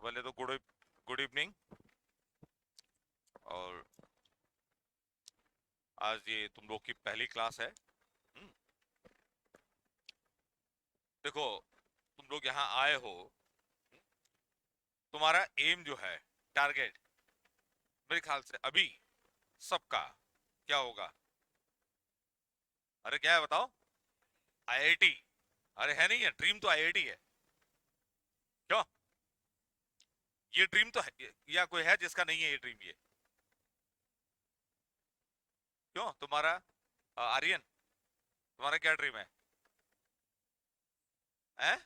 पहले तो good good evening. और आज ये तुम लोग की पहली क्लास है। हम्म, देखो, तुम लोग यहाँ आए हो। तुम्हारा एम जो है, टारगेट, मेरे ख्याल से अभी सबका क्या होगा? अरे क्या है बताओ? आईआईटी। अरे है नहीं है, ड्रीम तो आईआईटी है। क्यों? ये ड्रीम तो है, या कोई है जिसका नहीं है ये ड्रीम? ये क्यों तुम्हारा? आर्यन, तुम्हारा क्या ड्रीम है? हैं?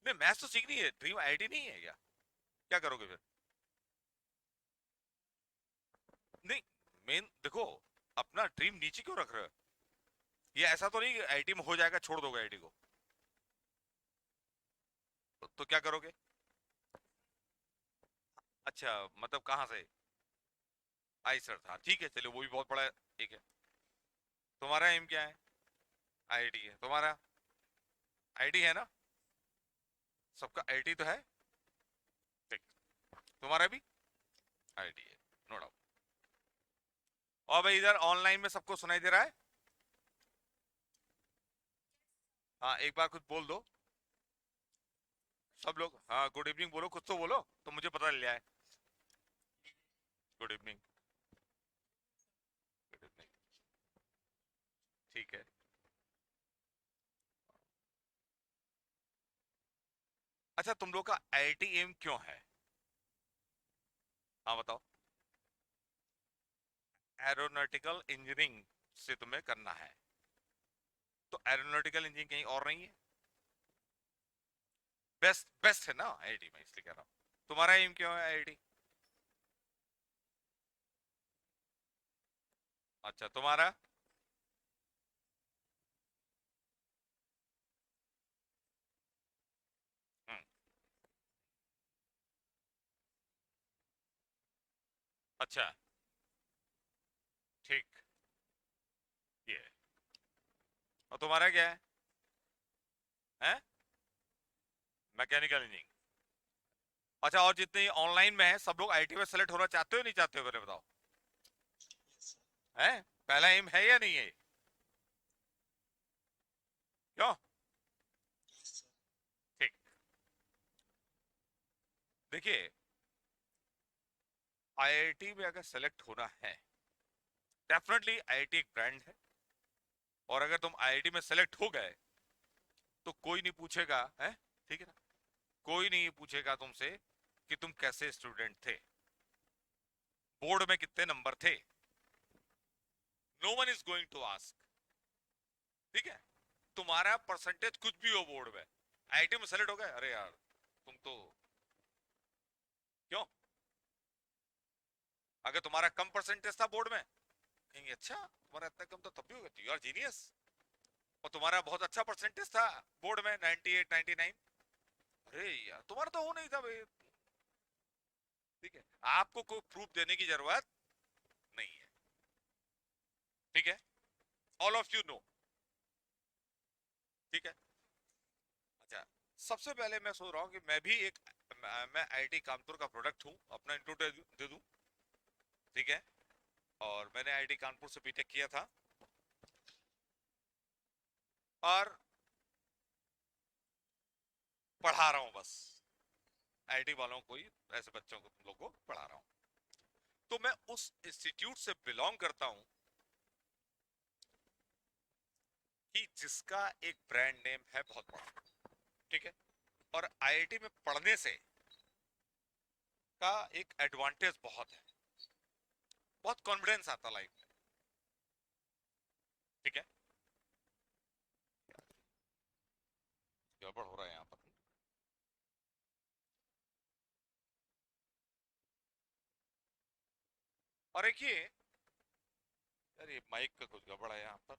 नहीं, मैथ्स तो सीखनी है, ड्रीम आईआईटी नहीं है क्या? क्या करोगे फिर? नहीं, मेन देखो, अपना ड्रीम नीचे क्यों रख रहे हो? ये ऐसा तो नहीं कि आईटी में हो जाएगा छोड़ दोगे आईटी को। तो क्या करोगे? अच्छा, मतलब कहाँ से? आई सर था, ठीक है, चलो वो भी बहुत बड़ा है। ठीक है, तुम्हारा एम क्या है? आईटी है तुम्हारा? आईटी है ना? सबका आईटी तो है। ठीक, तुम्हारा भी आईटी है, नो डाउट। और भाई इधर ऑनलाइन में सबको सुनाई दे रहा है? हाँ, एक बार कुछ बोल दो। सब लोग हाँ गुड इवनिंग बोलो, कुछ तो बोलो, तो मुझे पता चल जाए। Good evening. Good evening. ठीक है। अच्छा, तुम लोग का आईटी एम क्यों है? हाँ बताओ। एरोनॉटिकल इंजीनियरिंग से तुम्हें करना है, तो एरोनॉटिकल इंजीनियरिंग कहीं और नहीं है? बेस्ट बेस्ट है ना आईआईटी में, इसलिए कह रहा हूँ। तुम्हारा एम क्यों है आईआईटी? अच्छा, तुम्हारा? हम्म, अच्छा, ठीक, ये है। और तुम्हारा क्या है? हैं? Mechanical engineering. अच्छा, और जितने ऑनलाइन में है सब लोग आईटी में सेलेक्ट होना चाहते हो नहीं चाहते हो, पहले बताओ। हैं? पहला एम है या नहीं है? क्यों? ठीक। देखिए, आईआईटी में अगर सेलेक्ट होना है, डेफिनेटली आईआईटी एक ब्रांड है। और अगर तुम आईआईटी में सेलेक्ट हो गए तो कोई नहीं पूछेगा है, ठीक है ना? कोई नहीं पूछेगा तुमसे कि तुम कैसे स्टूडेंट थे, बोर्ड में कितने नंबर थे। No one is going to ask. ठीक है? तुम्हारा परसेंटेज कुछ भी हो बोर्ड में, आईआईटी में सेलेक्ट हो गए, अरे यार तुम तो, क्यों? अगर तुम्हारा कम परसेंटेज था बोर्ड में, कहेंगे अच्छा तुम्हारा इतना कम तो तब भी होगा, यू आर जीनियस। और तुम्हारा बहुत अच्छा परसेंटेज था बोर्ड में, 98 99, अरे यार तुम्हारा तो हो नहीं था भाई। ठीक है, आपको कोई प्रूफ देने की जरूरत नहीं है। ठीक है, ऑल ऑफ यू नो। ठीक है। अच्छा, सबसे पहले मैं सोच रहा हूँ कि मैं भी एक, मैं आईटी कानपुर का प्रोडक्ट हूँ, अपना इंट्रो दे दूं। ठीक है, और मैंने आईटी कानपुर से बीटेक किया था। और पढ़ा रहा हूँ बस, आईटी वालों को ही, ऐसे बच्चों को, तुम लोग को पढ़ा रहा हूँ। तो मैं उस इंस्टीट्यूट से बिलोंग करता हूँ कि जिसका एक ब्रांड नेम है बहुत बड़ा। ठीक है, और आईआईटी में पढ़ने से का एक एडवांटेज बहुत है, बहुत कॉन्फिडेंस आता लाइफ में। ठीक है, गड़बड़ हो रहा है यहाँ पर। और एक ये, यार ये माइक का कुछ गड़बड़ है यहाँ पर।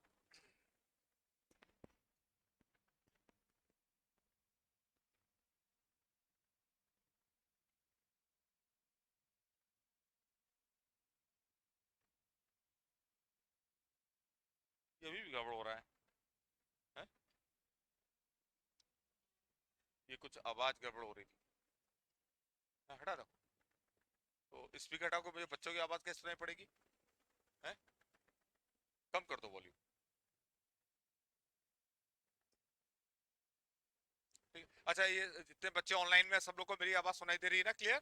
ये अभी भी गड़बड़ हो रहा है? ये कुछ आवाज गड़बड़ हो रही थी। हटा दो। तो स्पीकर हटाओ, को मुझे बच्चों की आवाज कैसे सुनाई पड़ेगी? है, कम कर दो वॉल्यूम। ठीक है, अच्छा ये जितने बच्चे ऑनलाइन में सब लोग को मेरी आवाज सुनाई दे रही है ना, क्लियर?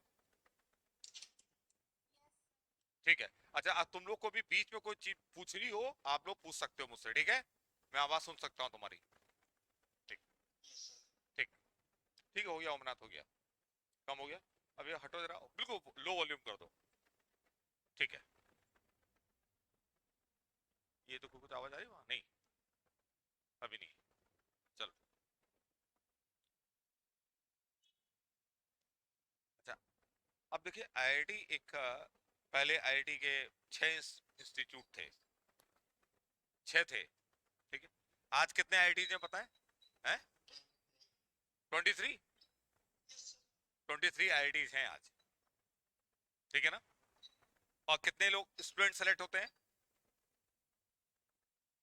ठीक है। अच्छा, अब तुम लोग को भी बीच में कोई चीज पूछनी हो, आप लोग पूछ सकते हो मुझसे, ठीक है? मैं आवाज सुन सकता हूँ तुम्हारी। ठीक। ठीक। ठीक है, हो गया ओमनाथ, हो गया। कम हो गया। अब ये हटो जरा, बिल्कुल लो वॉल्यूम कर दो। ठीक है। ये तो कुछ आवाज आ रही है वहां? नहीं, अभी नहीं। चलो। अच्छा, अब देखिए आईआईटी एक पहले आईआईटी के 6 इंस्टीट्यूट थे, 6 थे। ठीक है। आज कितने आईआईटी हैं पता है? हैं? 23। 23 आईआईटी हैं आज। ठीक है ना? और कितने लोग स्टूडेंट सेलेक्ट होते हैं?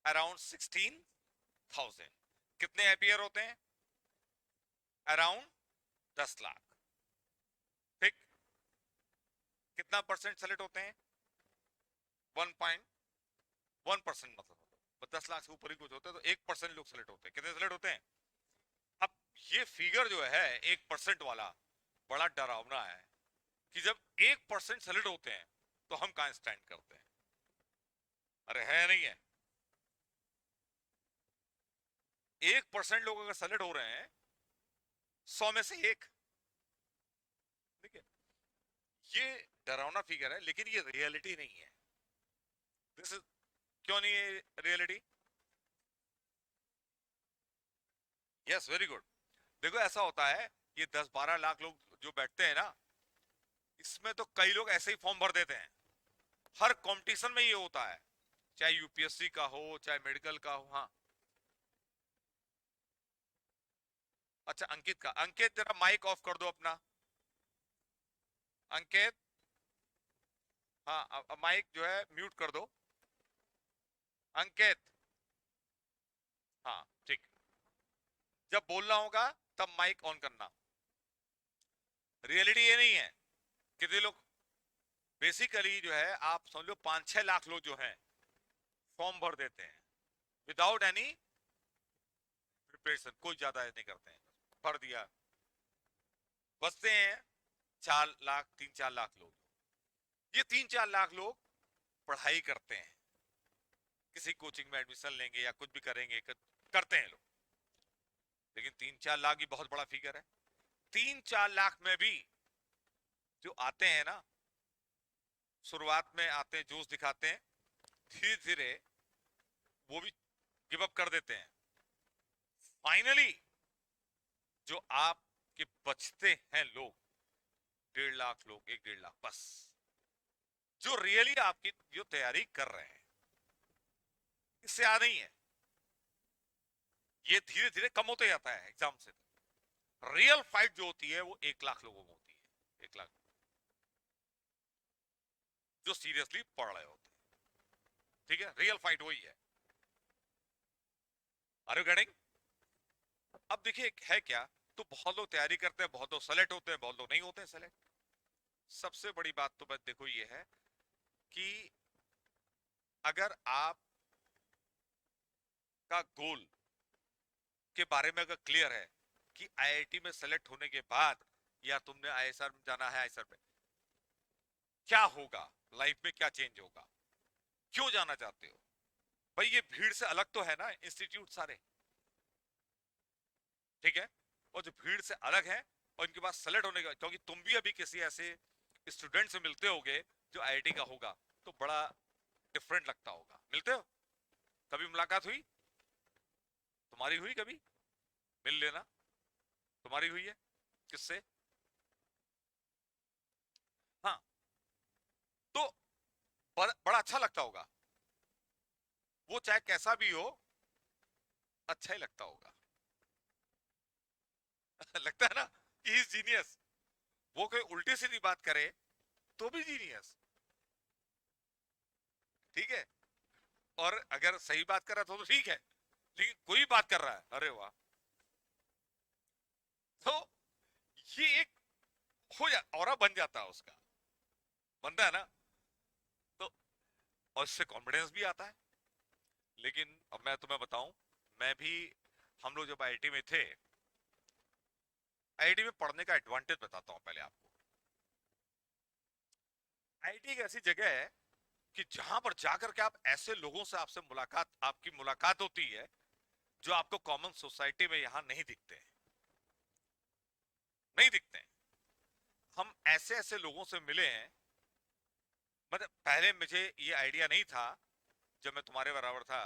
अराउंड 16,000। कितने अपियर होते हैं? अराउंड 10 लाख। ठीक। कितना परसेंट सेलेक्ट होते हैं? 1.1%, मतलब 10 लाख से ऊपर ही कुछ होते हैं तो 1% लोग सेलेक्ट होते हैं। कितने सेलेक्ट होते हैं? अब ये फिगर जो है 1% वाला, बड़ा डरावना है कि जब 1% सेलेक्ट होते हैं तो हम कहां स्टैंड करते हैं? अरे है नहीं है? 1% लोग अगर सेलेक्ट हो रहे हैं 100 में से 1। ठीक है। ये डरावना फिगर है, लेकिन ये रियलिटी नहीं है। दिस इज, क्यों नहीं है रियलिटी? Yes, very good. देखो ऐसा होता है, ये 10-12 लाख लोग जो बैठते हैं ना, इसमें तो कई लोग ऐसे ही फॉर्म भर देते हैं। हर कंपटीशन में ये होता है, चाहे यूपीएससी का हो चाहे मेडिकल का हो। हाँ। अच्छा, अंकित का, अंकित जरा माइक ऑफ कर दो अपना। अंकित, हाँ माइक जो है म्यूट कर दो। अंकित, हाँ ठीक। जब बोलना होगा तब माइक ऑन करना। रियलिटी ये नहीं है। कितने लोग, बेसिकली जो है आप समझ लो 5-6 लाख लोग जो हैं फॉर्म भर देते हैं विदाउट एनी प्रिपरेशन, कोई ज्यादा नहीं करते हैं, भर दिया। बचते हैं 4 लाख, 3-4 लाख लोग। ये 3-4 लाख लोग पढ़ाई करते हैं, किसी कोचिंग में एडमिशन लेंगे या कुछ भी करेंगे, करते हैं लोग। लेकिन 3-4 लाख ही बहुत बड़ा फिगर है। 3-4 लाख में भी जो आते हैं ना, शुरुआत में आते हैं, जोश दिखाते हैं, धीरे धीरे वो भी गिव अप कर देते हैं। फाइनली जो आपके बचते हैं लोग, 1.5 लाख लोग, 1-1.5 लाख बस, जो रियली आपकी जो तैयारी कर रहे हैं, इससे आ नहीं है। ये धीरे धीरे कम होते जाता है एग्जाम से। रियल फाइट जो होती है वो 1 लाख लोगों में होती है। 1 लाख जो सीरियसली पढ़ रहे होते हैं। ठीक है, रियल फाइट वही है। Are you getting? अब देखिए है क्या, तो बहुत लोग तैयारी करते हैं, बहुत लोग सेलेक्ट होते हैं, बहुत लोग नहीं होते हैं सेलेक्ट। सबसे बड़ी बात तो बस देखो ये है कि अगर आप का गोल के बारे में अगर क्लियर है कि आईआईटी में सेलेक्ट होने के बाद या तुमने आईएसआर में जाना है, आईएसआर में क्या होगा, लाइफ में क्या चेंज होगा, क्यों जाना चाहते हो? भाई ये भीड़ से अलग तो है ना इंस्टीट्यूट सारे। ठीक है। और जो भीड़ से अलग है और इनके पास सेलेक्ट होने का, क्योंकि तुम भी अभी किसी ऐसे स्टूडेंट से मिलते होगे जो आईआईटी का होगा, तो बड़ा डिफरेंट लगता होगा। मिलते हो? कभी मुलाकात हुई? तुम्हारी हुई कभी? मिल लेना। तुम्हारी हुई है? किससे? हाँ। तो बड़ा अच्छा लगता होगा। वो चाहे कैसा भी हो, अच्छा ही लगता होगा। लगता है ना कि इज जीनियस। वो कोई उल्टी सीधी बात करे तो भी जीनियस। ठीक है। और अगर सही बात कर रहा था तो ठीक है, लेकिन कोई बात कर रहा है, अरे वाह। तो ये एक हो जा। और सारा बन जाता है उसका, बनता है ना। तो और इससे कॉन्फिडेंस भी आता है। लेकिन अब मैं तुम्हें बताऊं, मैं भी, हम लोग जब आईआईटी में थे, आईआईटी में पढ़ने का एडवांटेज बताता हूं पहले आपको। आईआईटी एक ऐसी जगह है कि जहां पर जाकर के आप ऐसे लोगों से आपसे मुलाकात, आपकी मुलाकात होती है जो आपको कॉमन सोसाइटी में यहां नहीं दिखते हैं, नहीं दिखते हैं। हम ऐसे ऐसे लोगों से मिले हैं, मतलब पहले मुझे ये आइडिया नहीं था जब मैं तुम्हारे बराबर था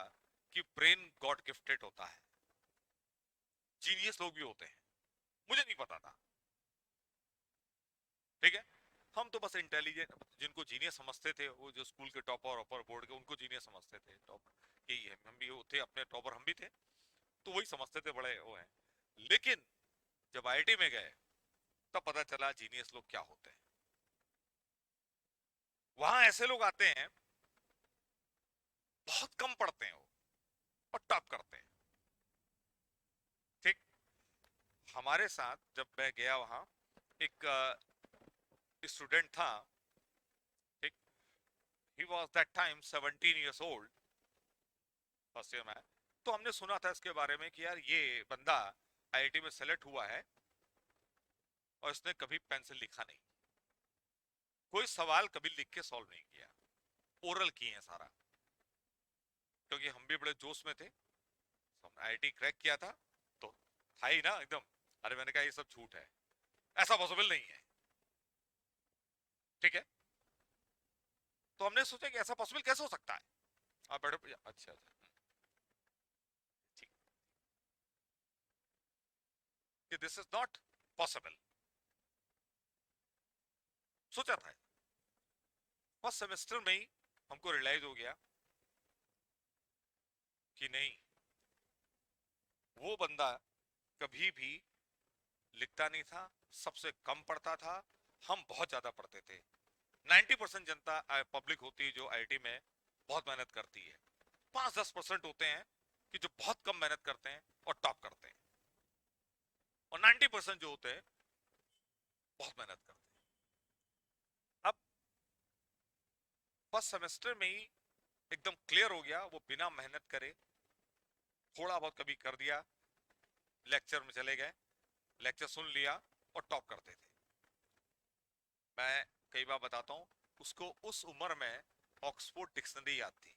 कि ब्रेन गॉड गिफ्टेड होता है, जीनियस लोग भी होते हैं, मुझे नहीं पता था। ठीक है, हम तो बस इंटेलिजेंट, जिनको जीनियस समझते थे वो जो स्कूल के टॉपर ऑपर बोर्ड के, उनको जीनियस समझते थे, टॉपर यही है, हम भी वो थे, अपने टॉपर हम भी थे, तो वही समझते थे बड़े वो हैं। लेकिन जब आईआईटी में गए तब पता चला जीनियस लोग क्या होते हैं। वहां ऐसे लोग आते हैं, बहुत कम पढ़ते हैं वो, और टॉप करते हैं। ठीक, हमारे साथ जब मैं गया वहां, एक स्टूडेंट था। ठीक, he was that time 17 years old, first year में। तो हमने सुना था इसके बारे में कि यार ये बंदा आईआईटी में सेलेक्ट हुआ है और इसने कभी पेन से लिखा नहीं, कोई सवाल कभी लिख के सॉल्व नहीं किया, ओरल किए हैं सारा। क्योंकि हम भी बड़े जोश में थे, हमने आईआईटी क्रैक किया था, तो था ही ना एकदम। अरे मैंने कहा ये सब झूठ है, ऐसा पॉसिबल नहीं है। ठीक है, तो हमने सोचा कि ऐसा पॉसिबल कैसे हो सकता है। आप बैठो, अच्छा अच्छा, ठीक, कि दिस इज नॉट पॉसिबल, सोचा था। फर्स्ट सेमेस्टर में ही हमको रियलाइज हो गया कि नहीं, वो बंदा कभी भी लिखता नहीं था, सबसे कम पढ़ता था, हम बहुत ज्यादा पढ़ते थे। 90% जनता पब्लिक होती है जो आईआईटी में बहुत मेहनत करती है, 5-10% होते हैं कि जो बहुत कम मेहनत करते हैं और टॉप करते हैं, और 90% जो होते हैं बहुत मेहनत करते हैं। अब फर्स्ट सेमेस्टर में ही एकदम क्लियर हो गया, वो बिना मेहनत करे थोड़ा बहुत कभी कर दिया, लेक्चर में चले गए, लेक्चर सुन लिया और टॉप करते थे। मैं कई बार बताता हूँ, उसको उस उम्र में ऑक्सफोर्ड डिक्शनरी याद थी,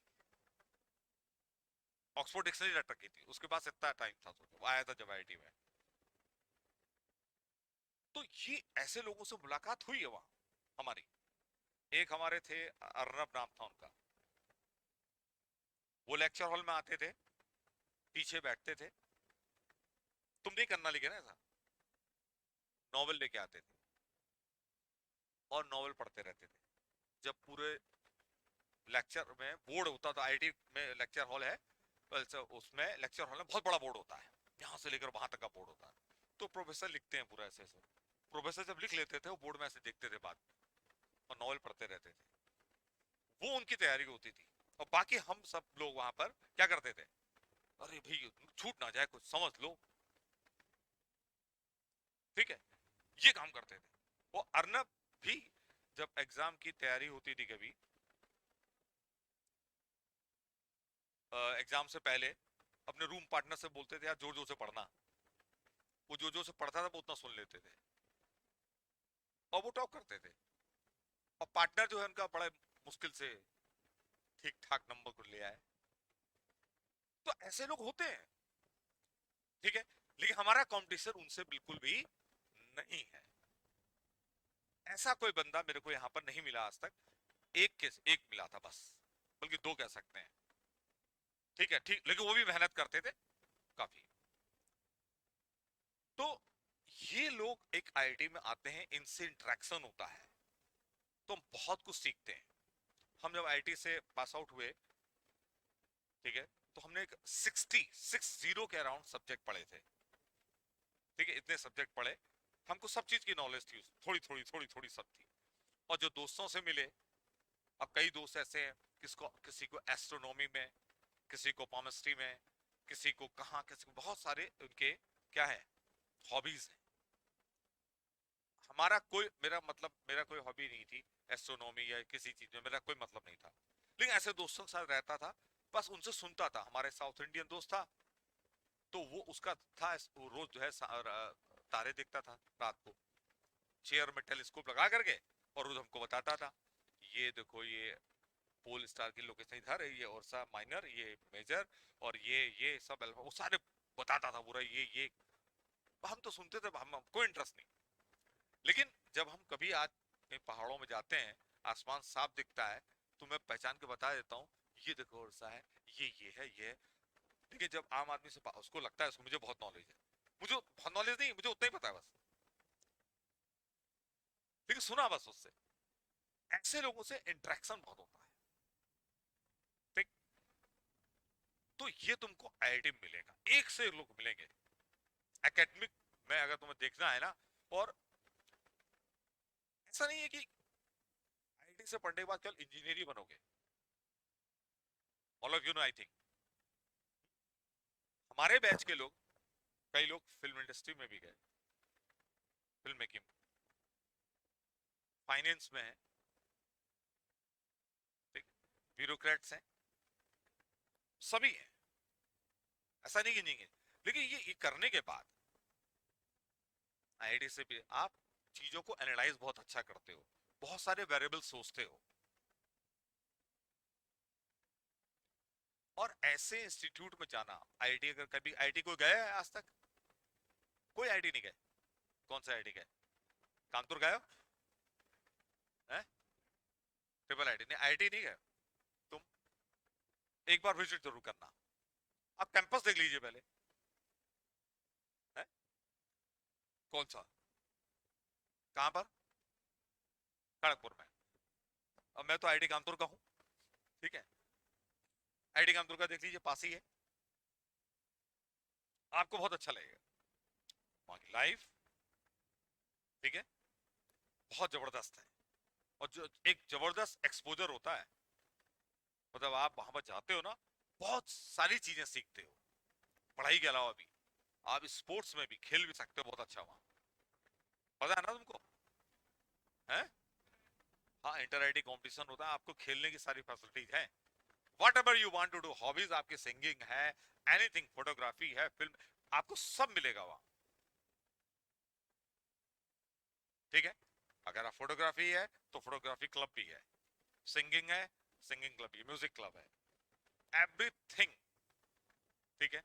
ऑक्सफोर्ड डिक्शनरी रट रखी थी, उसके पास इतना टाइम था, तो आया था जब आईआईटी में। तो ये ऐसे लोगों से मुलाकात हुई है वहां हमारी। एक हमारे थे, अर्नब नाम था उनका, वो लेक्चर हॉल में आते थे, पीछे बैठते थे, तुम नहीं करना लिखे ना ऐसा, नॉवल लेके आते थे और नॉवल पढ़ते रहते थे। जब पूरे लेक्चर में बोर्ड होता था, आईआईटी में लेक्चर हॉल है, उसमें लेक्चर हॉल में बहुत बड़ा बोर्ड होता है, यहाँ से लेकर वहां तक का बोर्ड होता है। तो प्रोफेसर लिखते हैं पूरा ऐसे ऐसे, प्रोफेसर जब लिख लेते थे वो बोर्ड में ऐसे देखते थे बात, और नॉवल पढ़ते रहते थे, वो उनकी तैयारी होती थी। और बाकी हम सब लोग वहां पर क्या करते थे, अरे भाई छूट ना जाए कुछ समझ लो, ठीक है, ये काम करते थे। वो अर्नब भी जब एग्जाम की तैयारी होती थी कभी, एग्जाम से पहले अपने रूम पार्टनर से बोलते थे यार जोर जोर से पढ़ना, वो जो जो से पढ़ता था वो उतना सुन लेते थे, और वो टॉप करते थे। और पार्टनर जो है उनका बड़ा मुश्किल से ठीक ठाक नंबर को ले आए। तो ऐसे लोग होते हैं, ठीक है, लेकिन हमारा कंपटीशन उनसे बिल्कुल भी नहीं है। ऐसा कोई बंदा मेरे को यहां पर नहीं मिला आज तक, एक मिला था बस, बल्कि दो कह सकते हैं। ठीक है, ठीक, लेकिन वो भी मेहनत करते थे काफी। तो ये लोग एक आईआईटी में आते हैं, इनसे इंटरेक्शन होता है, तो हम बहुत कुछ सीखते हैं। हम जब आईआईटी से पास आउट हुए, ठीक है, तो हमने एक 60 के अराउंड सब्जेक्ट पढ़े थे। ठीक है, इतने सब्जेक्ट पढ़े, हमको सब चीज की नॉलेज थी, थोड़ी थोड़ी सब थी। और जो दोस्तों से मिले, अब कई दोस्त ऐसे हैं, किसी को एस्ट्रोनॉमी में, किसी को केमिस्ट्री में, किसी को कहाँ, किसी को, बहुत सारे उनके क्या है, हॉबीज हैं। हमारा कोई, मेरा मतलब मेरा कोई हॉबी नहीं थी एस्ट्रोनॉमी या किसी चीज में, मेरा कोई मतलब नहीं था, लेकिन ऐसे दोस्तों के साथ रहता था, बस उनसे सुनता था। हमारे साउथ इंडियन दोस्त था, तो वो उसका था, वो रोज जो है तारे देखता था रात को, चेयर में टेलीस्कोप लगा करके, और रोज हमको बताता था, ये देखो ये पोल स्टार की लोकेशन इधर है, ये ओरसा माइनर, ये मेजर, और ये सब अल्फा, वो सारे बताता था पूरा, ये हम तो सुनते थे, हम कोई इंटरेस्ट नहीं। लेकिन जब हम कभी आज कहीं पहाड़ों में जाते हैं, आसमान साफ दिखता है, तो मैं पहचान के बता देता हूँ, ये देखो ओरसा है, ये है, ये है। देखिए जब आम आदमी से उसको लगता है उसको मुझे बहुत नॉलेज है, मुझे बहुत नॉलेज नहीं, मुझे उतना ही पता है बस, लेकिन सुना बस उससे। ऐसे लोगों से इंटरेक्शन बहुत होता है, ठीक। तो ये तुमको आईआईटी में मिलेगा, एक से एक लोग मिलेंगे एकेडमिक में, अगर तुम्हें देखना है ना। और ऐसा नहीं है कि आईआईटी से पढ़ने के बाद केवल इंजीनियर ही बनोगे, all of you know I think, हमारे बैच के लोग, कई लोग फिल्म इंडस्ट्री में भी गए, फिल्म मेकिंग, फाइनेंस में है, ठीक, ब्यूरोक्रेट्स हैं, सभी हैं, ऐसा नहीं कि नहीं है। लेकिन ये करने के बाद आईआईटी से भी आप चीजों को एनालाइज बहुत अच्छा करते हो, बहुत सारे वेरिएबल सोचते हो। और ऐसे इंस्टीट्यूट में जाना, आईआईटी, अगर कभी आईआईटी कोई गया है आज तक? कोई आईआईटी नहीं गए? कौन सा आईआईटी गए? कानपुर गए हो? हैं? ट्रिपल आईटी नहीं, आईआईटी नहीं गए तुम? एक बार विजिट जरूर करना, आप कैंपस देख लीजिए पहले, है? कौन सा? कहां पर? खड़गपुर में? अब मैं तो आईआईटी कानपुर का हूँ, ठीक है, आईआईटी कानपुर का देख लीजिए, पास ही है, आपको बहुत अच्छा लगेगा, वहां की लाइफ, ठीक है, बहुत जबरदस्त है। और जो एक जबरदस्त एक्सपोजर होता है, मतलब आप वहां पर जाते हो ना, बहुत सारी चीजें सीखते हो, पढ़ाई के अलावा भी आप स्पोर्ट्स में भी खेल भी सकते हो बहुत अच्छा वहां, पता है ना तुमको? है? हाँ, इंटर आईटी कॉम्पिटिशन होता है, आपको खेलने की सारी फैसिलिटीज है, whatever you want to do, hobbies आपकी सिंगिंग है, एनीथिंग, फोटोग्राफी है, फिल्म, आपको सब मिलेगा वहां, ठीक है। अगर आप फोटोग्राफी है तो फोटोग्राफी क्लब भी है, सिंगिंग है, सिंगिंग क्लब भी, म्यूजिक क्लब है, एवरीथिंग, ठीक है।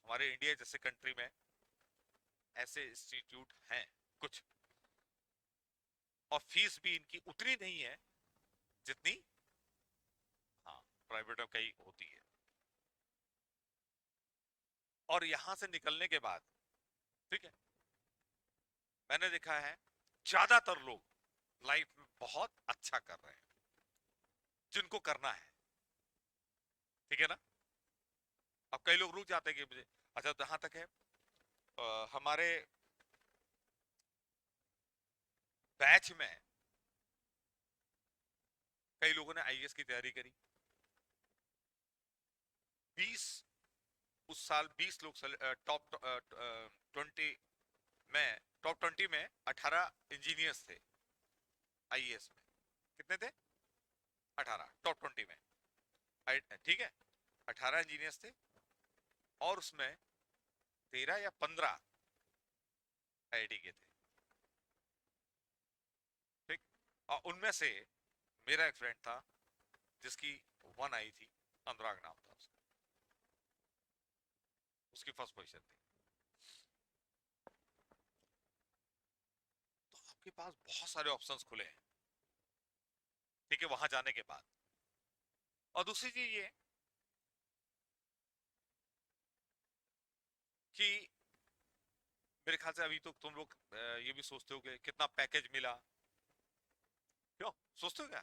हमारे इंडिया जैसे कंट्री में ऐसे इंस्टीट्यूट हैं कुछ, और फीस भी इनकी उतनी नहीं है जितनी, हाँ, प्राइवेट में कहीं होती है। और यहां से निकलने के बाद, ठीक है, मैंने देखा है ज्यादातर लोग लाइफ में बहुत अच्छा कर रहे हैं, जिनको करना है, ठीक है ना। अब कई लोग रुक जाते हैं कि मुझे, अच्छा जहां तक है, हमारे बैच में कई लोगों ने आईएएस की तैयारी करी, 20, उस साल 20 लोग टॉप 20 में, टॉप 20 में 18 इंजीनियर्स थे आईएएस में। कितने थे? 18 टॉप 20 में, ठीक है, 18 इंजीनियर्स थे, और उसमें 13 या 15 आईआईटी के थे, ठीक। और उनमें से मेरा एक फ्रेंड था जिसकी 1 आई थी, अनुराग नाम था उसका, उसकी फर्स्ट पोजीशन थी। तो आपके पास बहुत सारे ऑप्शंस खुले हैं, ठीक है, वहां जाने के बाद। और दूसरी चीज ये कि मेरे ख्याल से अभी तो तुम लोग ये भी सोचते हो कि कितना पैकेज मिला, क्यों सोचते हो क्या?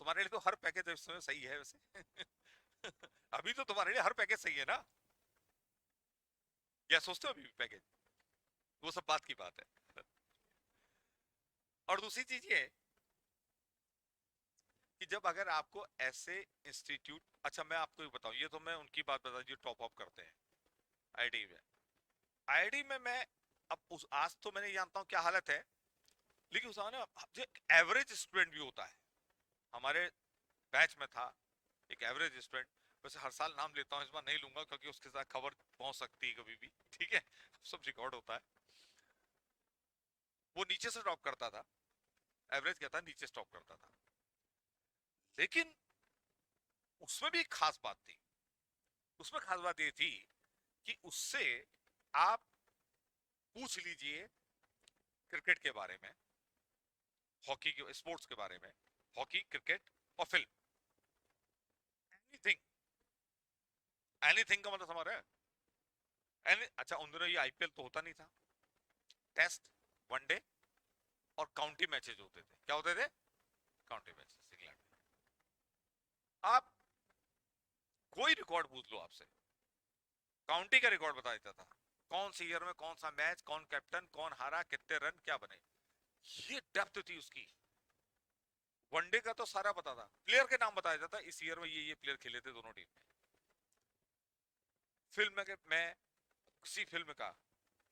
तुम्हारे लिए तो हर पैकेज इस समय सही है वैसे। अभी तो तुम्हारे लिए हर पैकेज सही है ना, या सोचते हो अभी भी पैकेज? वो सब बात की बात है। और दूसरी चीज ये कि जब अगर आपको ऐसे इंस्टीट्यूट, अच्छा मैं आपको बताऊं, ये तो मैं उनकी बात बता दी जो टॉप अप करते हैं आईटी में, आईआईटी में मैं, अब उस आज तो मैंने जानता हूँ क्या हालत है, लेकिन उस समय ना जो एवरेज स्टूडेंट भी होता है, हमारे बैच में था एक एवरेज स्टूडेंट, वैसे हर साल नाम लेता हूँ, इस बार नहीं लूंगा क्योंकि उसके साथ खबर पहुंच सकती है कभी भी, ठीक है, सब रिकॉर्ड होता है। वो नीचे से ड्रॉप करता था, एवरेज क्या था, नीचे स्टॉप करता था, लेकिन उसमें भी एक खास बात थी। उसमें खास बात ये थी कि उससे आप पूछ लीजिए क्रिकेट के बारे में, हॉकी के, स्पोर्ट्स के बारे में, हॉकी, क्रिकेट और फिल्म, एनीथिंग, एनीथिंग का मतलब समझ रहे हैं? अच्छा, उन दिनों ये आईपीएल तो होता नहीं था, टेस्ट, वनडे और काउंटी मैचेस होते थे। क्या होते थे? काउंटी मैचेस इंग्लैंड में। आप कोई रिकॉर्ड पूछ लो आपसे, काउंटी का रिकॉर्ड बता देता था, कौन सी ईयर में कौन सा मैच, कौन कैप्टन, कौन हारा, कितने रन, क्या बने। ये डेप्थ थी उसकी। वनडे का तो सारा पता था, प्लेयर के नाम बता देता था, इस ईयर में ये प्लेयर खेले थे दोनों टीम में। फिल्म में मैं किसी फिल्म का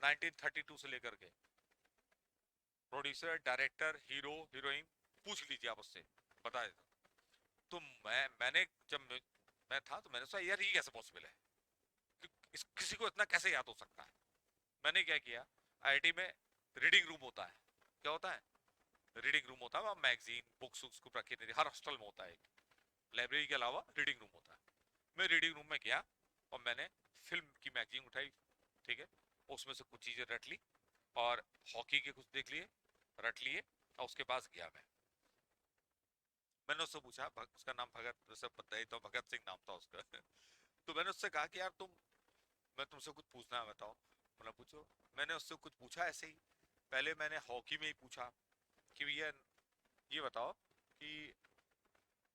1932 से लेकर के प्रोड्यूसर, डायरेक्टर, हीरो, हीरोइन पूछ लीजिए आप उससे, बता देता। तो मैंने जब मैं था तो मैंने सोचा यार ये कैसे पॉसिबल है, किसी को इतना कैसे याद हो सकता है। मैंने क्या किया, आईआईटी में रीडिंग रूम होता है। क्या होता है? रीडिंग रूम होता है, मैगजीन बुक्स को रखे थे, हर हॉस्टल में होता है एक, लाइब्रेरी के अलावा रीडिंग रूम होता है। मैं रीडिंग रूम में गया और मैंने फिल्म की मैगजीन उठाई, ठीक है, उसमें से कुछ चीजें रट ली, और हॉकी के कुछ देख लिए, रट लिए, और उसके पास गया मैंने उससे पूछा, उसका नाम भगत, जैसे बताइए तो भगत सिंह नाम था उसका तो मैंने उससे कहा कि यार तुम, मैं तुमसे कुछ पूछना है, बताओ। मतलब पूछो। मैंने उससे कुछ पूछा ऐसे ही, पहले मैंने हॉकी में ही पूछा कि भैया ये बताओ कि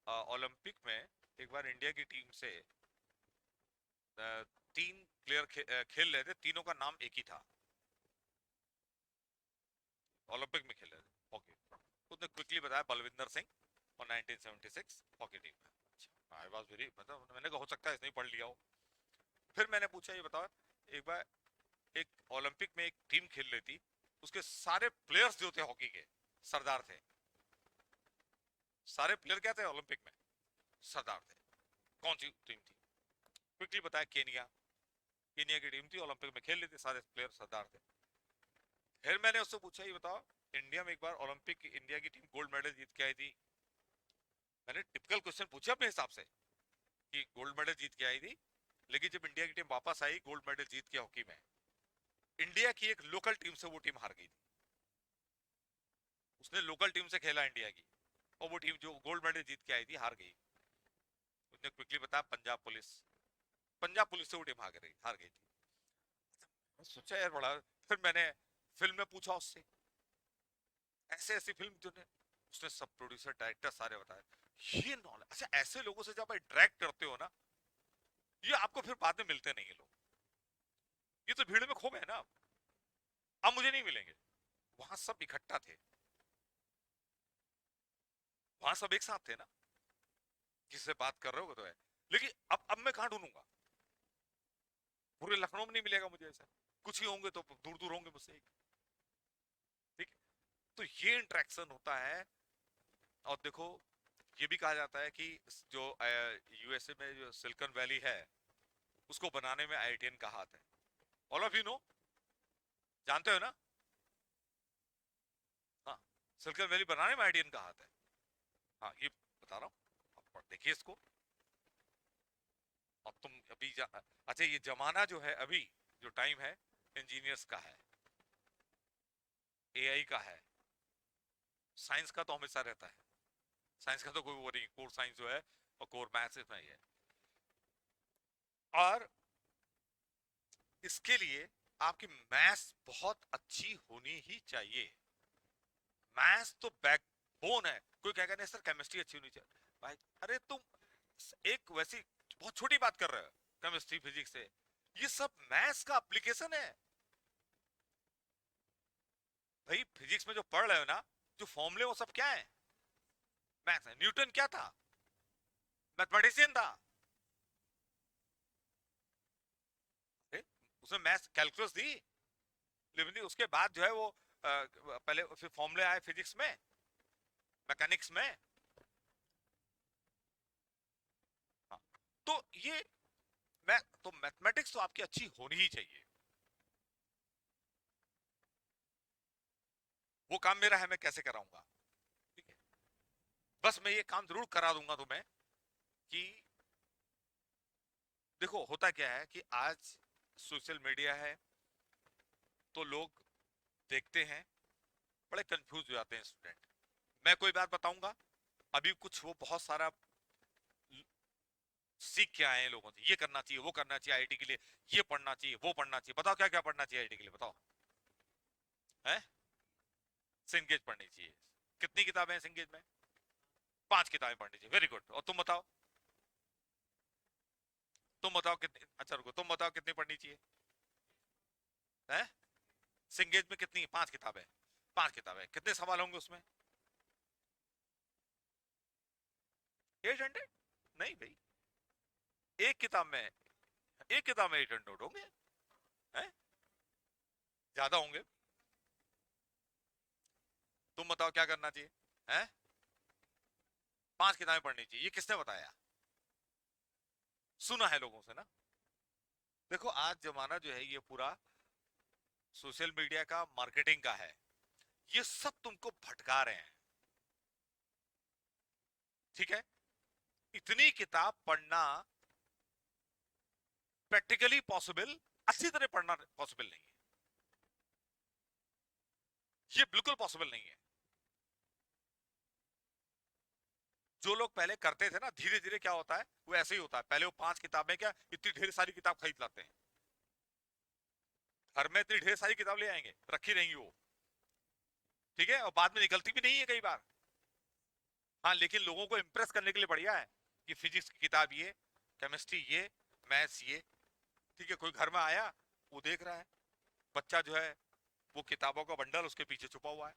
ओलंपिक में एक बार इंडिया की टीम से तीन प्लेयर खेल रहे थे, तीनों का नाम एक ही था, ओलंपिक में खेल रहे थे हॉकी। उसने क्विकली बताया बलविंदर सिंह, और 1976 हॉकी टीम में। अच्छा, आई वाज वेरी, मतलब मैंने कहा हो सकता है इसने ही पढ़ लिया हो। फिर मैंने पूछा ये बताओ, एक बार एक ओलंपिक में एक टीम खेल रही थी, उसके सारे प्लेयर्स जो थे हॉकी के सरदार थे। सारे प्लेयर क्या थे ओलंपिक में? सरदार थे। कौन सी टीम थी? क्विकली बताया, केनिया। केनिया की टीम थी, ओलंपिक में खेल रही थी, सारे प्लेयर सरदार थे। फिर मैंने उससे पूछा ये बताओ, इंडिया में एक बार ओलंपिक की इंडिया की टीम गोल्ड मेडल जीत के आई थी। मैंने टिपिकल क्वेश्चन पूछा अपने हिसाब से कि गोल्ड मेडल जीत के आई थी, लेकिन जब इंडिया की टीम वापस आई गोल्ड मेडल जीत के हॉकी में, इंडिया की एक लोकल टीम से वो टीम हार गई थी। उसने लोकल टीम से खेला इंडिया की, और वो टीम जो गोल्ड मेडल जीत के आई थी हार गई। उसने क्विकली बताया पंजाब पुलिस। पंजाब पुलिस से वो टीम हार गई थी। मैं सोचा यार बड़ा। फिर मैंने फिल्म में पूछा उससे, ऐसे ऐसी फिल्म जो ने, उसने सब प्रोड्यूसर, डायरेक्टर सारे बताए। ये नॉलेज, अच्छा ऐसे लोगों से जब आप इंटरेक्ट करते हो ना, ये आपको फिर बाद में मिलते नहीं है लोग। ये तो भीड़ में खो गए ना, अब मुझे नहीं मिलेंगे। वहां सब इकट्ठा थे, वहां सब एक साथ थे ना, जिससे बात कर रहे हो तो है। लेकिन अब मैं कहाँ ढूंढूंगा? पूरे लखनऊ में नहीं मिलेगा मुझे ऐसा। कुछ ही होंगे तो दूर दूर होंगे मुझसे, ठीक है। तो ये इंटरेक्शन होता है। और देखो, ये भी कहा जाता है कि जो यूएसए में जो सिलिकॉन वैली है, उसको बनाने में आईआईटीएन का हाथ है। ऑल ऑफ यू नो, जानते हो ना? हाँ, सिलिकॉन वैली बनाने में आईआईटीएन का हाथ है। हाँ, ये बता रहा हूँ, आप देखिए इसको। अब तुम अभी अच्छा, ये जमाना जो है अभी, जो टाइम है, इंजीनियर्स का है, एआई का है। साइंस का तो हमेशा रहता है, साइंस का तो कोई वो नहीं, कोर साइंस जो है और कोर मैथ्स में ही है। और इसके लिए आपकी मैथ्स बहुत अच्छी होनी ही चाहिए। मैथ्स तो बैकबोन है। कोई कहेगा नहीं सर केमिस्ट्री अच्छी होनी चाहिए, भाई अरे तुम एक वैसी बहुत छोटी बात कर रहे हो, केमिस्ट्री फिजिक्स से, ये सब मैथ्स का एप्लीकेशन है। भाई फिजिक्स में जो पढ़ रहे हो ना, जो फॉर्मूले वो सब क्या है? मैथ्स है। न्यूटन क्या था? मैथमेटिशियन था। अरे, उसमें मैथ्स कैलकुलस थी। लेविन उसके बाद जो है वो पहले फिर फॉर्मूले आए फिजिक्स में, मैकेनिक्स में। हाँ, तो ये मैं तो मैथमेटिक्स तो आपकी अच्छी होनी ही चाहिए। वो काम मेरा है, मैं कैसे कराऊंगा, ठीक है। बस मैं ये काम जरूर करा दूंगा तुम्हें कि देखो होता क्या है कि आज सोशल मीडिया है तो लोग देखते हैं, बड़े कंफ्यूज हो जाते हैं स्टूडेंट। मैं कोई बात बताऊंगा, अभी कुछ वो बहुत सारा सीख के आए हैं लोगों से, ये करना चाहिए वो करना चाहिए आईआईटी के लिए, ये पढ़ना चाहिए वो पढ़ना चाहिए। बताओ क्या क्या पढ़ना चाहिए आईआईटी के लिए, बताओ। है सिंगेज पढ़नी चाहिए। कितनी किताबें हैं सिंगेज में? 5 किताबें पढ़नी चाहिए, वेरी गुड। और तुम बताओ, तुम बताओ कितनी, अच्छा रुको, तुम बताओ कितनी पढ़नी चाहिए? है सिंगेज में कितनी? 5 किताबें। 5 किताबें, कितने सवाल होंगे उसमें? 800? नहीं भाई, एक किताब में, एक किताब में 800 होंगे? हैं, ज्यादा होंगे। तुम बताओ क्या करना चाहिए? हैं, 5 किताबें पढ़नी चाहिए, ये किसने बताया? सुना है लोगों से ना। देखो आज जमाना जो है ये पूरा सोशल मीडिया का, मार्केटिंग का है। ये सब तुमको भटका रहे हैं, ठीक है। इतनी किताब पढ़ना प्रैक्टिकली पॉसिबल, अच्छी तरह पढ़ना पॉसिबल नहीं है। ये बिल्कुल पॉसिबल नहीं है। जो लोग पहले करते थे ना, धीरे धीरे क्या होता है, वो ऐसे ही होता है। पहले वो 5 किताबें क्या, इतनी ढेर सारी किताब खरीद लाते हैं, घर में इतनी ढेर सारी किताब ले आएंगे, रखी रहेंगी वो, ठीक है, और बाद में निकलती भी नहीं है कई बार। हाँ, लेकिन लोगों को इंप्रेस करने के लिए बढ़िया है कि फिजिक्स की किताब ये, केमिस्ट्री ये, मैथ्स ये, ठीक है। कोई घर में आया, वो देख रहा है बच्चा जो है, वो किताबों का बंडल उसके पीछे छुपा हुआ है,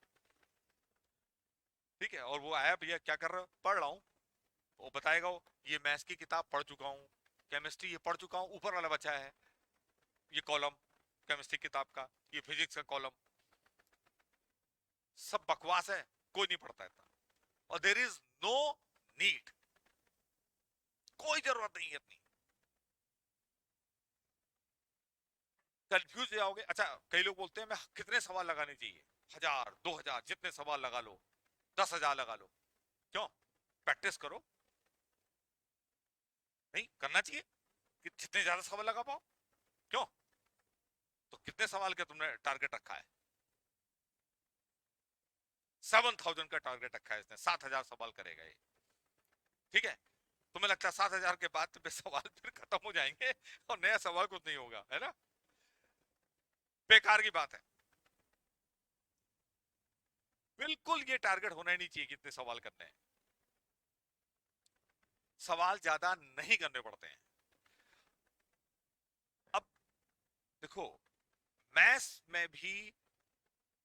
ठीक है। और वो आया, भैया क्या कर रहे हो? पढ़ रहा हूँ। वो बताएगा, वो ये मैथ्स की किताब पढ़ चुका हूँ, केमिस्ट्री ये पढ़ चुका हूँ, ऊपर वाला बच्चा है ये कॉलम केमिस्ट्री किताब का, ये फिजिक्स का कॉलम, सब बकवास है, कोई नहीं पढ़ता इतना। और देर इज नो नीड, कोई जरूरत नहीं है इतनी। कंफ्यूज जाओगे। अच्छा, कई लोग बोलते हैं मैं कितने सवाल लगाने चाहिए? 1000, 2000, जितने सवाल लगा लो, 10,000 लगा लो। क्यों? प्रैक्टिस करो। नहीं करना चाहिए कि जितने ज्यादा सवाल लगा पाओ। क्यों? तो कितने सवाल का तुमने टारगेट रखा है? 7,000 का टारगेट रखा है इसने, 7,000 सवाल करेगा ये, ठीक है। तुम्हें लगता है 7,000 के बाद तो सवाल फिर खत्म हो जाएंगे और नया सवाल कुछ नहीं होगा, है ना? बेकार की बात है। बिल्कुल ये टारगेट होना ही नहीं चाहिए कितने सवाल करने हैं। सवाल ज्यादा नहीं करने पड़ते हैं। अब देखो, मैथ्स में भी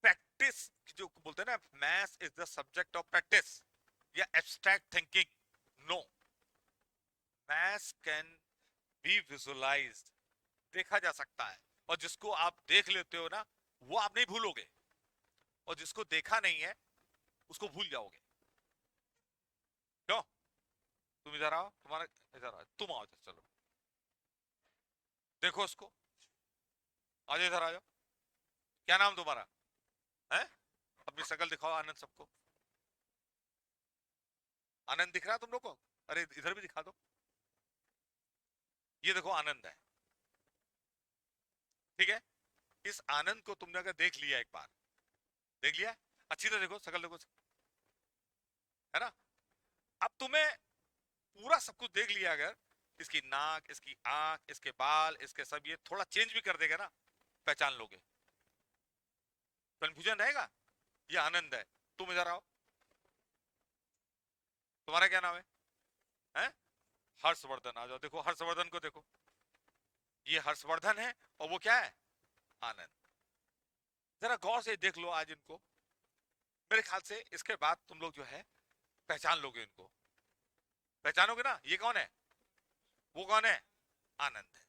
प्रैक्टिस, जो बोलते हैं ना, maths is the subject of practice या abstract thinking. No, maths can be visualized, देखा जा सकता है। और जिसको आप देख लेते हो ना, वो आप नहीं भूलोगे, और जिसको देखा नहीं है उसको भूल जाओगे। क्यों? तुम इधर आओ, तुम्हारा इधर आओ, तुम आओ, चलो देखो उसको, आज इधर आ जाओ। क्या नाम तुम्हारा है? अपनी शक्ल दिखाओ आनंद सबको। आनंद दिख रहा है तुम लोग को? अरे इधर भी दिखा दो। ये देखो आनंद है, ठीक है। इस आनंद को तुमने अगर देख लिया एक बार, देख लिया, अच्छी तरह देखो, शक्ल देखो, है ना? अब तुम्हें पूरा सब कुछ देख लिया अगर, इसकी नाक, इसकी आंख, इसके बाल, इसके सब, ये थोड़ा चेंज भी कर देगा ना, पहचान लोगे। कंफ्यूजन रहेगा। ये आनंद है। तुम इधर आओ, तुम्हारा क्या नाम है? हैं? हर्षवर्धन। आ जाओ, देखो हर्षवर्धन को देखो, ये हर्षवर्धन है, और वो क्या है? आनंद। जरा गौर से देख लो आज इनको, मेरे ख्याल से इसके बाद तुम लोग जो है पहचान लोगे इनको। पहचानोगे ना, ये कौन है, वो कौन है? आनंद है।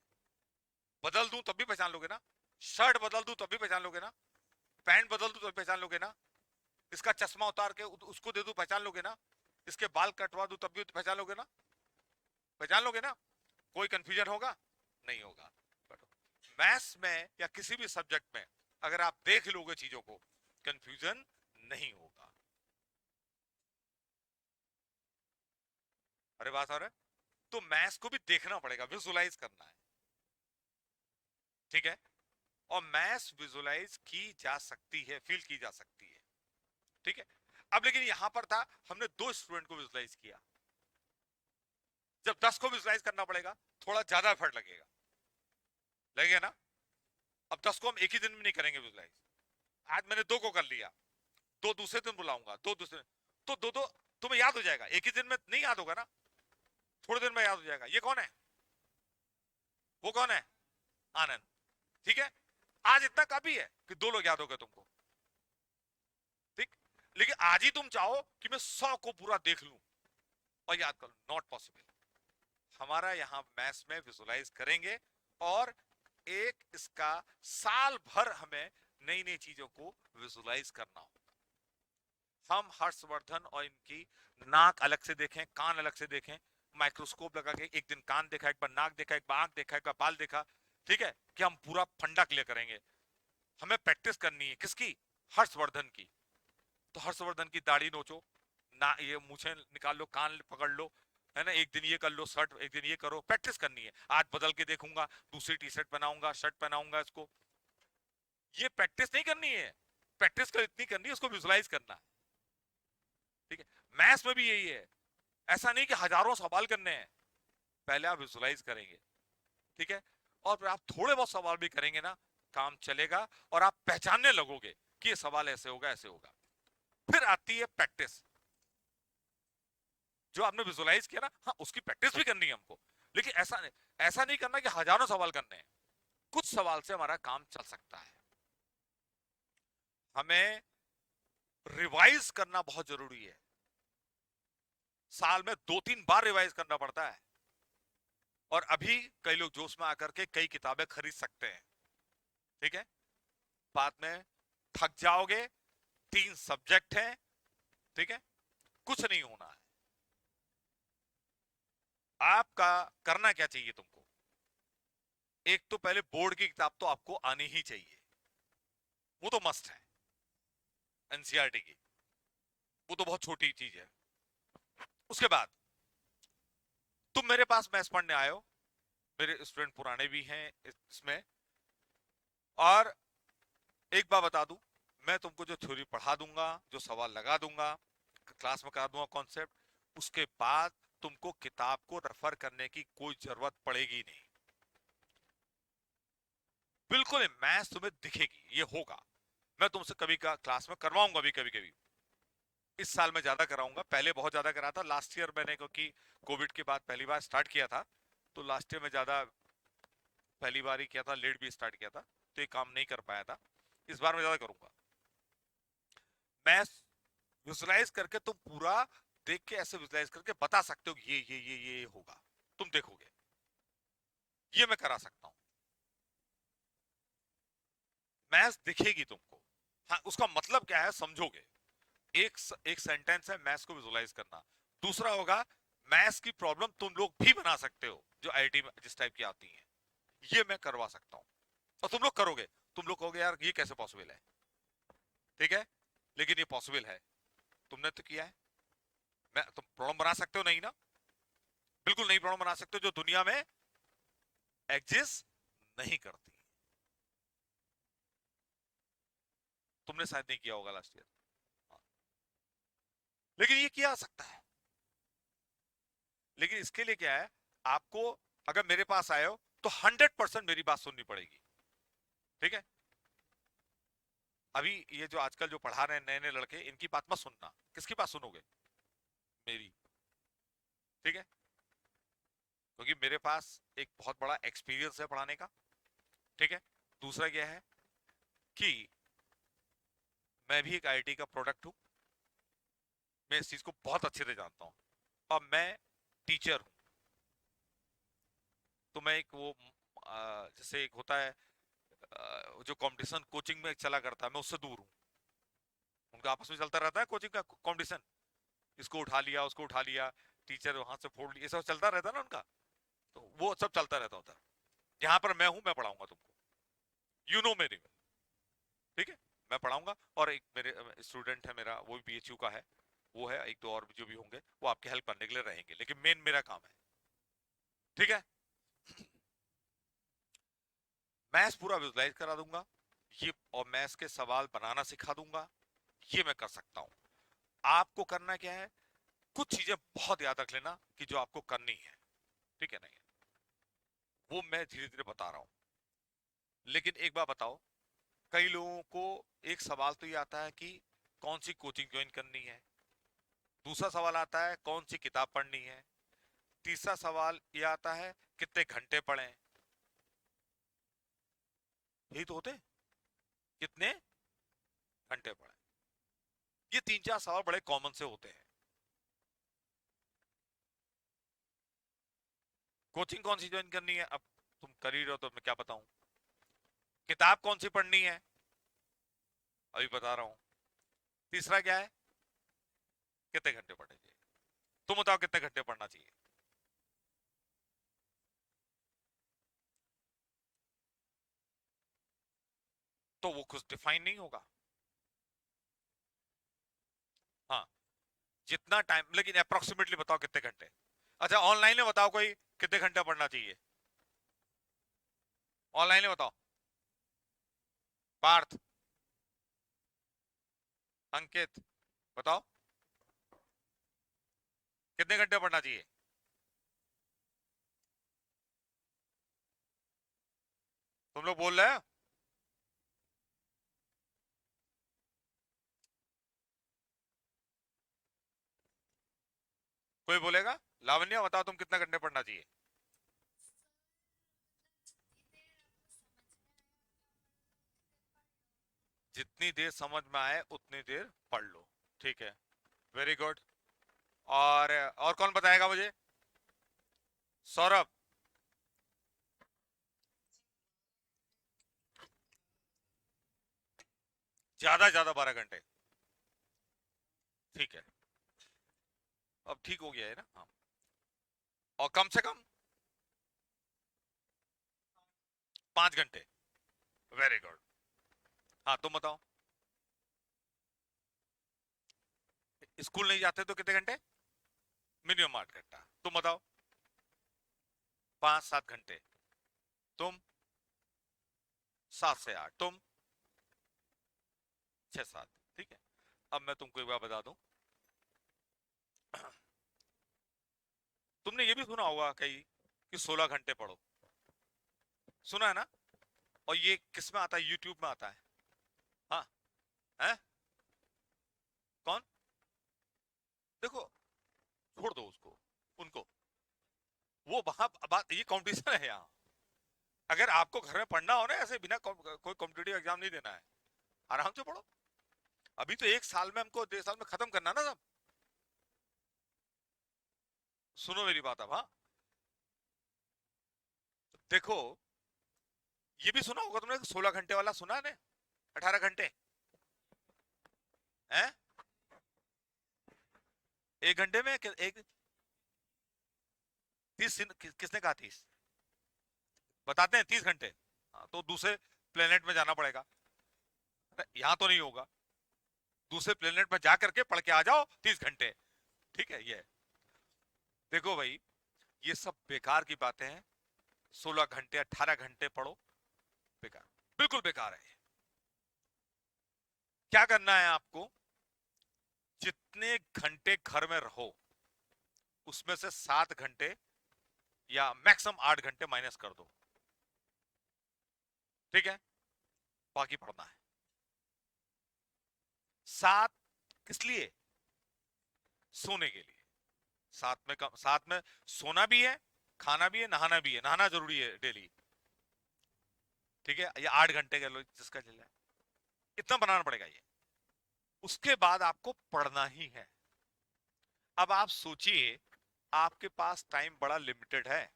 बदल दूं तब भी पहचान लोगे ना? शर्ट बदल दूं तब भी पहचान लोगे ना, पैंट बदल दूं तो भी पहचान लोगे ना, इसका चश्मा उतार के उसको दे दूं पहचान लोगे ना, इसके बाल कटवा दूं तब भी पहचान लोगे ना, पहचान लोगे ना, कोई कंफ्यूजन होगा नहीं होगा। बट मैथ्स में या किसी भी सब्जेक्ट में अगर आप देख लोगे चीजों को, कंफ्यूजन नहीं होगा। अरे बात हो रहा है, तो मैथ्स को भी देखना पड़ेगा, विजुलाइज करना है, ठीक है। और मैथ्स विजुलाइज की जा सकती है, फील की जा सकती है, ठीक है। अब लेकिन यहां पर था, हमने 2 स्टूडेंट को विजुलाइज किया, जब 10 को विजुलाइज करना पड़ेगा थोड़ा ज्यादा एफर्ट लगेगा, लगेगा ना। अब 10 को हम एक ही दिन में नहीं करेंगे विजुलाइज, आज मैंने 2 को कर लिया, 2 दूसरे दिन बुलाऊंगा, 2 दूसरे, तो 2 तुम्हें याद हो जाएगा, एक ही दिन में नहीं याद होगा ना, थोड़े दिन में याद हो जाएगा। ये कौन है, वो कौन है, आनंद, ठीक है। आज इतना काफी है कि 2 लोग याद हो गए तुमको, ठीक। लेकिन आज ही तुम चाहो कि मैं 100 को पूरा देख लूं और याद कर लूं, नॉट पॉसिबल। हमारा यहां मैथ्स में विजुलाइज करेंगे, और एक इसका साल भर हमें नई नई चीजों को विजुलाइज करना होगा। हम हर्षवर्धन और इनकी नाक अलग से देखें, कान अलग से देखें, माइक्रोस्कोप लगा के एक दिन कान देखा, एक बार नाक देखा, एक बार आंख देखा, एक बार बाल देखा, ठीक है, कि हम पूरा फंडा क्लियर करेंगे। हमें प्रैक्टिस करनी है किसकी, हर्षवर्धन की। तो हर्षवर्धन की दाढ़ी नोचो ना, ये मूछें निकाल लो, कान पकड़ लो, है ना, एक दिन ये कर लो शर्ट, एक दिन ये करो, प्रैक्टिस करनी है। आज बदल के देखूंगा, दूसरी टी शर्ट पहनाऊंगा, शर्ट पहनाऊंगा इसको, ये प्रैक्टिस नहीं करनी है, प्रैक्टिस कर इतनी करनी है, उसको विजुलाइज करना है, ठीक है। मैथ्स में भी यही है, ऐसा नहीं कि हजारों सवाल करने हैं, पहले आप विजुलाइज करेंगे, ठीक है, और फिर आप थोड़े बहुत सवाल भी करेंगे ना, काम चलेगा, और आप पहचानने लगोगे कि ये सवाल ऐसे होगा, ऐसे होगा। फिर आती है प्रैक्टिस, जो आपने विजुलाइज किया ना, हाँ उसकी प्रैक्टिस भी करनी है हमको, लेकिन ऐसा नहीं करना कि हजारों सवाल करने हैं, कुछ सवाल से हमारा काम चल सकता है। हमें रिवाइज करना बहुत जरूरी है, साल में 2-3 बार रिवाइज करना पड़ता है, और अभी कई लोग जोश में आकर के कई किताबें खरीद सकते हैं, ठीक है। बाद में थक जाओगे, 3 सब्जेक्ट हैं, ठीक है, कुछ नहीं होना है। आपका करना क्या चाहिए तुमको, एक तो पहले बोर्ड की किताब तो आपको आनी ही चाहिए, वो तो मस्ट है, एनसीईआरटी की, वो तो बहुत छोटी चीज है। उसके बाद तुम मेरे पास मैथ्स पढ़ने आए हो, मेरे स्टूडेंट पुराने भी हैं इसमें, और एक बार बता दूं, मैं तुमको जो थ्योरी पढ़ा दूंगा, जो सवाल लगा दूंगा, क्लास में करा दूंगा कॉन्सेप्ट, उसके बाद तुमको किताब को रेफर करने की कोई जरूरत पड़ेगी नहीं, बिल्कुल मैथ्स तुम्हें दिखेगी, ये होगा। मैं तुमसे कभी का क्लास में करवाऊंगा भी, कभी कभी इस साल में ज्यादा कराऊंगा, पहले बहुत ज्यादा करा था, लास्ट ईयर मैंने, क्योंकि कोविड के बाद पहली बार स्टार्ट किया था, तो लास्ट ईयर में ज्यादा पहली बार ही किया था, लेट भी स्टार्ट किया था, तो ये काम नहीं कर पाया था। इस बार मैं ज्यादा करूंगा, मैं विजुलाइज करके तुम पूरा देख के ऐसे विजुलाइज करके बता सकते हो कि ये होगा, तुम देखोगे, ये मैं करा सकता हूं। मैथ्स दिखेगी तुमको, हाँ उसका मतलब क्या है समझोगे। एक सेंटेंस है मैथ्स को विजुलाइज करना, दूसरा होगा मैथ्स की प्रॉब्लम तुम लोग भी बना सकते हो, जो आईआईटी में जिस टाइप की आती है, ये मैं करवा सकता हूं, और तुम लोग करोगे, तुम लोग कहोगे यार ये कैसे पॉसिबल है, ठीक है, लेकिन ये पॉसिबल है, तुमने तो किया है। मैं तुम प्रॉब्लम बना सकते हो नहीं ना, बिल्कुल नहीं प्रॉब्लम बना सकते हो जो दुनिया में एग्जिस्ट नहीं करती, तुमने शायद नहीं किया होगा लास्ट ईयर, लेकिन ये किया जा सकता है। लेकिन इसके लिए क्या है, आपको अगर मेरे पास आए हो तो 100% मेरी बात सुननी पड़ेगी, ठीक है। अभी ये जो आजकल जो पढ़ा रहे हैं नए नए लड़के, इनकी बात मत सुनना, किसकी बात सुनोगे, मेरी, ठीक है, क्योंकि मेरे पास एक बहुत बड़ा एक्सपीरियंस है पढ़ाने का, ठीक है। दूसरा क्या है कि मैं भी एक आईआईटी का प्रोडक्ट हूं, मैं इस चीज को बहुत अच्छे से जानता हूं, और मैं टीचर हूं, तो मैं एक वो जैसे एक होता है जो कंपटीशन कोचिंग में चला करता है मैं उससे दूर हूँ। उनका आपस में चलता रहता है कोचिंग का कंपटीशन, इसको उठा लिया उसको उठा लिया, टीचर वहां से फोड़ लिया, ये सब चलता रहता है ना उनका। तो वो सब चलता रहता होता है। यहाँ पर मैं हूँ, मैं पढ़ाऊंगा तुमको, यू नो मेरी, ठीक है, मैं पढ़ाऊंगा। और एक मेरे स्टूडेंट है मेरा, वो भी बीएचयू का है, वो है, एक दो और जो भी होंगे वो आपकी हेल्प करने के लिए रहेंगे, लेकिन मेन मेरा काम है, ठीक है। मैथ्स पूरा विजुलाइज करा दूंगा ये, और मैथ्स के सवाल बनाना सिखा दूंगा, ये मैं कर सकता हूं। आपको करना क्या है, कुछ चीजें बहुत याद रख लेना कि जो आपको करनी है, ठीक है, नहीं वो मैं धीरे धीरे बता रहा हूं। लेकिन एक बात बताओ, कई लोगों को एक सवाल तो ये आता है कि कौन सी कोचिंग ज्वाइन करनी है, दूसरा सवाल आता है कौन सी किताब पढ़नी है, तीसरा सवाल ये आता है कितने घंटे पढ़ें, यही तो होते हैं, कितने घंटे पढ़ें। ये तीन चार सवाल बड़े कॉमन से होते हैं। कोचिंग कौन सी ज्वाइन करनी है, अब तुम कर ही रहे हो तो मैं क्या बताऊं। किताब कौन सी पढ़नी है, अभी बता रहा हूं। तीसरा क्या है, कितने घंटे पढ़ने चाहिए, तुम बताओ कितने घंटे पढ़ना चाहिए। तो वो कुछ डिफाइन नहीं होगा। हाँ, जितना टाइम, लेकिन अप्रोक्सीमेटली बताओ कितने घंटे। अच्छा ऑनलाइन में बताओ कोई कितने घंटे पढ़ना चाहिए, ऑनलाइन में बताओ। पार्थ, अंकित, बताओ कितने घंटे पढ़ना चाहिए। तुम लोग बोल रहे हो, कोई बोलेगा। लावण्या बताओ तुम कितना घंटे पढ़ना चाहिए। जितनी देर समझ में आए उतनी देर पढ़ लो, ठीक है, वेरी गुड। और कौन बताएगा मुझे, सौरभ। ज्यादा 12 घंटे, ठीक है, अब ठीक हो गया है ना, हाँ। और कम से कम 5 घंटे, वेरी गुड। हाँ तुम बताओ, स्कूल नहीं जाते तो कितने घंटे, मिनिमम 8 घंटा। तुम बताओ, 5 7 घंटे। तुम 7 से 8, तुम 6 7, ठीक है। अब मैं तुमको एक बार बता दूं, तुमने ये भी सुना होगा कहीं कि 16 घंटे पढ़ो, सुना है ना। और ये किस में आता है, यूट्यूब में आता है। हाँ, है, कौन, देखो, छोड़ दो उसको, उनको, वो वहां बात, ये कंपटीशन है यहाँ। अगर आपको घर में पढ़ना हो ना ऐसे बिना कोई कॉम्पिटेटिव एग्जाम नहीं देना है, आराम से पढ़ो। अभी तो 1 साल में, हमको 1.5 साल में खत्म करना ना सब। सुनो मेरी बात अब, हाँ, देखो, ये भी सुना होगा तुमने 16 घंटे वाला, सुना है ना, 18 घंटे, हैं, 1 घंटे में एक 30 किसने कहा 30, बताते हैं 30 घंटे। हाँ, तो दूसरे प्लेनेट में जाना पड़ेगा, यहाँ तो नहीं होगा, दूसरे प्लेनेट में जा करके पढ़ के आ जाओ 30 घंटे, ठीक है। ये देखो भाई, ये सब बेकार की बातें हैं। 16 घंटे 18 घंटे पढ़ो, बेकार, बिल्कुल बेकार है। क्या करना है आपको, जितने घंटे घर में रहो उसमें से 7 घंटे या मैक्सिमम 8 घंटे माइनस कर दो, ठीक है, बाकी पढ़ना है। 7 किस लिए, सोने के लिए। साथ में सोना भी है, खाना भी है, नहाना भी है, नहाना जरूरी है डेली, ठीक है, ये 8 घंटे का लो जिसका चल रहा है, इतना बनाना पड़ेगा ये। उसके बाद आपको पढ़ना ही है। अब आप सोचिए, आपके पास टाइम बड़ा लिमिटेड है,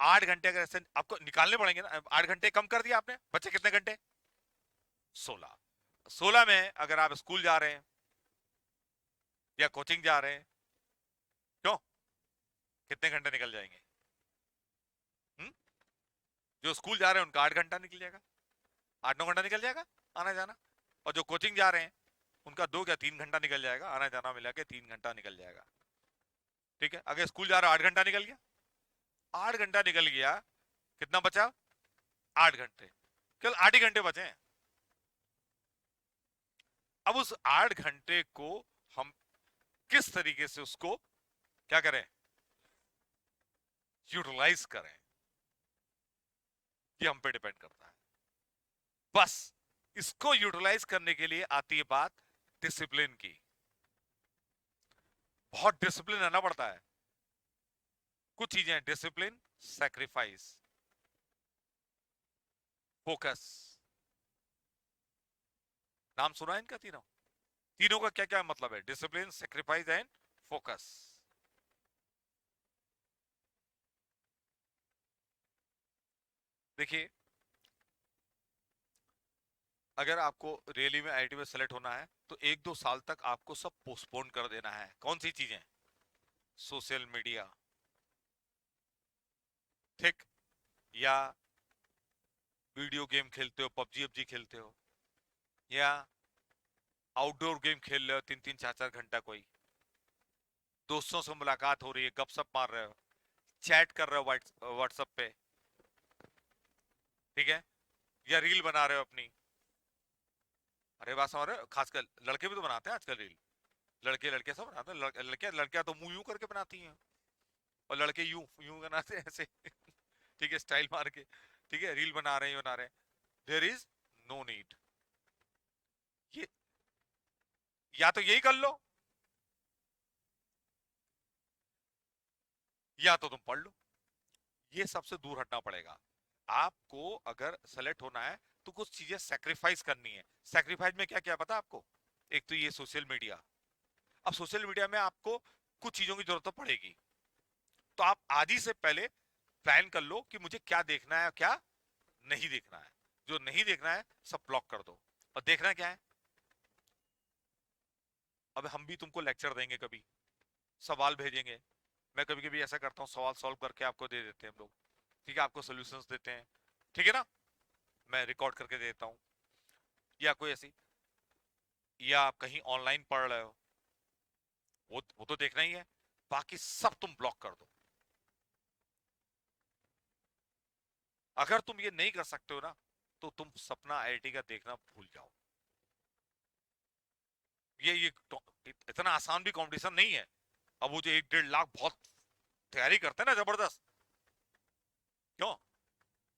8 घंटे अगर ऐसे आपको निकालने पड़ेंगे ना, 8 घंटे कम कर दिया आपने, बचे कितने घंटे? 16। 16 में अगर आप स्कूल जा रहे हैं या कोचिंग जा रहे हैं, क्यों, कितने घंटे निकल जाएंगे? हुँ? जो स्कूल जा रहे हैं उनका 8 घंटा निकल जाएगा, 8-9 घंटा निकल जाएगा आना जाना। और जो कोचिंग जा रहे हैं उनका 2 या 3 घंटा निकल जाएगा, आना जाना मिला के 3 घंटा निकल जाएगा। ठीक है, अगर स्कूल जा रहा है 8 घंटा निकल गया, 8 घंटा निकल गया, कितना बचा? 8 घंटे, केवल 8 ही घंटे बचे हैं। अब उस 8 घंटे को हम किस तरीके से उसको क्या करें, यूटिलाइज करें, ये हम पे डिपेंड करता है। बस इसको यूटिलाइज करने के लिए आती है बात डिसिप्लिन की। बहुत डिसिप्लिन रहना पड़ता है। कुछ चीजें हैं, डिसिप्लिन, सैक्रिफाइस, फोकस। नाम सुना है इनका तीनों? तीनों का क्या क्या मतलब है? Discipline, sacrifice and focus. देखिए, अगर आपको रियली में आईआईटी में सेलेक्ट होना है तो 1-2 साल तक आपको सब पोस्टपोन कर देना है। कौन सी चीजें? सोशल मीडिया, ठीक, या वीडियो गेम खेलते हो, पबजी वबजी खेलते हो, या आउटडोर गेम खेल रहे हो 3-3 4-4 घंटा, कोई दोस्तों से मुलाकात हो रही है, गपशप मार रहे हो, चैट कर रहे हो व्हाट्सएप पे, ठीक है, या रील बना रहे हो अपनी। अरे बात समझ रहे हो, खासकर लड़के भी तो बनाते हैं आजकल रील। लड़के लड़के सब बनाते हैं, लड़कियां लड़कियां तो मुंह यूं करके बनाती हैं, और लड़के यूं यूं बनाते हैं ऐसे ठीक है, स्टाइल मार के, ठीक है, रील बना रहे हैं, बना रहे हैं। There is no need. ये या तो यही कर लो, या तो तुम पढ़ लो। ये सबसे दूर हटना पड़ेगा आपको। अगर सेलेक्ट होना है तो कुछ चीजें सेक्रीफाइस करनी है। सेक्रीफाइस में क्या क्या पता है आपको? एक तो ये सोशल मीडिया। अब सोशल मीडिया में आपको कुछ चीजों की जरूरत तो पड़ेगी, तो आप आज ही से पहले प्लान कर लो कि मुझे क्या देखना है, क्या नहीं देखना है। जो नहीं देखना है सब ब्लॉक कर दो, और देखना क्या है? अब हम भी तुमको लेक्चर देंगे, कभी सवाल भेजेंगे। मैं कभी कभी ऐसा करता हूँ, सवाल सॉल्व करके आपको दे देते हैं हम लोग, ठीक है, आपको सोल्यूशंस देते हैं, ठीक है ना, मैं रिकॉर्ड करके देता हूँ, या कोई ऐसी, या आप कहीं ऑनलाइन पढ़ रहे हो, वो तो देखना ही है। बाकी सब तुम ब्लॉक कर दो। अगर तुम ये नहीं कर सकते हो ना, तो तुम सपना आईआईटी का देखना भूल जाओ। ये इतना आसान भी कंपटीशन नहीं है। अब वो जो 1-1.5 लाख बहुत तैयारी करते हैं ना जबरदस्त, क्यों,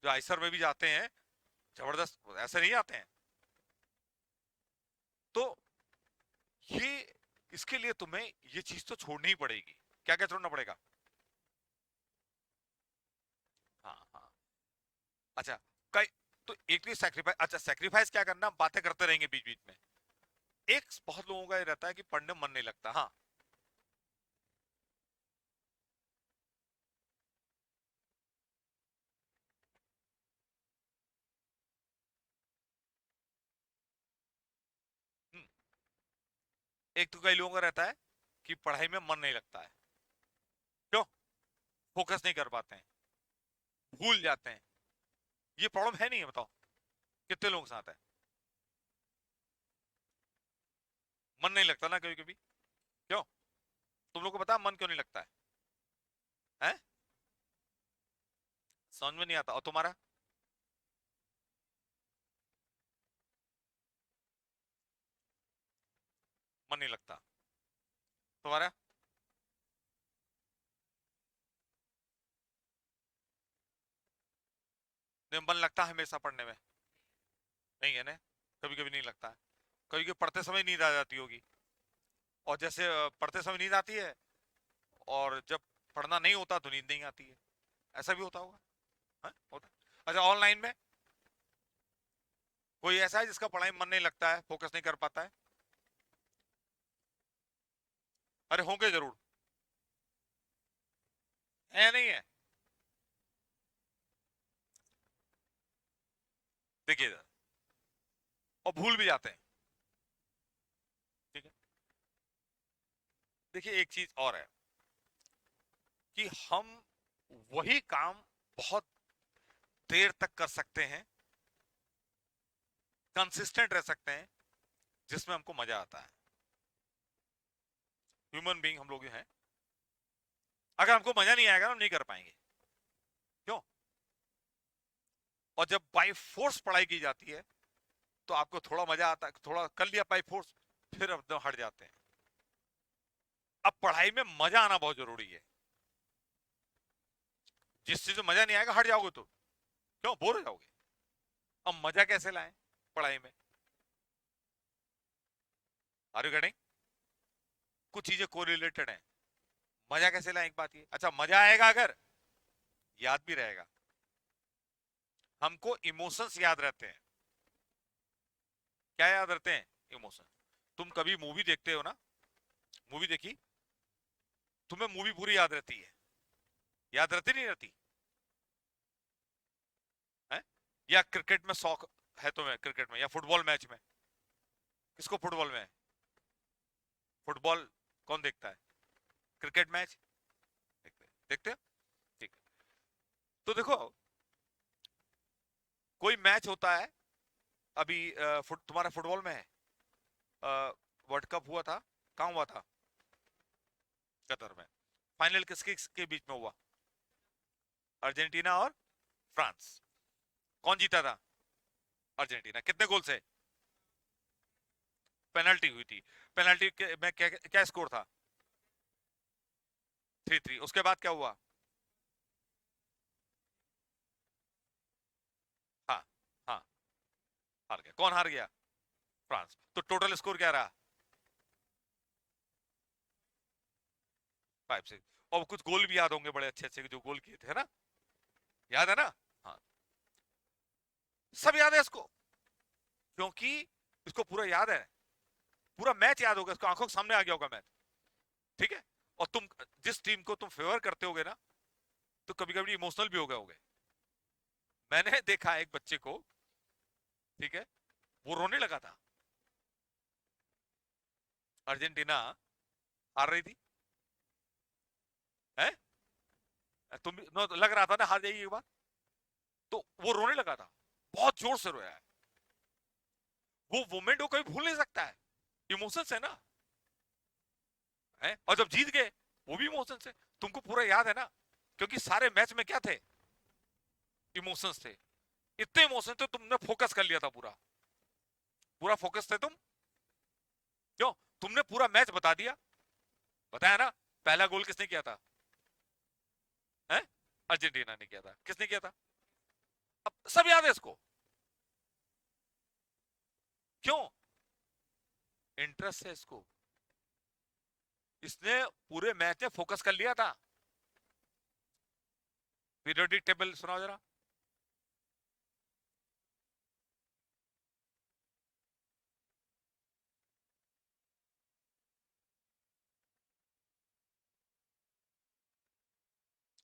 जो आईसर में भी जाते हैं जबरदस्त, ऐसे नहीं आते हैं। तो ये, इसके लिए तुम्हें ये चीज तो छोड़नी ही पड़ेगी। क्या क्या छोड़ना पड़ेगा? हाँ हाँ। अच्छा, कई, तो एक तो सेक्रीफाइस, अच्छा सेक्रीफाइस क्या करना, बातें करते रहेंगे बीच बीच में। एक बहुत लोगों का ये रहता है कि पढ़ने में मन नहीं लगता। हाँ, हम्म, एक तो कई लोगों का रहता है कि पढ़ाई में मन नहीं लगता है, क्यों, फोकस नहीं कर पाते हैं, भूल जाते हैं। ये प्रॉब्लम है नहीं है, बताओ कितने लोगों के साथ है? मन नहीं लगता ना कभी कभी, क्यों, तुम लोग को पता है मन क्यों नहीं लगता है? हैं? समझ में नहीं आता। और तुम्हारा? मन नहीं लगता तुम्हारा? नहीं, मन लगता है हमेशा पढ़ने में? नहीं है ना, कभी कभी नहीं लगता है। कभी कभी पढ़ते समय नींद आ जाती होगी, और जैसे पढ़ते समय नींद आती है, और जब पढ़ना नहीं होता तो नींद नहीं आती है। ऐसा भी होता होगा, हाँ? होता है। अच्छा, ऑनलाइन में कोई ऐसा है जिसका पढ़ाई में मन नहीं लगता है, फोकस नहीं कर पाता है? अरे होंगे जरूर, है नहीं है? देखिए इधर, और भूल भी जाते हैं। ठीक है। देखिए एक चीज और है कि हम वही काम बहुत देर तक कर सकते हैं, कंसिस्टेंट रह सकते हैं, जिसमें हमको मजा आता है। ह्यूमन बीइंग हम लोग हैं, अगर हमको मजा नहीं आएगा ना, हम नहीं कर पाएंगे। क्यों? और जब बाई फोर्स पढ़ाई की जाती है तो आपको थोड़ा मजा आता है, थोड़ा कर लिया बाई फोर्स, फिर एकदम हट जाते हैं। अब पढ़ाई में मजा आना बहुत जरूरी है। जिस चीज में मजा नहीं आएगा हट जाओगे तो क्यों, बोर हो जाओगे। अब मजा कैसे लाएं पढ़ाई में? Are you getting? कुछ चीजें कोरिलेटेड हैं। मजा कैसे लाएं, एक बात ये, अच्छा मजा आएगा अगर, याद भी रहेगा। हमको इमोशंस याद रहते हैं। क्या याद रहते हैं? इमोशन। तुम कभी मूवी देखते हो ना, मूवी देखी, तुम्हें मूवी पूरी याद रहती है, याद रहती नहीं रहती है? या क्रिकेट में शौक है तुम्हें, क्रिकेट में या फुटबॉल मैच में? किसको फुटबॉल में है? फुटबॉल कौन देखता है? क्रिकेट मैच देखते देखते हो? ठीक है। तो देखो, कोई मैच होता है, अभी तुम्हारा फुटबॉल में है, वर्ल्ड कप हुआ था, कहाँ हुआ था? कतर में। फाइनल किसके किसके बीच में हुआ? अर्जेंटीना और फ्रांस। कौन जीता था? अर्जेंटीना। कितने गोल से? पेनल्टी हुई थी। पेनल्टी में क्या क्या स्कोर था? 3-3। उसके बाद क्या हुआ? हाँ हाँ, हार गया। कौन हार गया? फ्रांस। तो टोटल स्कोर क्या रहा? 5-6। और कुछ गोल भी याद होंगे बड़े अच्छे अच्छे जो गोल किए थे, है ना? याद है ना? हाँ, सब याद है इसको, क्योंकि इसको पूरा याद है। पूरा मैच याद होगा इसको, आंखों के सामने आ गया होगा मैच। ठीक है। और तुम जिस टीम को तुम फेवर करते होगे ना, तो कभी कभी इमोशनल भी हो गए होगे। मैंने देखा एक बच्चे को, ठीक है, वो रोने लगा था। अर्जेंटीना हार रही थी, है? तुम लग रहा था ना हार जाएगी एक बार, तो वो रोने लगा था, बहुत जोर से रोया है। वो मोमेंट वो कभी भूल नहीं सकता है। इमोशंस है ना, है? और जब जीत गए, वो भी इमोशंस है। तुमको पूरा याद है ना, क्योंकि सारे मैच में क्या थे? इमोशंस थे। इतने इमोशन थे, तुमने फोकस कर लिया था पूरा, पूरा फोकस थे तुम। क्यों? तुमने पूरा मैच बता दिया, बताया ना। पहला गोल किसने किया था? है? अर्जेंटीना ने किया था। किसने किया था? अब सब याद है इसको। क्यों? इंटरेस्ट है इसको। इसने पूरे मैच में फोकस कर लिया था। पीरियोडिक टेबल सुनाओ जरा।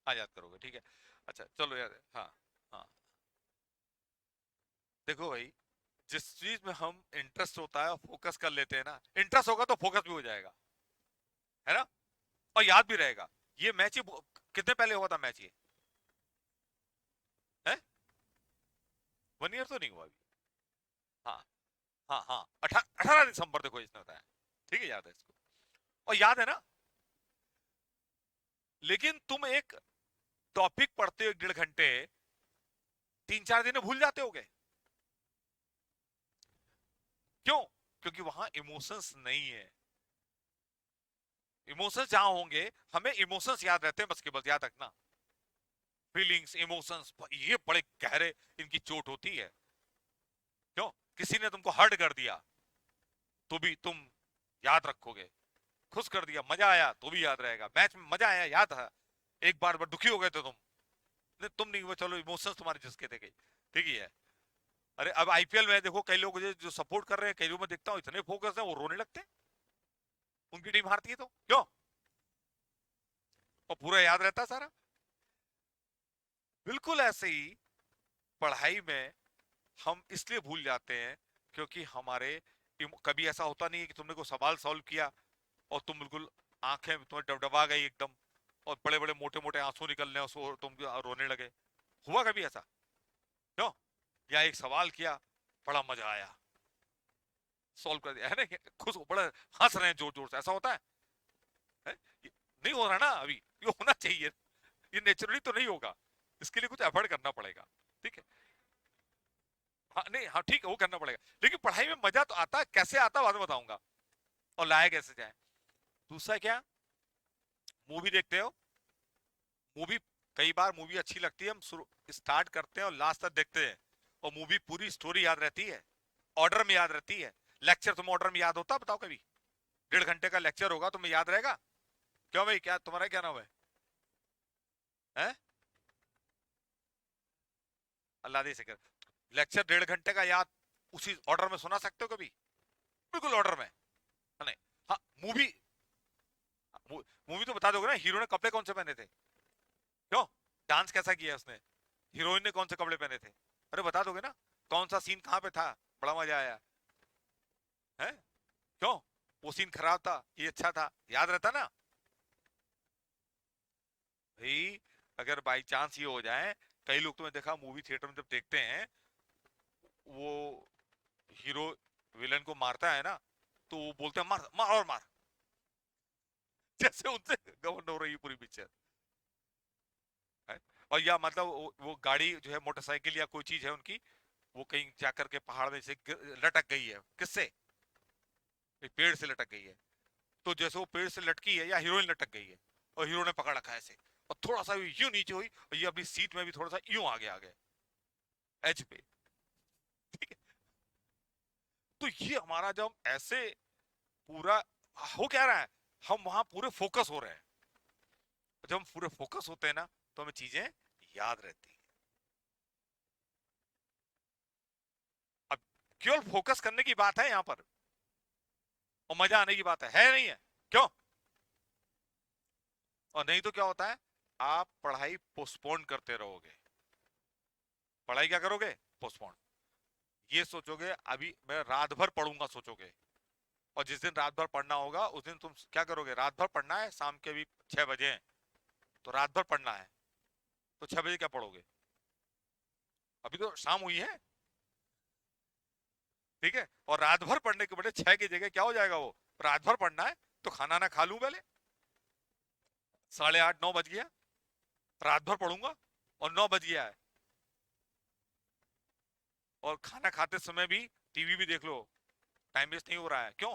हाँ, याद करोगे, ठीक है। अच्छा चलो यार, हाँ हाँ। देखो भाई, जिस चीज में हम इंटरेस्ट होता है और फोकस कर लेते हैं ना, इंटरेस्ट होगा तो फोकस भी हो जाएगा, है ना? और याद भी रहेगा। ये मैच ही कितने पहले हुआ था मैच ये? है? 1 ईयर तो नहीं हुआ अभी। हाँ हाँ हाँ, 18 दिसंबर देखो इसने बताया। ठीक है, याद है इसको। और याद है ना। लेकिन तुम एक टॉपिक पढ़ते हो 1.5 घंटे, 3-4 दिन में भूल जाते होगे। क्यों? क्योंकि वहां इमोशंस नहीं है। इमोशंस जहां होंगे, हमें इमोशंस याद रहते हैं, बस के बस याद रखना। फीलिंग्स, इमोशंस, ये बड़े गहरे इनकी चोट होती है। क्यों? किसी ने तुमको हर्ट कर दिया तो भी तुम याद रखोगे। खुश कर दिया, मजा आया तो भी याद रहेगा। मैच में मजा आया, याद है। एक बार दुखी हो गए तो तुम नहीं हुए, चलो इमोशंस तुम्हारे जिसके थे गई। ठीक ही है। अरे अब आईपीएल में देखो, कई लोग जो सपोर्ट कर रहे हैं, कई लोग मैं देखता हूँ इतने फोकस है, वो रोने लगते हैं उनकी टीम हारती है तो। क्यों? और पूरा याद रहता है सारा। बिल्कुल ऐसे ही पढ़ाई में हम इसलिए भूल जाते हैं क्योंकि हमारे कभी ऐसा होता नहीं है कि तुमने कोई सवाल सॉल्व किया और तुम बिल्कुल आंखें तुम्हें डबडबा गई एकदम और बड़े बड़े मोटे मोटे आंसू निकलने और तुम रोने लगे। हुआ कभी ऐसा? क्यों? या एक सवाल किया, बड़ा मजा आया, सॉल्व कर दिया है ना, खुश बड़ा हंस रहे हैं जोर जोर से, ऐसा होता है? नहीं हो रहा ना अभी, ये होना चाहिए, ये नेचुरली तो नहीं होगा, इसके लिए कुछ एफर्ट करना पड़ेगा। ठीक है, हाँ नहीं हाँ ठीक है, वो करना पड़ेगा, लेकिन पढ़ाई में मजा तो आता है, कैसे आता है बाद में बताऊंगा, और लाया कैसे जाए। दूसरा क्या, मूवी देखते हो? मूवी, कई बार मूवी अच्छी लगती है, हम स्टार्ट करते हैं और लास्ट तक देखते हैं, और मूवी पूरी स्टोरी याद रहती है, ऑर्डर में याद रहती है। लेक्चर तुम्हें ऑर्डर में याद होता है? बताओ कभी। 1.5 घंटे का लेक्चर होगा, तुम्हें याद रहेगा? क्यों भाई, क्या तुम्हारा क्या नाम है? हैं? अल्लाह दी से। लेक्चर 1.5 घंटे का याद उसी ऑर्डर में सुना सकते हो कभी? बिल्कुल ऑर्डर में नहीं। हाँ, मूवी, मूवी तो बता दोगे ना, हीरो ने कपड़े कौन से पहने थे, क्यों, डांस कैसा किया उसने, हीरोइन ने कौन से कपड़े पहने थे, अरे बता दोगे ना, कौन सा सीन कहाँ पे था, बड़ा मजा आया है, क्यों, वो सीन खराब था, ये अच्छा था, याद रहता ना भाई। अगर बाई चांस ये हो जाए, कई लोग तुम्हें देखा मूवी थिएटर में जब देखते हैं, वो हीरो विलन को मारता है ना, तो वो बोलते हैं मार मार और मार, जैसे उनसे गवर्न हो रही है पूरी पिक्चर है। और या मतलब वो गाड़ी जो है, मोटरसाइकिल या कोई चीज है उनकी, वो कहीं जाकर के पहाड़ में से लटक गई है, किससे, एक पेड़ से लटक गई है, तो जैसे वो पेड़ से लटकी है या हीरोइन लटक गई है, और हीरो ने पकड़ रखा है ऐसे, और थोड़ा सा यूं नीचे हुई, और ये अपनी सीट में भी थोड़ा सा यूं आगे एज पे, ठीक है। तो ये हमारा जब ऐसे पूरा हो क्या रहा है, हम वहां पूरे फोकस हो रहे हैं, जब हम पूरे फोकस होते हैं ना, तो हमें चीजें याद रहती हैं। अब केवल फोकस करने की बात है यहाँ पर, और मजा आने की बात है नहीं है, क्यों? और नहीं तो क्या होता है, आप पढ़ाई पोस्टपोन करते रहोगे, पढ़ाई क्या करोगे, पोस्टपोन, ये सोचोगे अभी मैं रात भर पढ़ूंगा सोचोगे, और जिस दिन रात भर पढ़ना होगा उस दिन तुम क्या करोगे, रात भर पढ़ना है, शाम के भी 6 बजे हैं, तो रात भर पढ़ना है, तो 6 बजे क्या पढ़ोगे, अभी तो शाम हुई है, ठीक है, और रात भर पढ़ने के बजाय 6 की जगह क्या हो जाएगा, वो रात भर पढ़ना है, तो खाना ना खा लूं पहले, 8:30 9 बज गया, रात भर पढ़ूंगा और 9 बज गया है, और खाना खाते समय भी टीवी भी देख लो, टाइम वेस्ट नहीं हो रहा है, क्यों,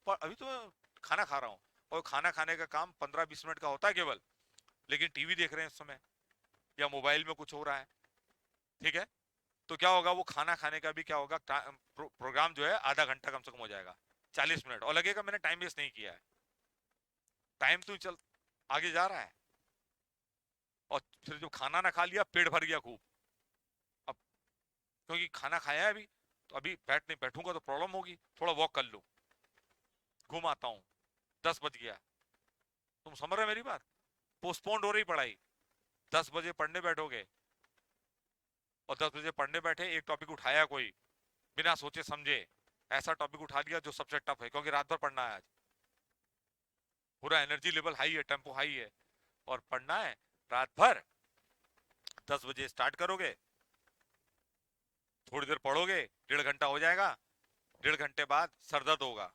पर अभी तो मैं खाना खा रहा हूँ, और खाना खाने का काम 15-20 मिनट का होता है केवल, लेकिन टीवी देख रहे हैं इस समय, या मोबाइल में कुछ हो रहा है, ठीक है, तो क्या होगा, वो खाना खाने का भी क्या होगा, प्रोग्राम जो है आधा घंटा कम से कम हो जाएगा, 40 मिनट, और लगेगा मैंने टाइम वेस्ट नहीं किया है, टाइम तो चल आगे जा रहा है, और फिर जब खाना ना खा लिया, पेट भर गया खूब, अब क्योंकि खाना खाया है अभी, तो अभी नहीं बैठूंगा तो प्रॉब्लम होगी, थोड़ा वॉक कर लूं, घूम आता हूँ, 10 बज गया, तुम समझ रहे मेरी बात, पोस्टपोन्ड हो रही पढ़ाई, 10 बजे पढ़ने बैठोगे, और 10 बजे पढ़ने बैठे, एक टॉपिक उठाया कोई, बिना सोचे समझे ऐसा टॉपिक उठा लिया जो सबसे टफ है, क्योंकि रात भर पढ़ना है आज, पूरा एनर्जी लेवल हाई है, टेम्पो हाई है, और पढ़ना है रात भर, 10 बजे स्टार्ट करोगे, थोड़ी देर पढ़ोगे, 1.5 घंटा हो जाएगा, 1.5 घंटे बाद सर दर्द होगा,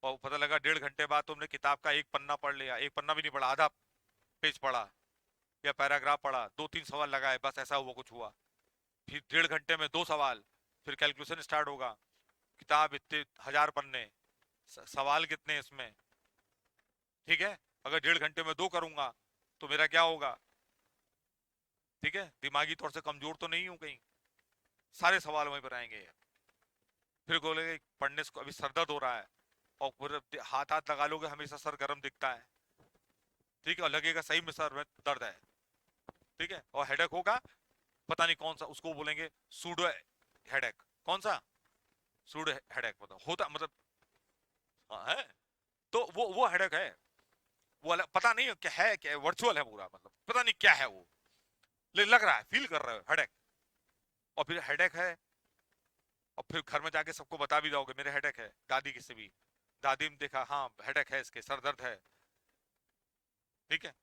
और पता लगा 1.5 घंटे बाद तुमने किताब का एक पन्ना पढ़ लिया, एक पन्ना भी नहीं पढ़ा, आधा पेज पढ़ा, या पैराग्राफ पढ़ा, 2-3 सवाल लगाए, बस ऐसा हुआ कुछ हुआ, फिर 1.5 घंटे में 2 सवाल, फिर कैलकुलेशन स्टार्ट होगा, किताब इतने 1000 पन्ने, सवाल कितने इसमें, ठीक है, अगर 1.5 घंटे में 2 करूंगा तो मेरा क्या होगा, ठीक है, दिमागी तौर से कमजोर तो नहीं हूं कहीं, सारे सवाल वहीं पर आएंगे, फिर बोलेंगे पढ़ने से अभी सर दर्द हो रहा है, और फिर हाथ हाथ लगा लोगे, हमेशा सर गर्म दिखता है, ठीक है, और लगेगा सही में सर में दर्द है, ठीक है, और हेडेक होगा, पता नहीं कौन सा, उसको बोलेंगे सूडो हेडेक, कौन सा सूडो हेडेक, मतलब होता मतलब, हाँ है, तो वो हेडेक है, वो अलग, पता नहीं क्या है, क्या वर्चुअल है पूरा, मतलब पता नहीं क्या है वो, लेकिन लग रहा है, फील कर रहे हो हेडेक, और फिर हेडेक है, और फिर घर में जाके सबको बता भी दोगे मेरे हेडेक है, दादी किसी भी, दादी ने देखा हाँ हेडेक है इसके, सर दर्द है, ठीक है,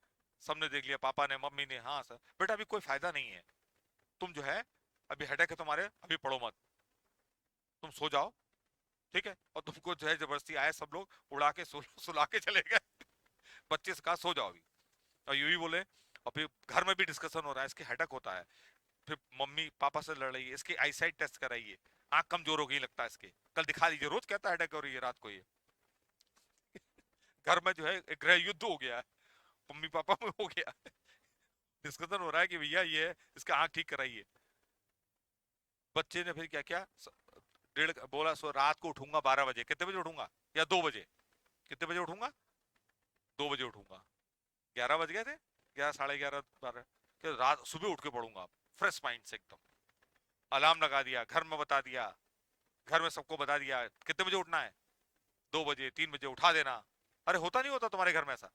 सबने देख लिया, पापा ने, मम्मी ने, हाँ सर, बेटा अभी कोई फायदा नहीं है, तुम जो है अभी हेडेक है तुम्हारे, अभी पढ़ो मत, तुम सो जाओ, ठीक है, और तुमको जो है जबरदस्ती आए सब लोग उड़ा के सुला के चले गए। बच्चे से कहा सो जाओ अभी, और यूं ही बोले, और फिर घर में भी डिस्कशन हो रहा है इसके हेडेक होता है, फिर मम्मी पापा से लड़ रही है, इसकी आईसाइट टेस्ट कराइए, आंख कमजोर हो गई लगता है इसके, कल दिखा दीजिए, रोज कहता है हेडेक हो रही है रात को ये। घर में जो है एक गृह युद्ध हो गया है, मम्मी पापा में हो गया, डिस्कशन हो रहा है कि भैया ये है, इसका आंख ठीक कराइए। बच्चे ने फिर क्या किया, डेढ़ बोला, सो रात को उठूंगा 12 बजे, कितने बजे उठूंगा, या 2 बजे, कितने बजे उठूंगा, 2 बजे उठूंगा, 11 बज गए थे, 11, साढ़े 11, 12, कि रात सुबह उठ के पढ़ूंगा, फ्रेश माइंड से एकदम, अलार्म लगा दिया, घर में बता दिया, घर में सबको बता दिया कितने बजे उठना है, 2 बजे, 3 बजे उठा देना। अरे होता नहीं होता तुम्हारे घर में ऐसा,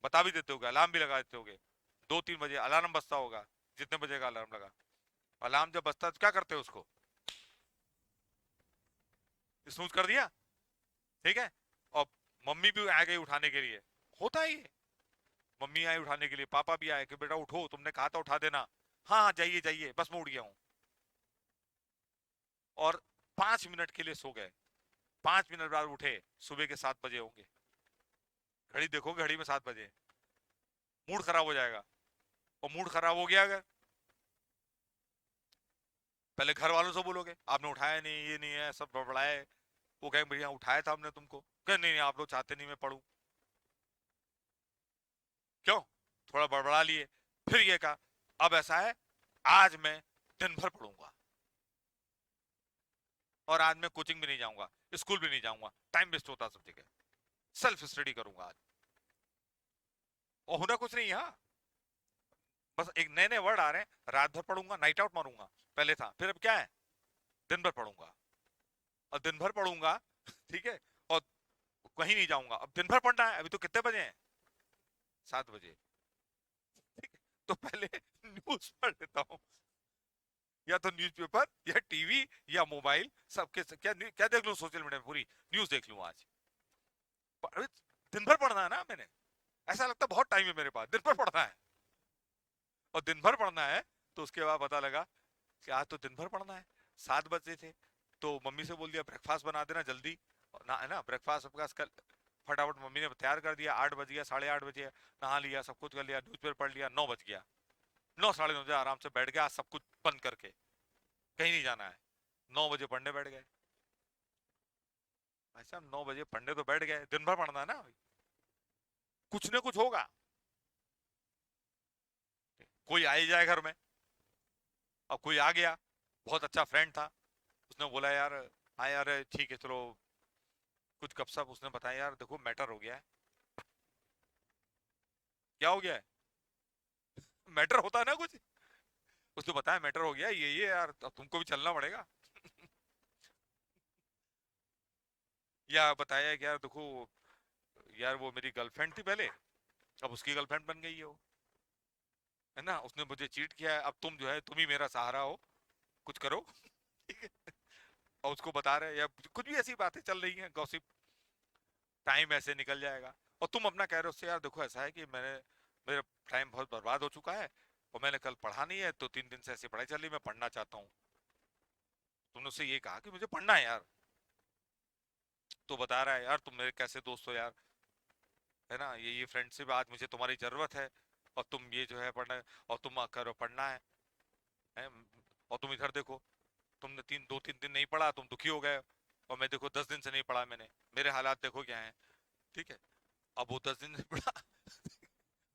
बता भी देते होगे, अलार्म भी लगा देते होगे, 2-3 बजे अलार्म बजता होगा, जितने बजे का अलार्म लगा, अलार्म जब बजता है तो क्या करते हो उसको, स्नूज कर दिया, ठीक है, और मम्मी भी आ गई उठाने के लिए, होता ही है, मम्मी आई उठाने के लिए, पापा भी आए कि बेटा उठो, तुमने कहा था उठा देना, हाँ हाँ जाइए जाइए, बस मैं उठ गया हूँ, और 5 मिनट के लिए सो गए, 5 मिनट बाद उठे, सुबह के 7 बजे होंगे, घड़ी देखो, घड़ी में 7 बजे, मूड खराब हो जाएगा, और मूड खराब हो गया अगर, पहले घर वालों से बोलोगे आपने उठाया नहीं, ये नहीं है, सब बड़बड़ाए, वो कहेंगे भैया उठाया था हमने तुमको, कहे नहीं नहीं आप लोग चाहते नहीं मैं पढ़ूं, क्यों, थोड़ा बड़बड़ा लिए, फिर ये कहा अब ऐसा है, आज मैं दिन भर पढ़ूंगा, और आज मैं कोचिंग भी नहीं जाऊंगा, स्कूल भी नहीं जाऊंगा, टाइम वेस्ट होता सब जगह, सेल्फ स्टडी करूंगा आज, और होना कुछ नहीं है, हाँ, बस एक नए नए वर्ड आ रहे हैं, रात भर पढ़ूंगा, नाइट आउट मारूंगा, पहले था, फिर अब क्या है, दिन भर पढ़ूंगा, और दिन भर पढ़ूंगा, ठीक है, और कहीं नहीं जाऊंगा, अब दिन भर पढ़ना है, अभी तो कितने बजे हैं, 7 बजे, ठीक है, तो पहले न्यूज पढ़ लेता हूँ, या तो न्यूज़पेपर या टीवी या मोबाइल, सबके क्या क्या देख लूं, सोशल मीडिया में पूरी न्यूज देख लूं आज, अरे दिन भर पढ़ना है ना मैंने, ऐसा लगता है बहुत टाइम है मेरे पास, दिन भर पढ़ना है, और दिन भर पढ़ना है, तो उसके बाद पता लगा कि आज तो दिन भर पढ़ना है, 7 बजे थे, तो मम्मी से बोल दिया ब्रेकफास्ट बना देना जल्दी, ना है ना, ब्रेकफास्ट सबका कल फटाफट मम्मी ने तैयार कर दिया, 8 बज गया, साढ़े 8 बजे, नहा लिया, सब कुछ कर लिया, न्यूज़पेपर पढ़ लिया, 9 बज गया, 9, साढ़े 9 बजे आराम से बैठ गया, सब कुछ बंद करके, कहीं नहीं जाना है, 9 बजे पढ़ने बैठ गए, भाई साहब 9 बजे पढ़ने तो बैठ गए, दिन भर पढ़ना है ना, कुछ ना कुछ होगा, कोई आ ही जाए घर में, अब कोई आ गया, बहुत अच्छा फ्रेंड था, उसने बोला यार, हाँ यार ठीक है चलो, कुछ गपशप उसने बताया, यार देखो मैटर हो गया है, क्या हो गया है, मैटर होता है ना कुछ, उसने बताया मैटर हो गया है, ये यार अब तुमको भी चलना पड़ेगा, या बताया कि यार देखो, यार वो मेरी गर्लफ्रेंड थी पहले, अब उसकी गर्लफ्रेंड बन गई है वो, है ना, उसने मुझे चीट किया है, अब तुम जो है तुम ही मेरा सहारा हो, कुछ करो, ठीक है, और उसको बता रहे हैं, या कुछ भी ऐसी बातें चल रही हैं गॉसिप, टाइम ऐसे निकल जाएगा, और तुम अपना कह रहे हो उससे, यार देखो ऐसा है कि मैंने, मेरा टाइम बहुत बर्बाद हो चुका है, और मैंने कल पढ़ा नहीं है, तो 3 दिन से ऐसी पढ़ाई चल रही, मैं पढ़ना चाहता हूँ, तुमने उससे ये कहा कि मुझे पढ़ना है यार, तो बता रहा है यार तुम मेरे कैसे दोस्त हो यार, है ना, ये फ्रेंडशिप, आज मुझे तुम्हारी जरूरत है, और तुम ये जो है पढ़ना, और तुम करो पढ़ना है, और तुम इधर देखो, तुमने 2-3 दिन नहीं पढ़ा, तुम दुखी हो गए, और मैं देखो 10 दिन से नहीं पढ़ा मैंने, मेरे हालात देखो क्या है, ठीक है, अब वो 10 दिन से पढ़ा,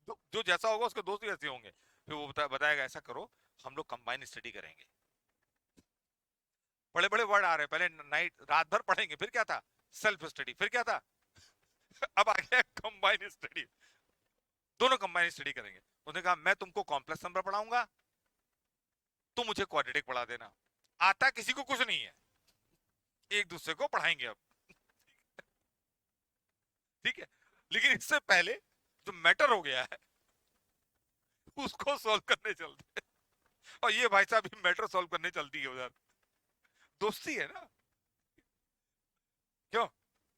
तो जो जैसा होगा उसके दोस्त भी ऐसे होंगे, फिर वो बताएगा ऐसा करो, हम लोग कंबाइन स्टडी करेंगे, बड़े बड़े वर्ड आ रहे हैं, पहले नाइट रात भर पढ़ेंगे, फिर क्या था, सेल्फ स्टडी, फिर क्या था, अब आ गया कंबाइन स्टडी, दोनों कंबाइन स्टडी करेंगे, उसने कहा मैं तुमको कॉम्प्लेक्स नंबर पढ़ाऊंगा, तुम मुझे क्वाड्रेटिक पढ़ा देना, आता किसी को कुछ नहीं है, एक दूसरे को पढ़ाएंगे अब, ठीक है, लेकिन इससे पहले जो मैटर हो गया है उसको सॉल्व करने चलते हैं। और ये भाई साहब मैटर सॉल्व करने चलती है उधर। दोस्ती है ना, क्यों?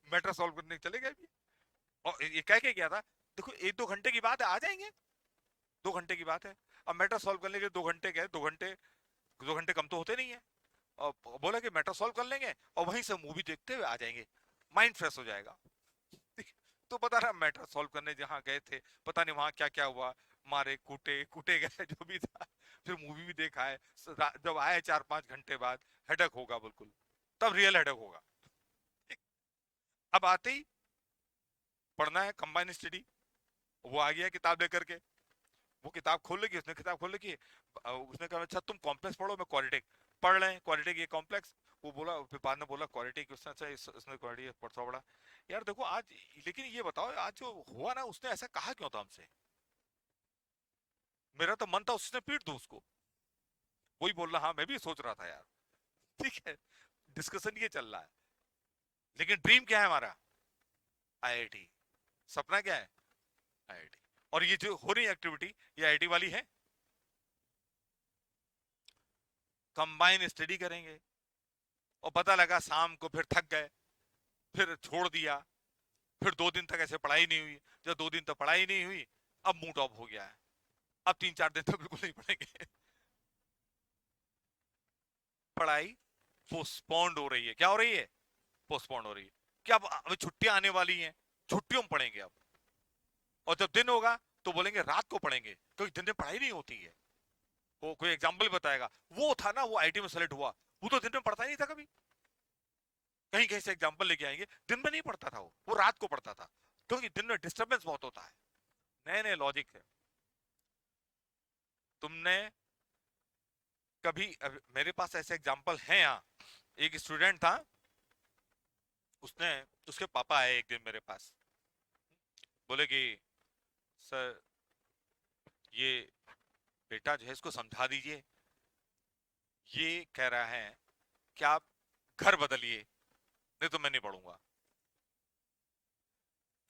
मैटर सॉल्व करने चले गए भी। और ये कह के गया था, देखो 1-2 घंटे की बात है, आ जाएंगे, 2 घंटे की बात है। अब मैटर सॉल्व करने के लिए 2 घंटे गए, 2 घंटे, 2 घंटे कम तो होते नहीं है। और बोला कि मैटर सॉल्व कर लेंगे और वहीं से मूवी देखते हुए आ जाएंगे, माइंड फ्रेश हो जाएगा। तो पता ना मैटर सॉल्व करने जहाँ गए थे, पता नहीं वहां क्या क्या हुआ, मारे कूटे कूटे गए जो भी था। फिर मूवी भी देखा है, जब आए 4-5 घंटे बाद, हेडक होगा बिल्कुल, तब रियल हेडक होगा। अब आते ही पढ़ना है कंबाइन स्टडी, वो आ गया किताब लेकर के। वो किताब खोल लगी, उसने किताब खोल लगी। उसने कहा अच्छा तुम कॉम्प्लेक्स पढ़ो, मैं क्वालिटिक पढ़ रहे हैं, क्वालिटिक ये कॉम्प्लेक्स। वो बोला, फिर बाद में बोला क्वालिटिक, उसने अच्छा इसने क्वालिटी पढ़ता पड़ा। यार देखो आज, लेकिन ये बताओ आज जो हुआ ना, उसने ऐसा कहा क्यों था हमसे? मेरा तो मन था उसने पीट दूं उसको। वही बोल रहा, हाँ मैं भी सोच रहा था यार। ठीक है, डिस्कशन ये चल रहा है, लेकिन ड्रीम क्या है हमारा? आईआईटी। सपना क्या है? आईआईटी। और ये जो हो रही एक्टिविटी, ये आईआईटी वाली है। कंबाइन स्टडी करेंगे, और पता लगा शाम को फिर थक गए, फिर छोड़ दिया, फिर 2 दिन तक ऐसे पढ़ाई नहीं हुई। जब 2 दिन तक पढ़ाई नहीं हुई, अब मूड ऑफ हो गया है, अब 3-4 दिन तक बिल्कुल नहीं पढ़ेंगे। पढ़ाई पोस्टपोन्ड हो रही है। क्या हो रही है? पोस्टपोन्ड हो रही है। क्या अब अभी छुट्टियां आने वाली हैं, छुट्टियों में पढ़ेंगे अब। और जब दिन होगा तो बोलेंगे रात को पढ़ेंगे, क्योंकि दिन में पढ़ाई नहीं होती है। वो कोई एग्जाम्पल बताएगा, वो था ना वो आईटी में सेलेक्ट हुआ, वो तो दिन में पढ़ता ही नहीं था कभी। कहीं कहीं से एग्जाम्पल लेके आएंगे, दिन में नहीं पढ़ता था वो रात को पढ़ता था, क्योंकि दिन में डिस्टर्बेंस बहुत होता है। नए नए लॉजिक है। तुमने कभी मेरे पास ऐसे एग्जाम्पल हैं यहाँ। एक स्टूडेंट था, उसने, उसके पापा आए एक दिन मेरे पास, बोले कि सर ये बेटा जो है इसको समझा दीजिए, ये कह रहा है कि आप घर बदलिए, नहीं तो मैं नहीं पढ़ूंगा।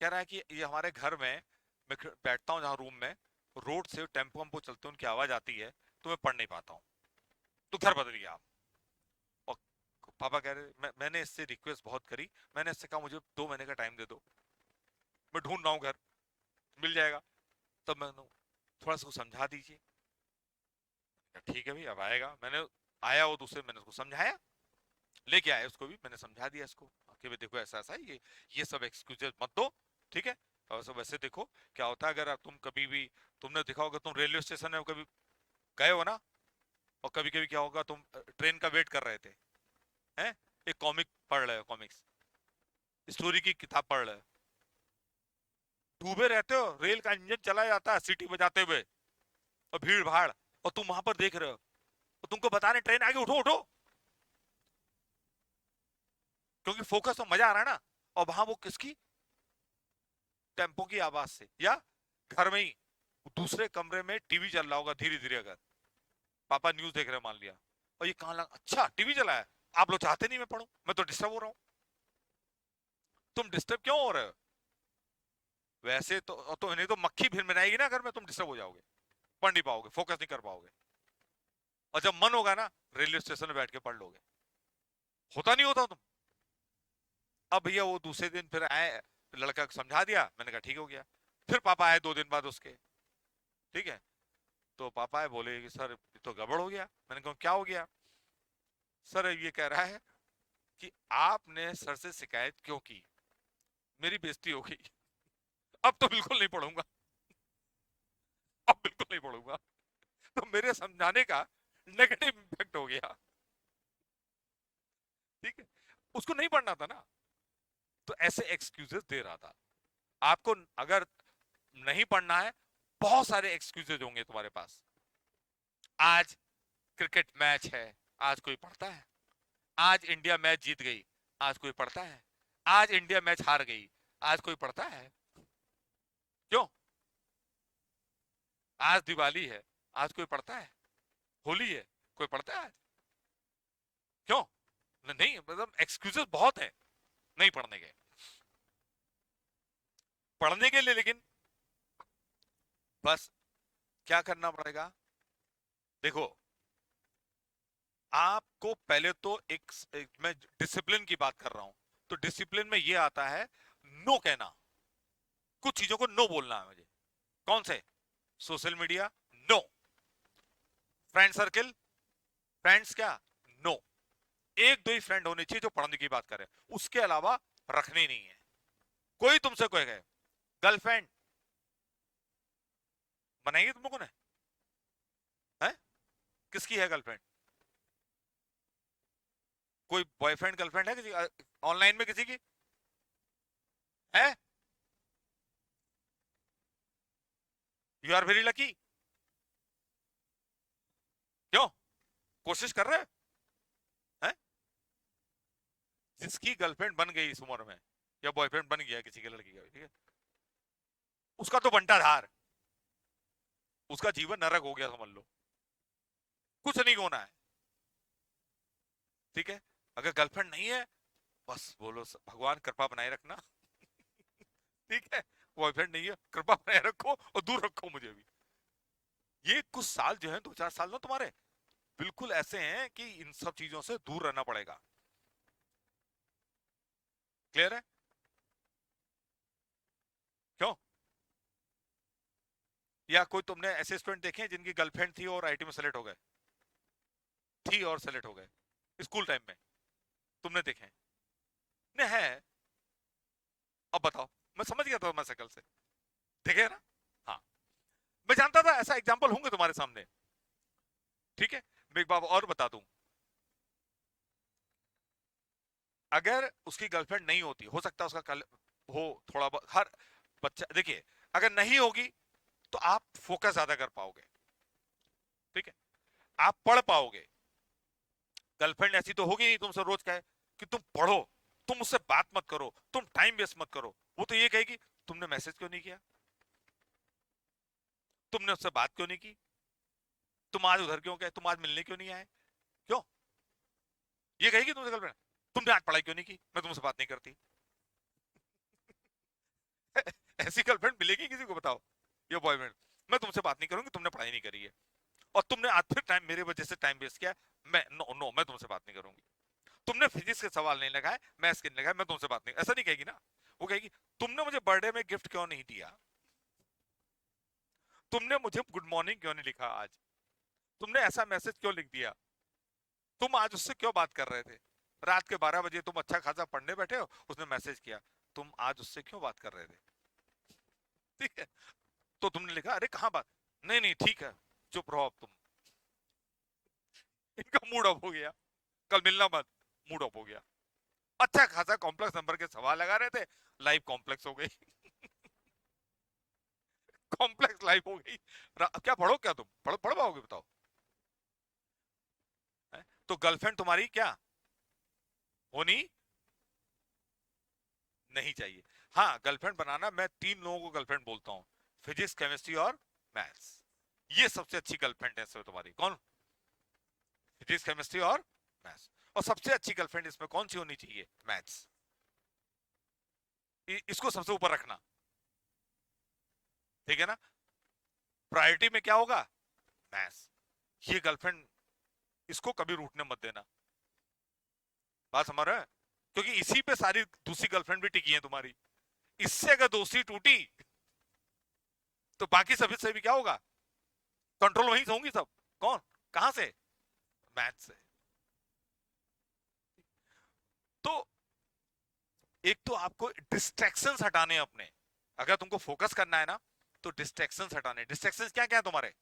कह रहा है कि ये हमारे घर में, मैं बैठता हूँ जहाँ रूम में, रोड से टेम्पो वम्पो चलते हैं उनकी आवाज आती है, तो मैं पढ़ नहीं पाता हूँ, तो घर बदलिए आप। और पापा कह रहे, मैंने इससे रिक्वेस्ट बहुत करी, मैंने इससे कहा मुझे 2 महीने का टाइम दे दो, मैं ढूंढ रहा हूँ घर, मिल जाएगा। तब मैंने थोड़ा सा समझा दीजिए। ठीक है भाई, अब आएगा। मैंने आया वो दूसरे, मैंने उसको समझाया, लेके आया उसको भी, मैंने समझा दिया इसको कि भाई देखो ऐसा ऐसा है, ये सब एक्सक्यूजेस मत दो, ठीक है। और सब वैसे देखो क्या होता है, अगर तुम कभी भी, तुमने देखा होगा, तुम रेलवे स्टेशन में कभी गए हो ना, और कभी कभी क्या होगा, तुम ट्रेन का वेट कर रहे थे, हैं, एक कॉमिक पढ़ रहे हो, कॉमिक्स स्टोरी की किताब पढ़ रहे हो, डूबे रहते हो, रेल का इंजन चला जाता है सीटी बजाते हुए, और भीड़ भाड़, और तुम वहां पर देख रहे हो, और तुमको बता रहे ट्रेन आगे, उठो उठो, क्योंकि फोकस तो मजा आ रहा है ना। और वहां वो किसकी, टेम्पो की आवाज से, या घर में ही दूसरे कमरे में टीवी चल रहा होगा धीरे धीरे, अगर पापा न्यूज देख रहे हैं मान लिया, और ये कहां लगा, अच्छा टीवी चला है, आप लोग चाहते नहीं मैं पढ़ूं, मैं तो डिस्टर्ब हो रहा हूं। तुम डिस्टर्ब क्यों हो रहे हो? वैसे तो नहीं तो मक्खी फिर मिलाएगी ना घर में, तुम डिस्टर्ब हो जाओगे, पढ़ नहीं पाओगे, फोकस नहीं कर पाओगे। और जब मन होगा ना, रेलवे स्टेशन में बैठ के पढ़ लोगे। होता नहीं होता तुम। अब भैया वो दूसरे दिन फिर आए, लड़का को समझा दिया, मैंने कहा ठीक हो गया। फिर पापा आए 2 दिन बाद उसके, ठीक है। तो पापा आए, बोले कि सर ये तो गड़बड़ हो गया। मैंने कहा क्या हो गया? सर ये कह रहा है कि आपने सर से शिकायत क्यों की, मेरी बेइज्जती हो गई, अब तो बिल्कुल नहीं पढ़ूंगा, अब बिल्कुल नहीं पढ़ूंगा। तो मेरे समझाने का नेगेटिव इम्पैक्ट हो गया, ठीक है। उसको नहीं पढ़ना था ना, तो ऐसे एक्सक्यूजेस दे रहा था। आपको अगर नहीं पढ़ना है, बहुत सारे एक्सक्यूजेज होंगे तुम्हारे पास। आज क्रिकेट मैच है, आज कोई पढ़ता है? आज इंडिया मैच जीत गई, आज कोई पढ़ता है? आज इंडिया मैच हार गई, आज कोई पढ़ता है? क्यों? आज दिवाली है, आज कोई पढ़ता है? होली है, कोई पढ़ता है? क्यों? नहीं, मतलब एक्सक्यूजेस बहुत है नहीं पढ़ने के। पढ़ने के लिए लेकिन बस क्या करना पड़ेगा? देखो, आपको पहले तो मैं डिसिप्लिन की बात कर रहा हूं, तो डिसिप्लिन में ये आता है नो कहना। कुछ चीजों को नो बोलना है मुझे। कौन से? Social media no, friend circle, friends क्या नो। एक दो ही फ्रेंड होने चाहिए जो पढ़ने की बात करे, उसके अलावा रखनी नहीं है। कोई तुमसे कोई कहे गर्लफ्रेंड बनाएगी तुम लोगों ने? है? किसकी है गर्लफ्रेंड? कोई बॉयफ्रेंड गर्लफ्रेंड है किसी ऑनलाइन में किसी की? है? You are very lucky. क्यों? कोशिश कर रहे हैं? जिसकी गर्लफ्रेंड बन गई इस उम्र में, या बॉयफ्रेंड बन गया किसी के लड़की का, ठीक है, उसका तो बंटा धार, उसका जीवन नरक हो गया समझ लो। कुछ नहीं होना है, ठीक है। अगर गर्लफ्रेंड नहीं है, बस बोलो भगवान कृपा बनाए रखना। ठीक है। बॉयफ्रेंड नहीं है, कृपा बनाए रखो और दूर रखो मुझे भी। ये कुछ साल जो है, 2-4 साल ना तुम्हारे बिल्कुल ऐसे हैं कि इन सब चीजों से दूर रहना पड़ेगा। क्लियर है? क्यों? या कोई तुमने ऐसे स्टूडेंट देखे हैं जिनकी गर्लफ्रेंड थी और आईटी में सेलेक्ट हो गए? थी और सेलेक्ट हो गए स्कूल टाइम में? तुमने देखे हैं? नहीं है? अब बताओ। मैं समझ गया था मैं शक्ल से, देखे ना? हाँ, मैं जानता था ऐसा एग्जाम्पल होंगे तुम्हारे सामने। ठीक है, मैं एक बात और बता दूं। अगर उसकी गर्लफ्रेंड नहीं होती, हो सकता है उसका कल हो थोड़ा बहुत, हर बच्चा देखिए, अगर नहीं होगी तो आप फोकस ज्यादा कर पाओगे, ठीक है, आप पढ़ पाओगे। गर्लफ्रेंड ऐसी तो होगी नहीं तुमसे रोज कहे कि तुम पढ़ो, तुम उससे बात मत करो, तुम टाइम वेस्ट मत करो। वो तो ये कहेगी तुमने मैसेज क्यों नहीं किया, तुमने उससे बात क्यों नहीं की, तुम आज उधर क्यों गए, तुम आज मिलने क्यों नहीं आए, क्यों? ये कहेगी तुमसे गर्लफ्रेंड। तुमने आज पढ़ाई क्यों नहीं की, मैं तुमसे बात नहीं करती। ऐसी गर्लफ्रेंड मिलेगी किसी को बताओ? ये बॉयफ्रेंड, मैं तुमसे बात नहीं करूंगी, तुमने पढ़ाई नहीं करी है और तुमने आज फिर टाइम मेरे वजह से टाइम वेस्ट किया। मैं नो नो, मैं तुमसे बात नहीं करूंगी। तुमने फिजिक्स के सवाल नहीं लगाए, मैथ्स के नहीं लगाए, मैं तुमसे बात नहीं, ऐसा नहीं कहेगी ना। वो कहेगी तुमने मुझे बर्थडे में गिफ्ट क्यों नहीं दिया, तुमने मुझे गुड मॉर्निंग क्यों नहीं लिखा आज, तुमने ऐसा मैसेज क्यों लिख दिया, तुम आज उससे क्यों बात कर रहे थे, रात के 12 बजे तुम अच्छा खासा पढ़ने बैठे हो, उसने मैसेज किया, तुम आज उससे क्यों बात कर रहे थे? ठीक है, तो तुमने लिखा अरे कहाँ बात, नहीं नहीं ठीक है, चुप रहो अब तुम। इनका मूड ऑफ हो गया, कल मिलना मत, मूड ऑफ हो गया। अच्छा खासा कॉम्प्लेक्स नंबर के सवाल लगा रहे थे, लाइफ कॉम्प्लेक्स हो गई। कॉम्प्लेक्स लाइफ हो गई। क्या पढ़ो, क्या तुम पढ़ पाओगे बताओ? है? तो गर्लफ्रेंड तुम्हारी क्या होनी नहीं चाहिए। हाँ, गर्लफ्रेंड बनाना, मैं 3 लोगों को गर्लफ्रेंड बोलता हूँ, फिजिक्स, केमिस्ट्री और मैथ्स। ये सबसे अच्छी गर्लफ्रेंड है इसमें तुम्हारी। कौन? फिजिक्स, केमिस्ट्री और मैथ्स। और सबसे अच्छी गर्लफ्रेंड इसमें कौन सी होनी चाहिए? मैथ्स। इसको सबसे ऊपर रखना, ठीक है ना? प्रायोरिटी में क्या होगा? मैथ्स। ये गर्लफ्रेंड, इसको कभी रूठने मत देना। बात समझ रहे हैं? क्योंकि इसी पे सारी दूसरी गर्लफ्रेंड भी टिकी है तुम्हारी। इससे अगर दोस्ती टूटी तो बाकी सभी से भी क्या होगा? कंट्रोल वहीं से होंगी सब। कौन? कहां से? मैथ से। तो एक तो आपको डिस्ट्रैक्शंस हटाने हैं अपने। अगर तुमको फोकस करना है ना, तो डिस्ट्रैक्शंस हटाने। डिस्ट्रैक्शंस क्या क्या है तुम्हारे?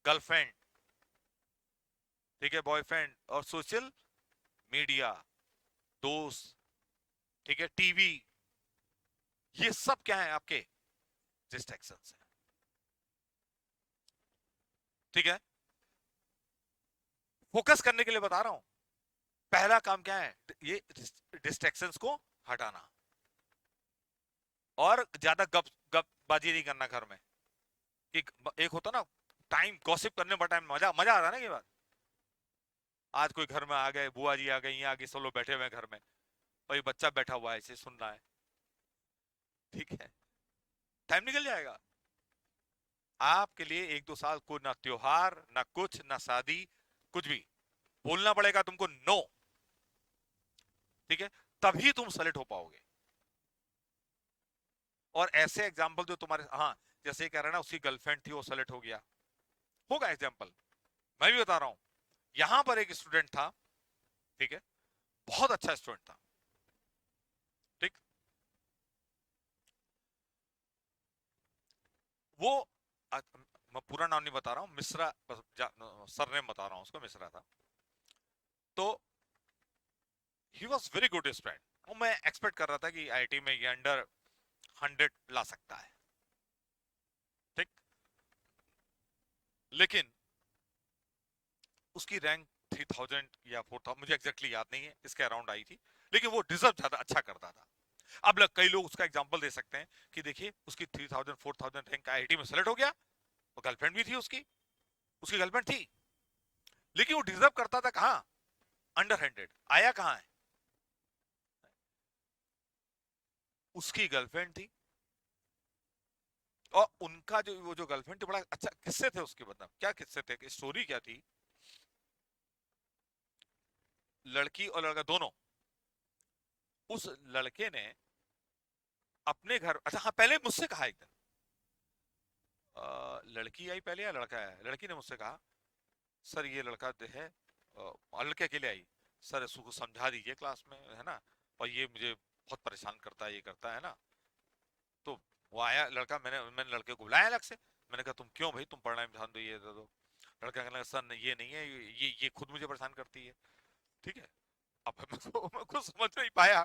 गर्लफ्रेंड, ठीक है, बॉयफ्रेंड और सोशल मीडिया, दोस्त, ठीक है, टीवी, ये सब क्या है आपके? डिस्ट्रैक्शंस है, ठीक है। फोकस करने के लिए बता रहा हूं, पहला काम क्या है? ये डिस्ट्रैक्शंस को हटाना। और ज्यादा गप गपबाजी नहीं करना घर में। कि एक होता ना टाइम, गॉसिप करने में टाइम, मजा मजा आता है ना। ये बात, आज कोई घर में आ गए, बुआ जी आ गई, यहाँ आ गई, सब लोग बैठे हुए हैं घर में और ये बच्चा बैठा हुआ है, इसे सुन रहा है, ठीक है, टाइम निकल जाएगा। आपके लिए 1-2 साल कोई ना त्योहार, ना कुछ, ना शादी, कुछ भी, बोलना पड़ेगा तुमको नो, ठीक है, तभी तुम सेलेक्ट हो पाओगे। और ऐसे एग्जाम्पल जो तुम्हारे, हाँ, जैसे कह रहे हैं ना उसकी गर्लफ्रेंड थी वो सेलेक्ट हो गया, होगा एग्जाम्पल, मैं भी बता रहा हूं। यहां पर एक स्टूडेंट था, ठीक है, बहुत अच्छा स्टूडेंट था, ठीक, वो मैं पूरा नाम नहीं बता रहा हूँ, मिश्रा, सर नेम बता रहा हूँ, उसको मिश्रा था। तो he was very good student, और मैं एक्सपेक्ट कर रहा था कि आईआईटी में ये अंडर 100 ला सकता है, ठीक। लेकिन उसकी रैंक 3000 या 4000, मुझे एग्जैक्टली याद नहीं है, इसके अराउंड आई थी, लेकिन वो डिजर्व ज्यादा अच्छा करता था। अब कई लोग उसका एग्जांपल दे सकते हैं कि देखिए उसकी 3000 4000 रैंक आईआईटी में सेलेक्ट हो गया, और गर्लफ्रेंड भी थी उसकी, उसकी गर्लफ्रेंड थी, लेकिन वो डिजर्व करता था कहां, अंडर 100 आया कहां है, उसकी गर्लफ्रेंड थी। और उनका जो वो जो गर्लफ्रेंड थी, बड़ा अच्छा किस्से थे उसके, मतलब क्या किस्से थे, स्टोरी क्या थी, लड़की और लड़का दोनों, उस लड़के ने अपने घर, अच्छा हाँ, पहले मुझसे कहा एक दिन, लड़की आई पहले या लड़का आया, लड़की ने मुझसे कहा सर ये लड़का जो है, लड़के अकेले आई, सर इसको समझा दीजिए क्लास में, है ना, और ये मुझे बहुत परेशान करता है, ये करता है ना। तो वो आया लड़का, मैंने मैंने लड़के को बुलाया अलग से, मैंने कहा तुम क्यों भाई, तुम पढ़ाई में ध्यान दो, ये दे दो। लड़का कहने लगा सर नहीं, ये नहीं है, ये खुद मुझे परेशान करती है, ठीक है। अब मैं कुछ समझ नहीं पाया।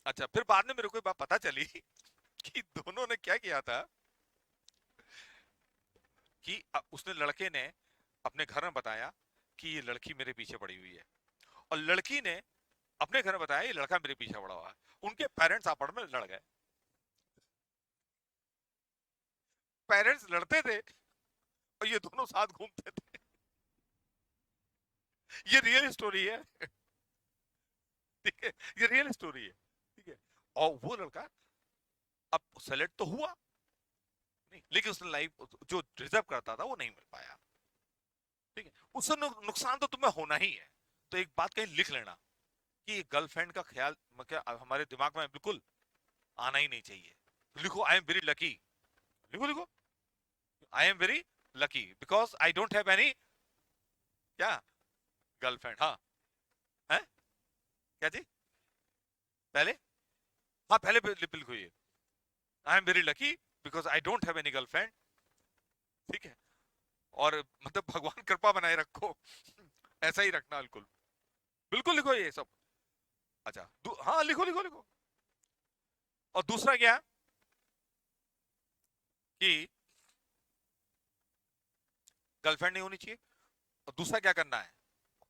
अच्छा, फिर बाद में मेरे को एक बात पता चली कि दोनों ने क्या किया था, कि उसने, लड़के ने अपने घर में बताया कि ये लड़की मेरे पीछे पड़ी हुई है, और लड़की ने अपने घर में बताया ये लड़का मेरे पीछे पड़ा हुआ है। उनके पेरेंट्स आपस में लड़ गए, पेरेंट्स लड़ते थे और ये दोनों साथ घूमते थे। ये रियल स्टोरी है, ठीक है, ये रियल स्टोरी है, ठीक है। और वो लड़का अब सेलेक्ट तो हुआ नहीं, लेकिन उसने लाइफ जो डिजर्व करता था वो नहीं मिल पाया, ठीक है। उससे नुकसान तो तुम्हें होना ही है। तो एक बात कहीं लिख लेना कि गर्लफ्रेंड का ख्याल क्या हमारे दिमाग में बिल्कुल आना ही नहीं चाहिए। लिखो आई एम वेरी लकी, लिखो लिखो, I am very lucky because I don't have any, क्या, गर्लफ्रेंड, हाँ, है, क्या जी, पहले, हाँ पहले लिखो ये, I am very lucky because I don't have any girlfriend, ठीक है। और मतलब भगवान कृपा बनाए रखो, ऐसा ही रखना बिल्कुल, बिल्कुल लिखो ये सब। अच्छा, हाँ लिखो लिखो लिखो। और दूसरा क्या कि गर्लफ्रेंड नहीं होनी चाहिए, और दूसरा क्या करना है,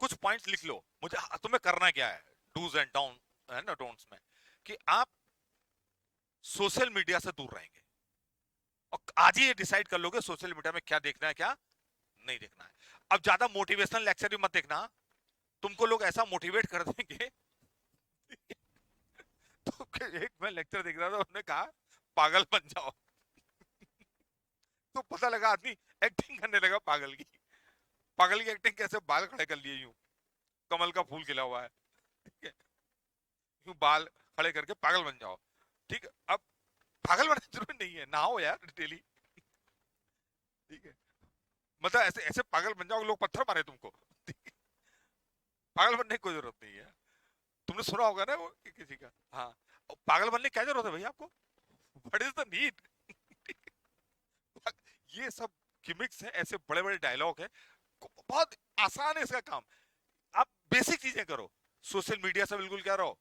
कुछ पॉइंट्स लिख लो, मुझे तुम्हें करना क्या है, डूज एंड डाउन, है ना, डोंट्स में, कि आप सोशल मीडिया से दूर रहेंगे, और आज ही ये डिसाइड कर लोगे सोशल मीडिया में क्या देखना है, क्या नहीं देखना है। अब ज्यादा मोटिवेशनल लेक्चर भी मत देखना, तुमको लोग ऐसा मोटिवेट कर देंगे। तो एक मैं लेक्चर देख रहा था, उन्होंने कहा पागल बन जाओ, तो पता लगा आदमी एक्टिंग करने लगा पागल की, पागल की एक्टिंग कैसे, बाल खड़े कर लिए यूं, कमल का फूल खिला हुआ है, ठीक है, यूं बाल खड़े करके पागल बन जाओ, ठीक है। अब पागल बनना जरूरी नहीं है, नहाओ यार डेली, ठीक है, मतलब ऐसे ऐसे पागल बन जाओ लोग पत्थर मारे तुमको, ठीक है? पागल बनने की कोई जरूरत नहीं है। तुमने सुना होगा ना वो किसी का, हाँ, पागल बनने की क्या जरूरत है भाई आपको, व्हाट इज द नीड, ये सब गिमिक्स है, ऐसे बड़े बड़े डायलॉग है, बहुत आसान है इसका काम। आप बेसिक चीजें करो, सोशल मीडिया से बिल्कुल क्या रहो,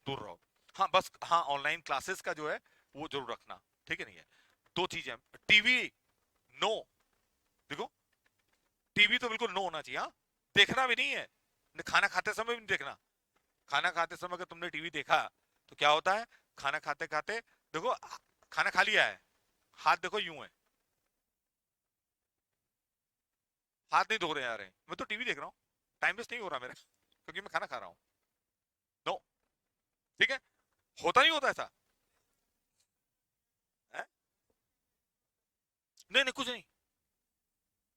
दूर रहो। हाँ बस, हाँ ऑनलाइन क्लासेस का जो है वो जरूर रखना, ठीक है, नहीं है, दो चीजें, टीवी नो, देखो, टीवी तो बिल्कुल नो होना चाहिए, हाँ, देखना भी नहीं है, खाना खाते समय भी नहीं देखना। खाना खाते समय अगर तुमने टीवी देखा तो क्या होता है, खाना खाते खाते देखो, खाना खा लिया है, हाथ देखो यूं है, हाथ नहीं धो रहे आ रहे हैं, मैं तो टीवी देख रहा हूँ, टाइम वेस्ट नहीं हो रहा मेरा, क्योंकि मैं खाना खा रहा हूँ, नो, ठीक है, होता नहीं होता ऐसा है? नहीं नहीं कुछ नहीं,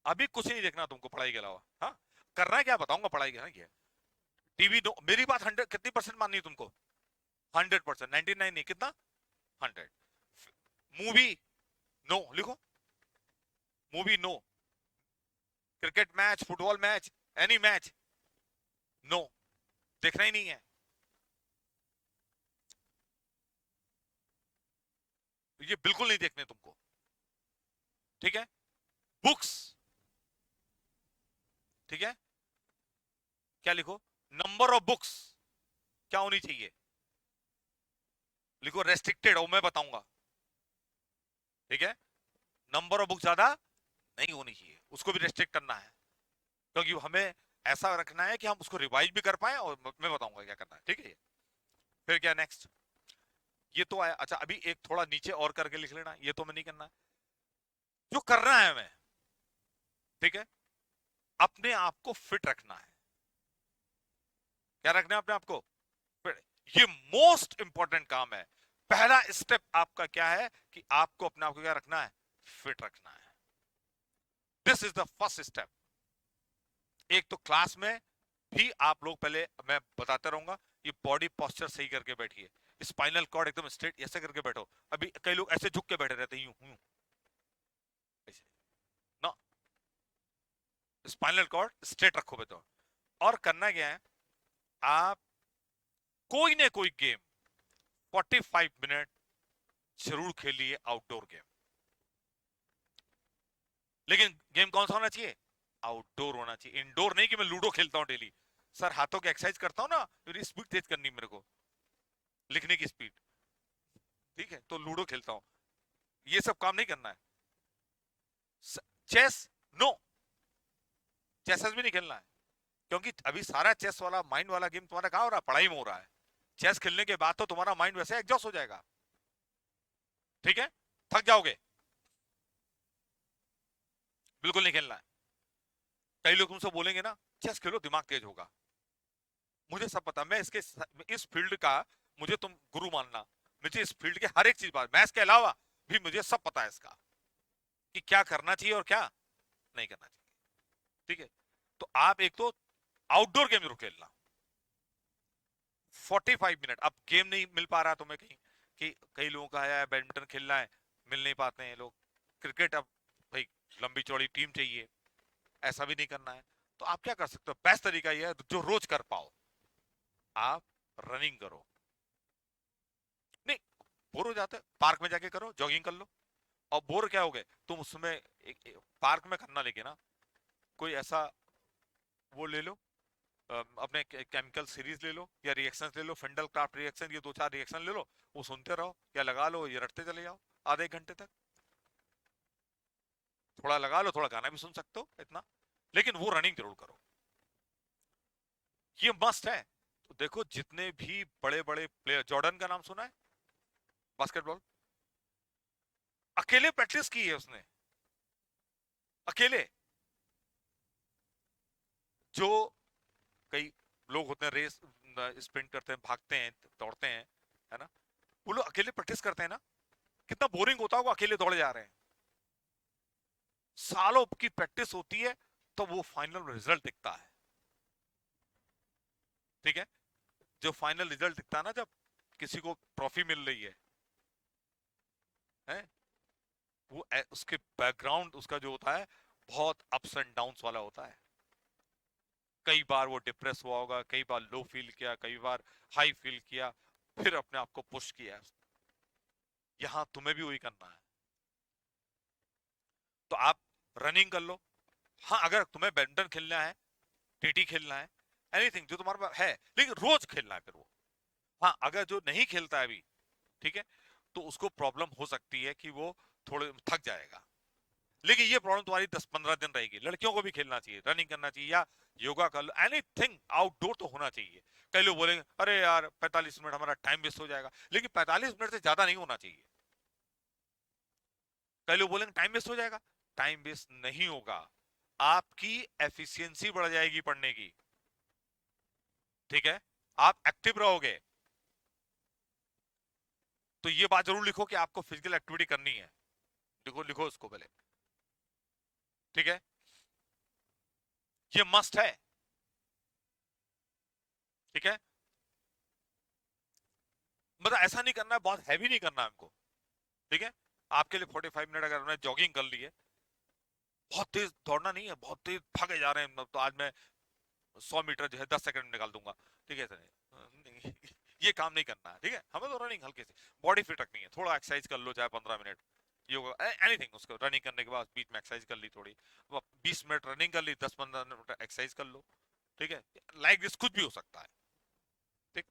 अभी कुछ नहीं देखना तुमको पढ़ाई के अलावा, हाँ, करना है क्या बताऊंगा, पढ़ाई करना क्या है। टीवी नो, मेरी बात 100 कितनी परसेंट माननी है तुमको? 100%, 99 नहीं, कितना? 100। मूवी नो लिखो, movie no, cricket match, football match, any match no, देखना ही नहीं है, ये बिल्कुल नहीं देखने तुमको, ठीक है। बुक्स, ठीक है, क्या लिखो? नंबर ऑफ बुक्स क्या होनी चाहिए? लिखो रेस्ट्रिक्टेड, और मैं बताऊंगा, ठीक है। नंबर ऑफ बुक ज्यादा नहीं होनी चाहिए, उसको भी रेस्ट्रिक्ट करना है, क्योंकि हमें ऐसा रखना है कि हम उसको रिवाइज भी कर पाए, और मैं बताऊंगा क्या करना है, ठीक है। फिर क्या नेक्स्ट? ये तो आया, अच्छा अभी एक थोड़ा नीचे और करके लिख लेना, ये तो मैं नहीं करना, जो करना है हमें, ठीक है, अपने आप को फिट रखना है। क्या रखना है अपने आप को फिट? ये मोस्ट इंपॉर्टेंट काम है। पहला स्टेप आपका क्या है कि आपको अपने आप को क्या रखना है? फिट रखना है। This is the first step. एक तो क्लास में भी आप लोग पहले, मैं बताता रहूंगा, ये बॉडी पोस्चर सही करके बैठिए, स्पाइनल कॉर्ड एकदम स्ट्रेट ऐसे करके बैठो। अभी कई लोग ऐसे झुक के बैठे रहते हैं, यूं यूं ऐसे ना, स्पाइनल कॉर्ड स्ट्रेट रखो बैठो। और करना क्या है, आप कोई ना कोई गेम 45 मिनट जरूर खेलिए, आउटडोर गेम। लेकिन गेम कौन सा होना चाहिए? आउटडोर होना चाहिए, इंडोर नहीं कि मैं लूडो खेलता हूं डेली। सर हाथों की एक्सरसाइज करता हूं ना, मेरी स्पीड तेज करनी है मेरे को, लिखने की स्पीड, ठीक है, तो लूडो खेलता हूं, ये सब काम नहीं करना है। चेस नो, चेसेस भी नहीं खेलना है, क्योंकि अभी सारा चेस वाला माइंड वाला गेम तुम्हारा कहां हो रहा है? पढ़ाई में हो रहा है। चेस खेलने के बाद तो तुम्हारा माइंड वैसे एग्जॉस्ट हो जाएगा, ठीक है, थक जाओगे, बिल्कुल नहीं खेलना है। कई लोग तुमसे बोलेंगे ना चेस खेलो दिमाग तेज होगा, मुझे सब पता, मैं इसके इस फील्ड का, मुझे तुम गुरु मानना, मुझे इस फील्ड के हर एक चीज बात, मैथ्स के अलावा भी मुझे सब पता है इसका, कि क्या करना चाहिए और क्या नहीं करना चाहिए, ठीक है। तो आप एक तो आउटडोर गेम जरूर खेलना, 45 मिनट। अब गेम नहीं मिल पा रहा तुम्हें कहीं, कि कई लोगों का है बैडमिंटन खेलना है, मिल नहीं पाते हैं लोग, क्रिकेट अब भाई लंबी चौड़ी टीम चाहिए, ऐसा भी नहीं करना है, तो आप क्या कर सकते हो? बेस्ट तरीका यह है जो रोज कर पाओ, आप रनिंग करो। नहीं, बोर हो जाते पार्क में जाके करो, जॉगिंग कर लो। और बोर क्या हो गए तुम उसमें, पार्क में करना, लेके ना कोई ऐसा वो ले लो, अपने केमिकल सीरीज ले लो या रिएक्शन ले लो, फिंडल क्राफ्ट रिएक्शन, ये 2-4 रिएक्शन ले लो, वो सुनते रहो या लगा लो, ये रटते चले जाओ आधे 1 घंटे तक। थोड़ा लगा लो, थोड़ा गाना भी सुन सकते हो इतना, लेकिन वो रनिंग जरूर करो, ये मस्ट है। तो देखो जितने भी बड़े बड़े प्लेयर, जॉर्डन का नाम सुना है, बास्केटबॉल, अकेले प्रैक्टिस की है उसने, अकेले। जो कई लोग होते हैं रेस, स्प्रिंट करते हैं, भागते हैं, दौड़ते हैं, है ना, वो लोग अकेले प्रैक्टिस करते हैं ना, कितना बोरिंग होता होगा, अकेले दौड़े जा रहे हैं, सालों की प्रैक्टिस होती है, तो वो फाइनल रिजल्ट दिखता है, ठीक है। जो फाइनल रिजल्ट दिखता है ना, जब किसी को ट्रॉफी मिल रही है वो उसके बैकग्राउंड उसका जो होता है बहुत अप्स एंड डाउन्स वाला होता है। कई बार वो डिप्रेस हुआ होगा, कई बार लो फील किया, कई बार हाई फील किया, फिर अपने आप को पुश किया। यहां तुम्हें भी वही करना है, तो आप रनिंग कर लो। हाँ, अगर तुम्हें बैडमिंटन खेलना है, टीटी खेलना है, एनीथिंग जो तुम्हारे पास है, लेकिन रोज खेलना है फिर वो। हाँ, अगर जो नहीं खेलता है अभी, ठीक है, तो उसको प्रॉब्लम हो सकती है कि वो थोड़े थक जाएगा, लेकिन ये प्रॉब्लम तुम्हारी 10-15 दिन रहेगी। लड़कियों को भी खेलना चाहिए, रनिंग करना चाहिए, या योगा कर लो, एनीथिंग आउटडोर तो होना चाहिए। कई लोग बोलेंगे अरे यार 45 मिनट हमारा टाइम वेस्ट हो जाएगा, लेकिन 45 मिनट से ज्यादा नहीं होना चाहिए। कई लोग बोलेंगे टाइम वेस्ट हो जाएगा, टाइम वेस्ट नहीं होगा, आपकी एफिशिएंसी बढ़ जाएगी पढ़ने की, ठीक है, आप एक्टिव रहोगे। तो ये बात जरूर लिखो कि आपको फिजिकल एक्टिविटी करनी है, लिखो लिखो उसको पहले, ठीक है, ये मस्ट है। ठीक है, मतलब ऐसा नहीं करना है, बहुत हैवी नहीं करना है हमको। ठीक है, आपके लिए 45 मिनट अगर हमने जॉगिंग कर ली है, बहुत तेज दौड़ना नहीं है, बहुत तेज भागे जा रहे हैं, मतलब तो आज मैं 100 मीटर जो है 10 सेकंड में निकाल दूंगा, ठीक है, ऐसा नहीं। ये काम नहीं करना है, ठीक है, हमें तो रनिंग हल्के से, बॉडी फिट रखनी है, थोड़ा एक्सरसाइज कर लो चाहे 15 मिनट, योगा एनीथिंग, उसको रनिंग करने के बाद बीच में एक्सरसाइज कर ली थोड़ी, 20 मिनट रनिंग कर ली, 10-15 मिनट एक्सरसाइज कर लो, ठीक है, लाइक दिस कुछ भी हो सकता है। ठीक,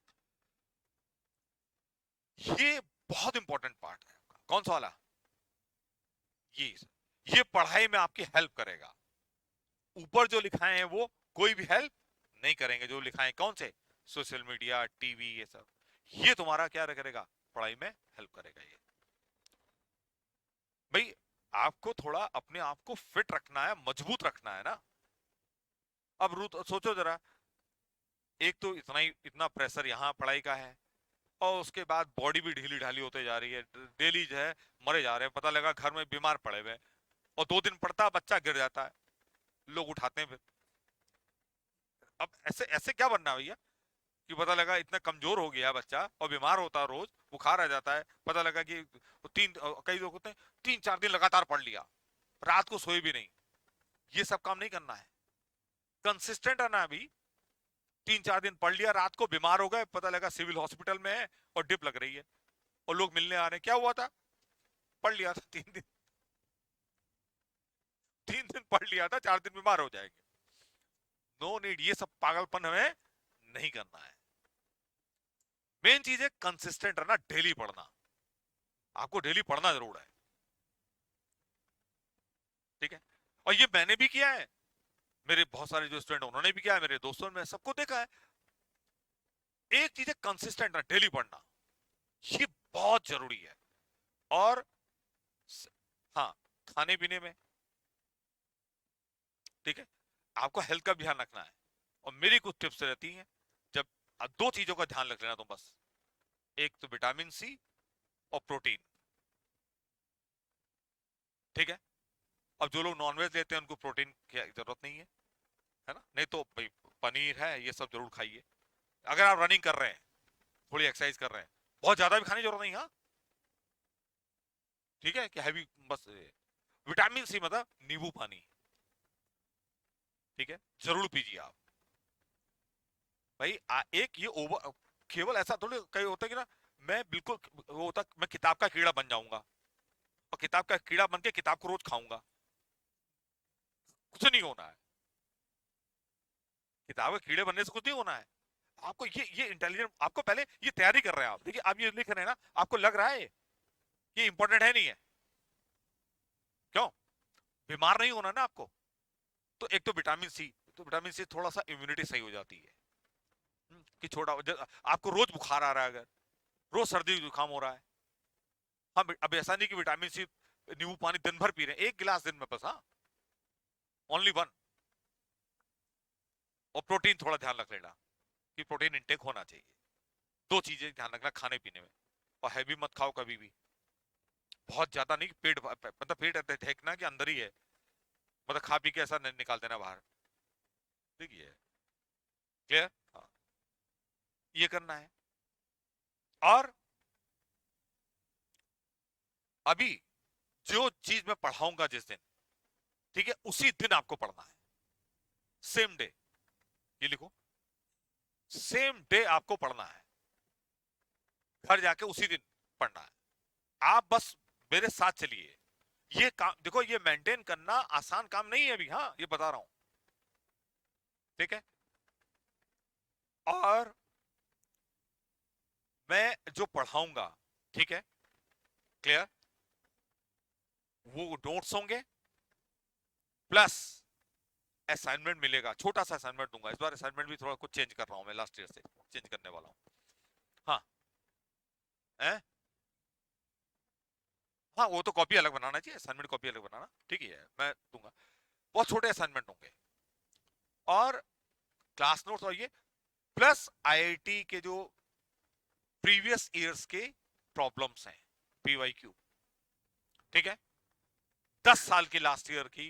ये बहुत इंपॉर्टेंट पार्ट है आपका। कौन सा वाला? ये ये पढ़ाई में आपकी हेल्प करेगा। ऊपर जो लिखाए हैं वो कोई भी हेल्प नहीं करेंगे, जो लिखाए हैं कौन से, सोशल मीडिया, टीवी, ये सब, ये तुम्हारा क्या करेगा, पढ़ाई में हेल्प करेगा ये। भाई आपको थोड़ा अपने आप को फिट रखना है, मजबूत रखना है ना। अब सोचो जरा, एक तो इतना ही इतना प्रेशर यहाँ पढ़ाई का है, और उसके बाद बॉडी भी ढीली ढाली होते जा रही है, डेली जो है मरे जा रहे हैं, पता लगा घर में बीमार पड़े हुए हैं, और 2 दिन पड़ता है बच्चा गिर जाता है, लोग उठाते हैं फिर। अब ऐसे ऐसे क्या बनना है भैया, कि पता लगा इतना कमजोर हो गया बच्चा और बीमार होता है, रोज बुखार आ जाता है, पता लगा कि कई लोग होते हैं 3-4 दिन लगातार पढ़ लिया, रात को सोए भी नहीं। ये सब काम नहीं करना है, कंसिस्टेंट रहना है। अभी 3-4 दिन पढ़ लिया, रात को बीमार हो गए, पता लगा सिविल हॉस्पिटल में है और डिप लग रही है, और लोग मिलने आ रहे हैं, क्या हुआ था, पढ़ लिया था 3 दिन, 3 दिन पढ़ लिया था, 4 दिन बीमार हो जाएंगे। नो नीड, ये सब पागलपन हमें नहीं करना है। मेन चीज है कंसिस्टेंट रहना, डेली पढ़ना, आपको डेली पढ़ना जरूर है। ठीक है, और ये मैंने भी किया है, मेरे बहुत सारे जो स्टूडेंट उन्होंने भी किया है, मेरे दोस्तों ने, सबको देखा है। एक चीज है कंसिस्टेंट रहना, डेली पढ़ना, ये बहुत जरूरी है। और हाँ, खाने पीने में, ठीक है, आपको हेल्थ का भी ध्यान रखना है, और मेरी कुछ टिप्स रहती हैं। जब 2 चीजों का ध्यान रख लेना तुम बस, एक तो विटामिन सी और प्रोटीन। ठीक है, अब जो लोग नॉनवेज लेते हैं उनको प्रोटीन की जरूरत नहीं है ना, नहीं तो भाई पनीर है, ये सब जरूर खाइए। अगर आप रनिंग कर रहे हैं, थोड़ी एक्सरसाइज कर रहे हैं, बहुत ज्यादा भी खाने की जरूरत नहीं, हाँ, ठीक है, कि हैवी बस। विटामिन सी मतलब नींबू पानी, ठीक है, जरूर पीजिए आप। भाई एक ये ओवर, केवल ऐसा थोड़ी कहीं होता है कि ना, मैं बिल्कुल वो होता मैं किताब का कीड़ा बन जाऊंगा, और किताब का कीड़ा बन के किताब को रोज खाऊंगा, कुछ नहीं होना है। किताब के कीड़े बनने से कुछ नहीं होना है। आपको ये इंटेलिजेंट, आपको पहले ये तैयारी कर रहे हैं आप, देखिए आप ये लिख रहे हैं ना, आपको लग रहा है ये इंपॉर्टेंट है नहीं है, क्यों, बीमार नहीं होना ना आपको। तो एक तो विटामिन सी, तो विटामिन सी थोड़ा सा इम्यूनिटी सही हो जाती है। कि छोटा आपको रोज बुखार आ रहा है, अगर रोज सर्दी जुकाम हो रहा है, हाँ, अब ऐसा नहीं कि विटामिन सी नींबू पानी दिन भर पी रहे हैं, 1 गिलास दिन में बस, हाँ, ओनली वन। और प्रोटीन थोड़ा ध्यान रख लेना, कि प्रोटीन इंटेक होना चाहिए। 2 चीजें ध्यान रखना खाने पीने में, और हैवी मत खाओ कभी भी, बहुत ज्यादा नहीं, पेट मतलब पेट फेंकना कि अंदर ही है, मतलब खा पी के ऐसा नहीं निकाल देना बाहर। ठीक है, क्लियर, हाँ, ये करना है। और अभी जो चीज मैं पढ़ाऊंगा जिस दिन, ठीक है, उसी दिन आपको पढ़ना है, सेम डे, ये लिखो, सेम डे आपको पढ़ना है, घर जाके उसी दिन पढ़ना है। आप बस मेरे साथ चलिए, ये काम देखो, ये मेंटेन करना आसान काम नहीं है अभी, हाँ, ये बता रहा हूं, ठीक है। और मैं जो पढ़ाऊंगा, ठीक है, क्लियर, वो नोट्स होंगे, प्लस असाइनमेंट मिलेगा, छोटा सा असाइनमेंट दूंगा इस बार, असाइनमेंट भी थोड़ा कुछ चेंज कर रहा हूं मैं, लास्ट ईयर से चेंज करने वाला हूं। हाँ, है, हाँ, वो तो कॉपी अलग बनाना चाहिए, असाइनमेंट कॉपी अलग बनाना, ठीक ही है, मैं दूंगा, बहुत छोटे असाइनमेंट होंगे, और क्लास नोट्स, और ये प्लस आईआईटी के जो प्रीवियस ईयर्स के प्रॉब्लम्स हैं, पीवाईक्यू, ठीक है, 10 साल की लास्ट ईयर की,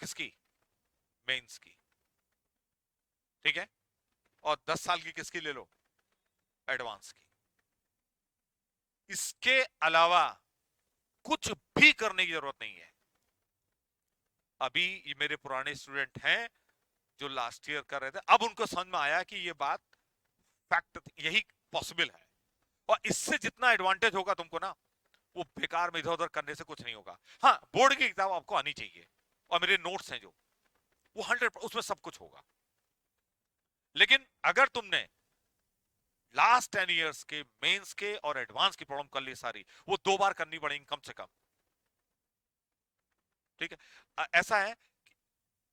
किसकी, मेंस की, ठीक है, और 10 साल की किसकी ले लो, एडवांस की। इसके अलावा कुछ भी करने की जरूरत नहीं है। अभी ये मेरे पुराने स्टूडेंट हैं जो लास्ट ईयर कर रहे थे, अब उनको समझ में आया कि ये बात फैक्ट, यही पॉसिबल है। और इससे जितना एडवांटेज होगा तुमको ना, वो बेकार में इधर उधर करने से कुछ नहीं होगा। हाँ, बोर्ड की किताब आपको आनी चाहिए, और मेरे नोट्स हैं जो, वो 100 उसमें सब कुछ होगा। लेकिन अगर तुमने लास्ट 10 इयर्स के मेंस के और एडवांस की प्रॉब्लम कर ली सारी, वो 2 बार करनी पड़ेगी कम से कम। ठीक है, ऐसा है,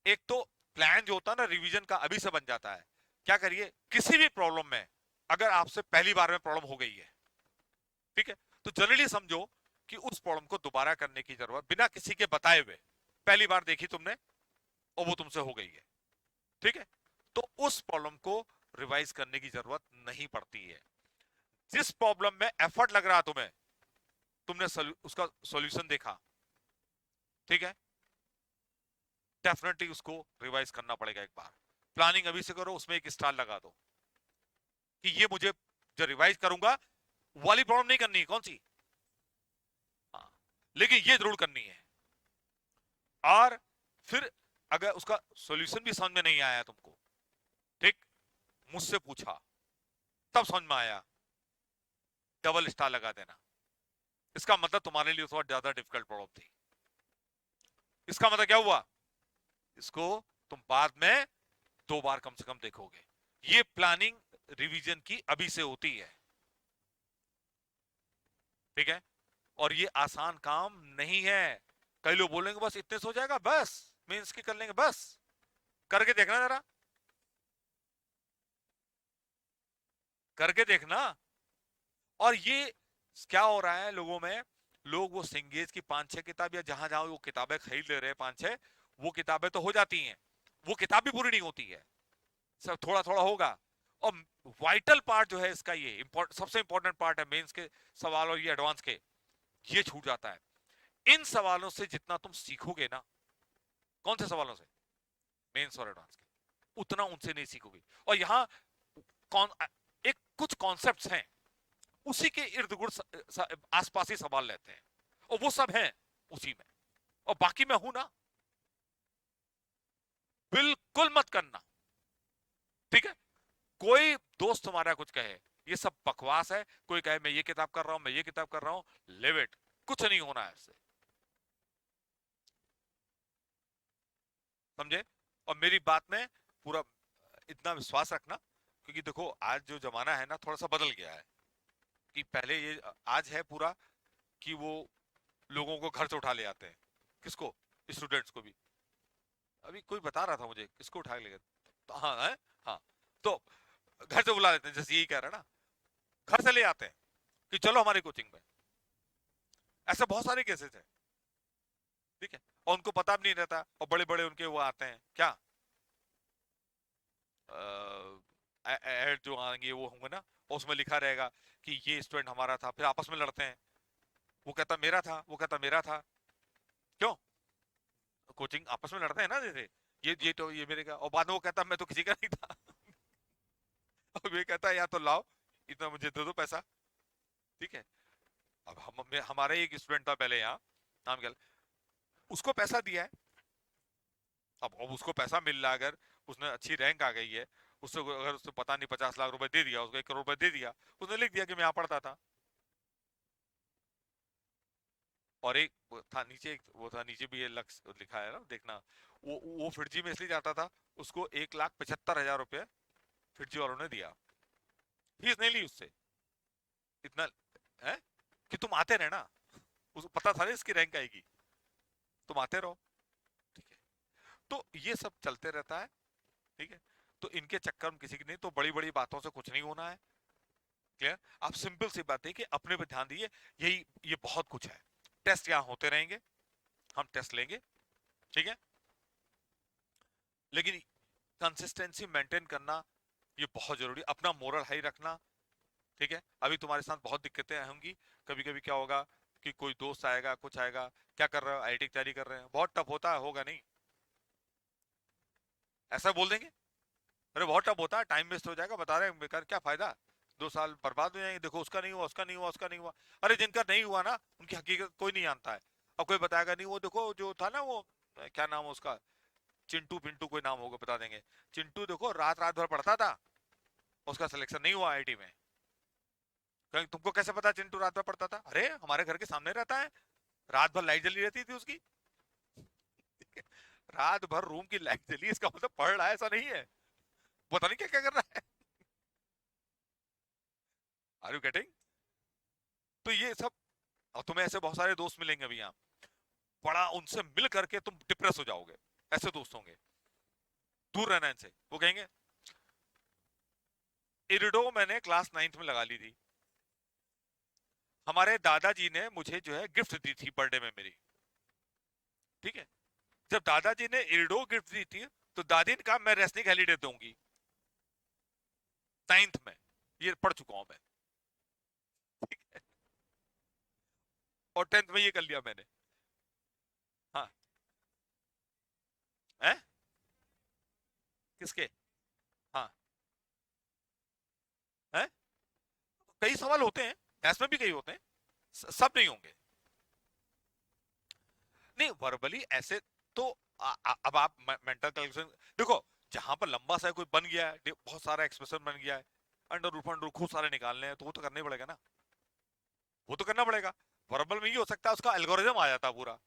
एक तो प्लान जो होता है ना रिवीजन का, अभी से बन जाता है। क्या करिए, किसी भी प्रॉब्लम में अगर आपसे पहली बार में प्रॉब्लम हो गई है, ठीक है, तो जनरली समझो कि उस प्रॉब्लम को दोबारा करने की जरूरत, बिना किसी के बताए हुए, पहली बार देखी तुमने और वो तुमसे हो गई है, ठीक है, तो उस प्रॉब्लम को रिवाइज करने की जरूरत नहीं पड़ती है। जिस प्रॉब्लम में एफर्ट लग रहा तुम्हें, तुमने उसका सॉल्यूशन देखा, ठीक है, डेफिनेटली उसको रिवाइज करना पड़ेगा एक बार। प्लानिंग अभी से करो, उसमें एक स्टार लगा दो कि ये मुझे जो रिवाइज करूंगा वाली प्रॉब्लम नहीं करनी है, कौन सी, हाँ, लेकिन ये जरूर करनी है। और फिर अगर उसका सॉल्यूशन भी समझ में नहीं आया तुमको, ठीक, मुझसे पूछा, तब समझ में आया, डबल स्टार लगा देना। इसका मतलब तुम्हारे लिए थोड़ा ज्यादा डिफिकल्ट प्रॉब्लम थी। इसका मतलब क्या हुआ, इसको तुम बाद में 2 बार कम से कम देखोगे। ये प्लानिंग रिवीजन की अभी से होती है, ठीक है, और ये आसान काम नहीं है। कई लोग बोलेंगे बस इतने से हो जाएगा, बस मेंस की कर लेंगे, बस करके देखना जरा, करके देखना। और ये क्या हो रहा है लोगों में, लोग वो सिंगेज की 5-6 किताब, या जहां जहां वो किताबें खरीद ले रहे हैं 5-6, वो किताबें तो हो जाती हैं, वो किताब भी पूरी नहीं होती है, सब थोड़ा थोड़ा होगा। और वाइटल पार्ट जो है इसका, ये सबसे इंपॉर्टेंट पार्ट है मेंस के सवाल और ये एडवांस के, ये छूट जाता है। इन सवालों से जितना तुम सीखोगे ना, कौन से सवालों से, मेंस और एडवांस के, उतना उनसे नहीं सीखोगे। और यहाँ कौन, एक कुछ कॉन्सेप्ट्स हैं, उसी के इर्द गिर्द आसपास ही सवाल लेते हैं, और वो सब हैं उसी में, और बाकी मैं हूं ना, बिल्कुल मत करना, ठीक है। कोई दोस्त तुम्हारा कुछ कहे ये सब बकवास है, कोई कहे मैं ये किताब कर रहा हूं, मैं ये किताब कर रहा हूं, लिव इट, कुछ नहीं होना है इससे, समझे। और मेरी बात में पूरा इतना विश्वास रखना, क्योंकि देखो आज जो जमाना है ना थोड़ा सा बदल गया है, कि पहले ये, आज है पूरा कि वो लोगों को घर से उठा ले आते हैं, किसको, स्टूडेंट्स को भी। अभी कोई बता रहा था मुझे किसको उठा के ले गए, तो हाँ है, हाँ, तो घर से बुला लेते हैं, जैसे यही कह रहा है ना, घर से ले आते हैं कि चलो हमारी कोचिंग में। ऐसे बहुत सारे केसेस हैं, ठीक है, और उनको पता भी नहीं रहता, और बड़े बड़े उनके वो आते हैं क्या, ऐड जो आएंगे वो होंगे ना, और उसमें लिखा रहेगा कि ये स्टूडेंट हमारा था, फिर आपस में लड़ते हैं, वो कहता मेरा था, वो कहता मेरा था। क्यों, कोचिंग आपस में लड़ते हैं ना, जैसे ये तो ये मेरे का, और बाद में वो कहता मैं तो किसी का नहीं था। और ये कहता या तो लाओ, इतना मुझे दे दो पैसा, ठीक है। अब हमारे एक स्टूडेंट था पहले यहाँ, नाम क्या, उसको पैसा दिया है, अब उसको पैसा मिल रहा है, अगर उसने अच्छी रैंक आ गई है, उससे अगर उससे पता नहीं 50 लाख रुपए दे दिया, उसको 1 करोड़ रुपए दे दिया, उसने लिख दिया कि मैं यहाँ पढ़ता था। और एक वो था नीचे, एक वो था नीचे भी, ये लक्ष्य लिखा है ना, देखना, वो फिरजी में इसलिए जाता था, उसको 1,75,000 रुपये फिरजी वालों ने दिया, फीस नहीं ली उससे, इतना है कि तुम आते रहना, उसको पता था ना इसकी रैंक आएगी, तुम आते रहो, ठीक है। तो ये सब चलते रहता है, ठीक है। तो इनके चक्कर में किसी की नहीं, तो बड़ी बड़ी बातों से कुछ नहीं होना है, क्लियर। आप सिंपल सी बात है कि अपने पे ध्यान दिए, यही, ये बहुत कुछ है। टेस्ट यहाँ होते रहेंगे, हम टेस्ट लेंगे, ठीक है, लेकिन कंसिस्टेंसी मेंटेन करना ये बहुत जरूरी, अपना मोरल हाई रखना, ठीक है। अभी तुम्हारे साथ बहुत दिक्कतें होंगी, कभी कभी क्या होगा कि कोई दोस्त आएगा, कुछ आएगा, क्या कर रहे हो, आईटी की तैयारी कर रहे हैं, बहुत टफ होता है, होगा नहीं, ऐसा बोल देंगे, अरे बहुत टफ होता है, टाइम वेस्ट हो जाएगा, बता रहे हैं बेकार, क्या फायदा, 2 साल बर्बाद हो जाएंगे, देखो उसका नहीं हुआ, उसका नहीं हुआ, उसका नहीं हुआ। अरे जिनका नहीं हुआ ना, उनकी हकीकत कोई नहीं जानता है। अब कोई बताएगा नहीं, वो देखो जो था ना वो, क्या नाम है उसका, चिंटू पिंटू कोई नाम होगा, बता देंगे। चिंटू देखो रात रात भर पढ़ता था, उसका सिलेक्शन नहीं हुआ आईआईटी में। कहीं तुमको कैसे पता चिंटू रात भर पढ़ता था? अरे हमारे घर के सामने रहता है, रात भर लाइट जली रहती थी उसकी। रात भर रूम की लाइट जली, इसका मतलब पढ़ रहा है ऐसा नहीं है, पता नहीं क्या क्या कर रहा है। Are you getting? तो ये सब, और तुम्हें ऐसे बहुत सारे दोस्त मिलेंगे अभी यहाँ, बड़ा उनसे मिल करके तुम डिप्रेस हो जाओगे, ऐसे दोस्त होंगे। दूर रहना इनसे, वो कहेंगे, इरिडो मैंने क्लास 9th में लगा ली थी, हमारे दादाजी ने मुझे जो है गिफ्ट दी थी बर्थडे में मेरी, ठीक है। जब दादाजी ने इरिडो गिफ्ट दी थी, तो दादी ने कहा मैं रेसनिंग हॉलीडे दूंगी, 9th में, ये पढ़ चुका हूं मैं, ठीक है। और 10th में ये कर लिया मैंने। हाँ। है? किसके? हाँ। है? कई सवाल होते हैं, मैथ्स में भी कई होते हैं, सब नहीं होंगे। नहीं वर्बली ऐसे तो अब आप मेंटल कैलकुलेशन देखो, जहां पर लंबा सा कोई बन गया है, बहुत सारा एक्सप्रेशन बन गया है, अंडर रूट फंड खूब सारे निकालने हैं, तो वो तो करना ही पड़ेगा ना, वो तो करना पड़ेगा। वर्बल में ये हो सकता है उसका एल्गोरिदम आ जाता पूरा,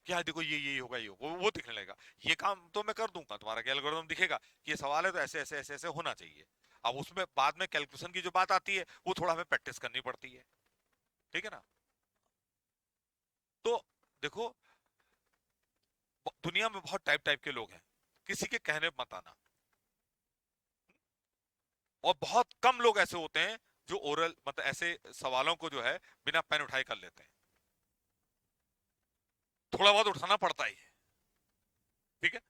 कि हाँ देखो ये होगा, ये होगा, वो दिखने लगेगा। ये काम तो मैं कर दूंगा, तुम्हारा क्या एल्गोरिदम दिखेगा कि ये सवाल है तो ऐसे ऐसे ऐसे ऐसे होना चाहिए। अब उसमें बाद में कैलकुलेशन की जो बात आती है, वो थोड़ा हमें प्रैक्टिस करनी पड़ती है, ठीक है ना। तो देखो, दुनिया में बहुत टाइप टाइप के लोग हैं, किसी के कहने पे मत आना। और बहुत कम लोग ऐसे होते हैं जो ओरल मतलब ऐसे सवालों को जो है बिना पेन उठाए कर लेते हैं, थोड़ा बहुत उठाना पड़ता ही है, ठीक है।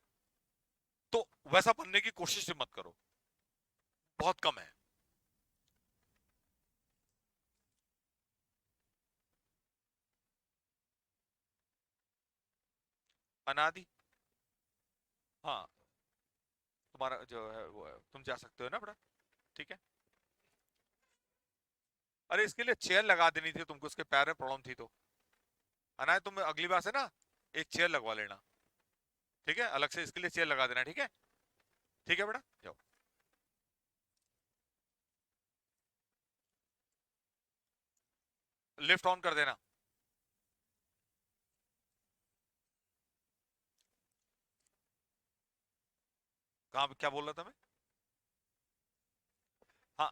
तो वैसा बनने की कोशिश ही मत करो, बहुत कम है। अनादि, हाँ, तुम्हारा जो है वो है, तुम जा सकते हो ना बड़ा, ठीक है। अरे इसके लिए चेयर लगा देनी थी तुमको, उसके पैर में प्रॉब्लम थी तो। अनाज तुम अगली बार से ना एक चेयर लगवा लेना, ठीक है, अलग से इसके लिए चेयर लगा देना, ठीक है। ठीक है बेटा, जाओ। लिफ्ट ऑन कर देना। कहाँ क्या बोल रहा था मैं? हाँ।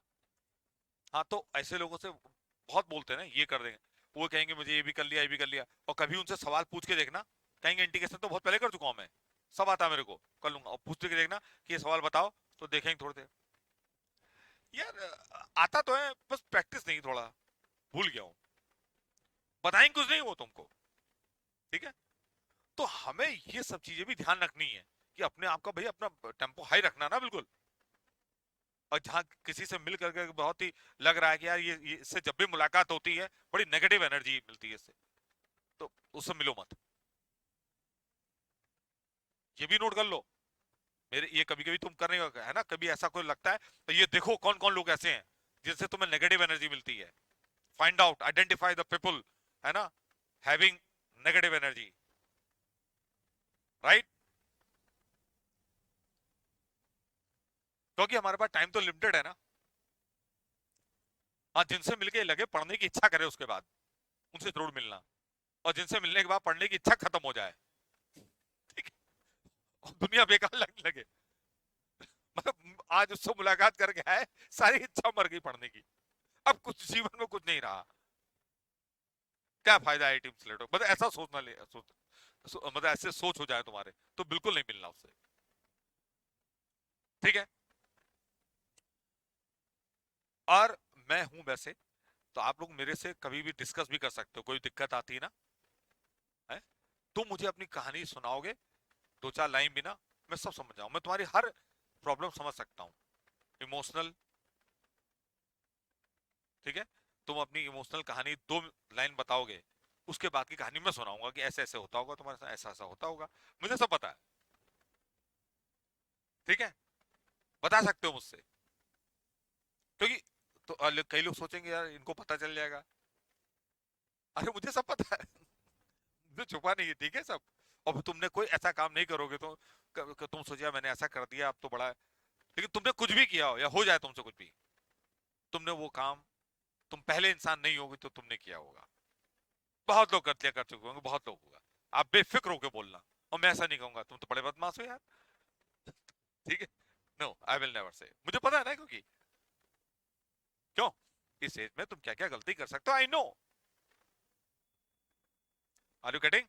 हाँ तो ऐसे लोगों से बहुत बोलते हैं ना, ये कर देंगे, वो कहेंगे मुझे ये भी कर लिया, ये भी कर लिया, और कभी उनसे सवाल पूछ के देखना, कहेंगे इंटीग्रेशन तो बहुत पहले कर चुका हूं मैं, सब आता है मेरे को, कर लूंगा, और पूछ के देखना कि ये सवाल बताओ, तो देखेंगे थोड़ी देर, यार आता तो है, बस प्रैक्टिस नहीं, थोड़ा भूल गया हूँ, बताएंगे कुछ नहीं वो तुमको, ठीक है। तो हमें ये सब चीजें भी ध्यान रखनी है, कि अपने आप का भाई अपना टेम्पो हाई रखना ना बिल्कुल। और जहाँ किसी से मिल करके बहुत ही लग रहा है कि यार ये इससे जब भी मुलाकात होती है बड़ी नेगेटिव एनर्जी मिलती है इससे, तो उससे मिलो मत, ये भी नोट कर लो। मेरे ये कभी कभी तुम कर रहे हो है ना, कभी ऐसा कोई लगता है, तो ये देखो कौन कौन लोग ऐसे हैं जिनसे तुम्हें नेगेटिव एनर्जी मिलती है, find out, identify the people, है ना, हैविंग नेगेटिव एनर्जी, राइट। क्योंकि हमारे पास टाइम तो लिमिटेड है ना। हाँ, जिनसे मिलके लगे पढ़ने की इच्छा करे उसके बाद, उनसे जरूर मिलना, और जिनसे मिलने के बाद पढ़ने की इच्छा खत्म हो जाए, ठीक है, और दुनिया बेकार लगने लगे, मतलब आज उससे मुलाकात करके आए, सारी इच्छा मर गई पढ़ने की, अब कुछ जीवन में कुछ नहीं रहा, क्या फायदा है टीम सेलेक्ट, मतलब ऐसा सोचना मतलब ऐसे सोच हो जाए तुम्हारे, तो बिल्कुल नहीं मिलना उससे, ठीक है। और मैं हूं वैसे, तो आप लोग मेरे से कभी भी डिस्कस भी कर सकते हो, कोई दिक्कत आती है ना, है, तुम मुझे अपनी कहानी सुनाओगे, 2 4 लाइन भी ना, मैं सब समझ जाऊं, मैं तुम्हारी हर प्रॉब्लम समझ सकता हूँ, इमोशनल, ठीक है। तुम अपनी इमोशनल कहानी 2 लाइन बताओगे, उसके बाद की कहानी मैं सुनाऊंगा कि ऐसे ऐसे होता होगा तुम्हारे साथ, ऐसा ऐसा होता होगा, मुझे सब पता है, ठीक है। बता सकते हो मुझसे? क्योंकि तो कई लोग सोचेंगे यार इनको पता चल जाएगा। अरे मुझे सब पता है। मुझे छुपा नहीं है, ठीक है सब। अब तुमने कोई ऐसा काम नहीं करोगे तो तुम सोचिए मैंने ऐसा कर दिया अब तो बड़ा है। लेकिन तुमने कुछ भी किया हो या हो जाए तुमसे कुछ भी, तुमने वो काम, तुम पहले इंसान नहीं होगे तो तुमने किया होगा। बहुत लोग कर चुके होंगे, बहुत लोग होगा। आप बेफिक्र होकर बोलना। और मैं ऐसा नहीं कहूंगा तुम तो बड़े बदमाश हो यार, ठीक है। No, I will never say. मुझे पता है ना, क्योंकि क्यों, इस एज में तुम क्या क्या गलती कर सकते हो, I know. Are you getting?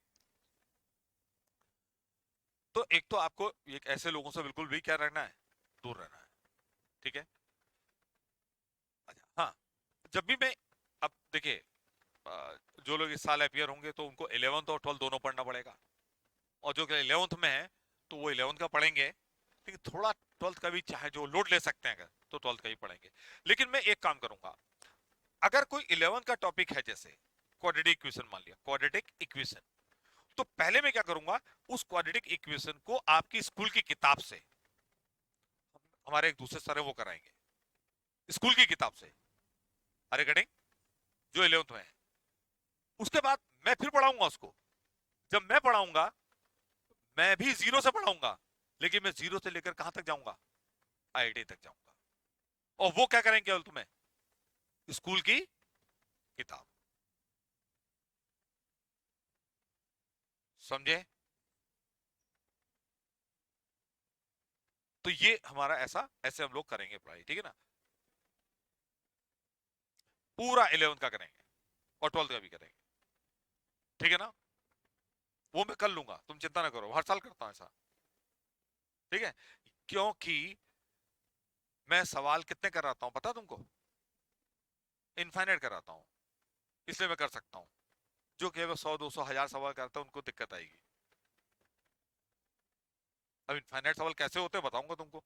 तो एक तो आपको एक ऐसे लोगों से बिल्कुल भी क्या रहना है, दूर रहना है, ठीक है। अच्छा, हाँ, जब भी मैं, अब देखिए, जो लोग इस साल अपियर होंगे तो उनको 11th और 12th दोनों पढ़ना पड़ेगा। और जो 11th में है तो वो 11th का पढ़ेंगे, लेकिन थोड़ा 12th का भी चाहे जो लोड ले सकते हैं अगर, तो 12th का ही पढ़ेंगे। लेकिन मैं एक काम करूंगा, अगर कोई 11th का टॉपिक है, जैसे क्वाड्रेटिक इक्वेशन, मान लिया क्वाड्रेटिक इक्वेशन, तो पहले मैं क्या करूंगा, उस क्वाड्रेटिक इक्वेशन को आपकी स्कूल की किताब से, हमारे एक दूसरे सर है वो कराएंगे, स्कूल की किताब से। अरे कटिंग, जो 11th में है, उसके बाद मैं फिर पढ़ाऊंगा उसको। जब मैं पढ़ाऊंगा, मैं भी जीरो से पढ़ाऊंगा, लेकिन मैं जीरो से लेकर कहां तक जाऊंगा, आईआईटी तक जाऊंगा। और वो क्या करेंगे केवल तुम्हें, स्कूल की किताब। समझे? तो ये हमारा ऐसा, ऐसे हम लोग करेंगे पढ़ाई, ठीक है ना। पूरा 11th का करेंगे और 12th का भी करेंगे, ठीक है ना। वो मैं कर लूंगा, तुम चिंता ना करो, हर साल करता हूं ऐसा, ठीक है। क्योंकि मैं सवाल कितने कराता हूं पता तुमको, इनफाइनाइट कराता हूं, इसलिए मैं कर सकता हूं। जो केवल 100 200 1000 सवाल करता है उनको दिक्कत आएगी। अब इनफाइनाइट सवाल कैसे होते हैं बताऊंगा तुमको,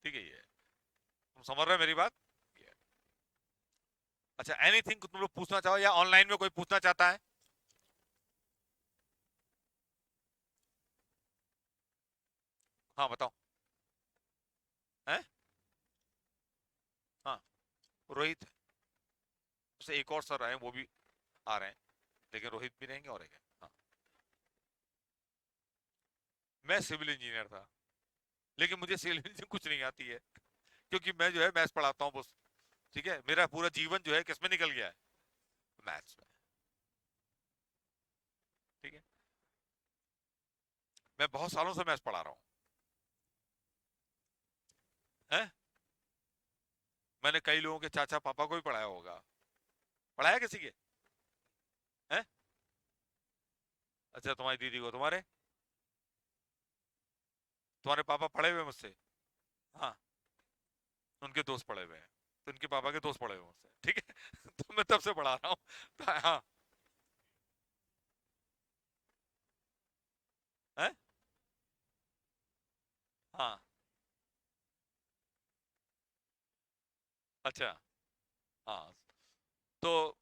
ठीक है। ये तुम समझ रहे हो मेरी बात? ये। अच्छा, एनीथिंग तुम लोग पूछना चाहो, या ऑनलाइन में कोई पूछना चाहता है? हाँ बताओ। हैं? हाँ, रोहित, उससे एक और सर आए वो भी आ रहे हैं, लेकिन रोहित भी रहेंगे और एक है। हाँ, मैं सिविल इंजीनियर था, लेकिन मुझे सिविल इंजीनियरिंग कुछ नहीं आती है, क्योंकि मैं जो है मैथ्स पढ़ाता हूँ बस, ठीक है। मेरा पूरा जीवन जो है किसमें निकल गया है, मैथ्स में, ठीक है। मैं बहुत सालों से मैथ्स पढ़ा रहा हूँ, हैं। मैंने कई लोगों के चाचा पापा को भी पढ़ाया होगा, पढ़ाया किसी के, हैं? अच्छा, तुम्हारी दीदी को, तुम्हारे तुम्हारे पापा पढ़े हुए मुझसे? हाँ, उनके दोस्त पढ़े हुए हैं, तो उनके पापा के दोस्त पढ़े हुए मुझसे, ठीक है। तो मैं तब से पढ़ा रहा हूँ, तो हाँ। हैं? हाँ। अच्छा। हाँ, तो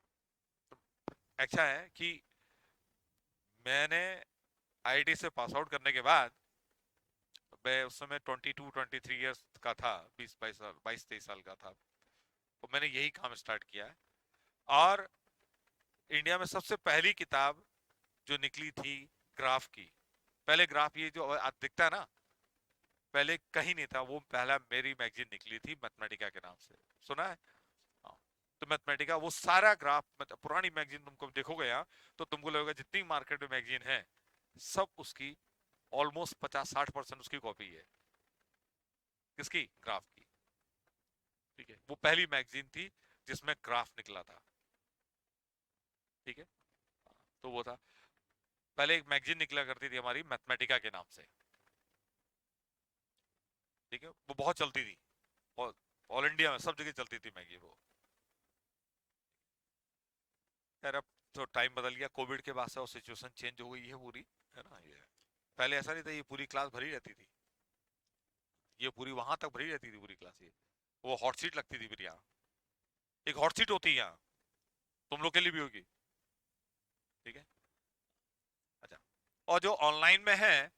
ऐसा है कि मैंने आईआईटी से पास आउट करने के बाद, मैं उस समय 22 23 ईयर्स का था, 20 22 साल, 22 23 साल का था, तो मैंने यही काम स्टार्ट किया है। और इंडिया में सबसे पहली किताब जो निकली थी ग्राफ की, पहले ग्राफ ये जो आज दिखता है ना, पहले कहीं नहीं था, वो पहला मेरी मैगजीन निकली थी मैथमेटिका के नाम से, सुना है? हाँ। तो मैथमेटिका वो सारा ग्राफ, मतलब पुरानी मैगजीन तुमको देखोगे यहाँ, तो तुमको लगेगा जितनी मार्केट में मैगजीन है सब उसकी ऑलमोस्ट 50 60% उसकी कॉपी है। किसकी? ग्राफ की, ठीक है। वो पहली मैगजीन थी जिसमें ग्राफ निकला था, ठीक है। तो वो था, पहले एक मैगजीन निकला करती थी हमारी मैथमेटिका के नाम से, ठीक है। वो बहुत चलती थी, ऑल ऑल इंडिया में सब जगह चलती थी मैगी वो। यार अब तो टाइम बदल गया, कोविड के बाद से और सिचुएशन चेंज हो गई है पूरी, है ना। ये पहले ऐसा नहीं था, ये पूरी क्लास भरी रहती थी, ये पूरी वहां तक भरी रहती थी पूरी क्लास, ये वो हॉट सीट लगती थी फिर यहाँ, एक हॉट सीट होती है यहाँ, तुम लोग के लिए भी होगी, ठीक है। अच्छा, और जो ऑनलाइन में है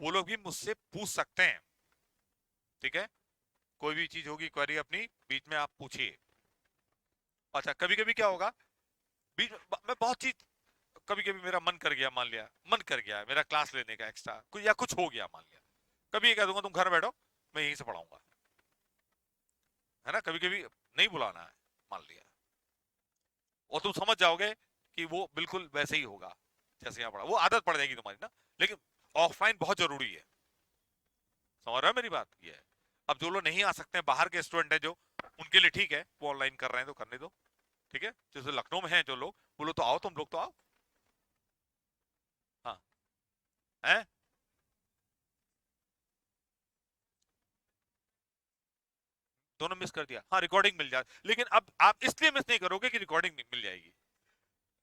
वो लोग भी मुझसे पूछ सकते हैं, ठीक है। कोई भी चीज होगी क्वेरी अपनी बीच में आप पूछिए। अच्छा कभी कभी क्या होगा, बीच में मैं बहुत चीज, कभी कभी मेरा मन कर गया, मान लिया मन कर गया मेरा क्लास लेने का एक्स्ट्रा कुछ या कुछ हो गया मान लिया, कभी ये कह दूंगा तुम घर बैठो मैं यहीं से पढ़ाऊंगा, है ना, कभी कभी नहीं बुलाना है मान लिया, और तुम समझ जाओगे कि वो बिल्कुल वैसे ही होगा जैसे यहाँ पढ़ा, वो आदत पड़ जाएगी तुम्हारी ना। लेकिन ऑफलाइन बहुत जरूरी है, समझ रहे हो मेरी बात, ये है। अब जो लोग नहीं आ सकते हैं, बाहर के स्टूडेंट हैं जो, उनके लिए ठीक है, वो ऑनलाइन कर रहे हैं तो करने दो, ठीक है। जैसे लखनऊ में हैं जो लोग, बोलो तो आओ, तुम लोग तो आओ। हाँ है। दोनों मिस कर दिया, हाँ रिकॉर्डिंग मिल जाए, लेकिन अब आप इसलिए मिस नहीं करोगे कि रिकॉर्डिंग मिल जाएगी,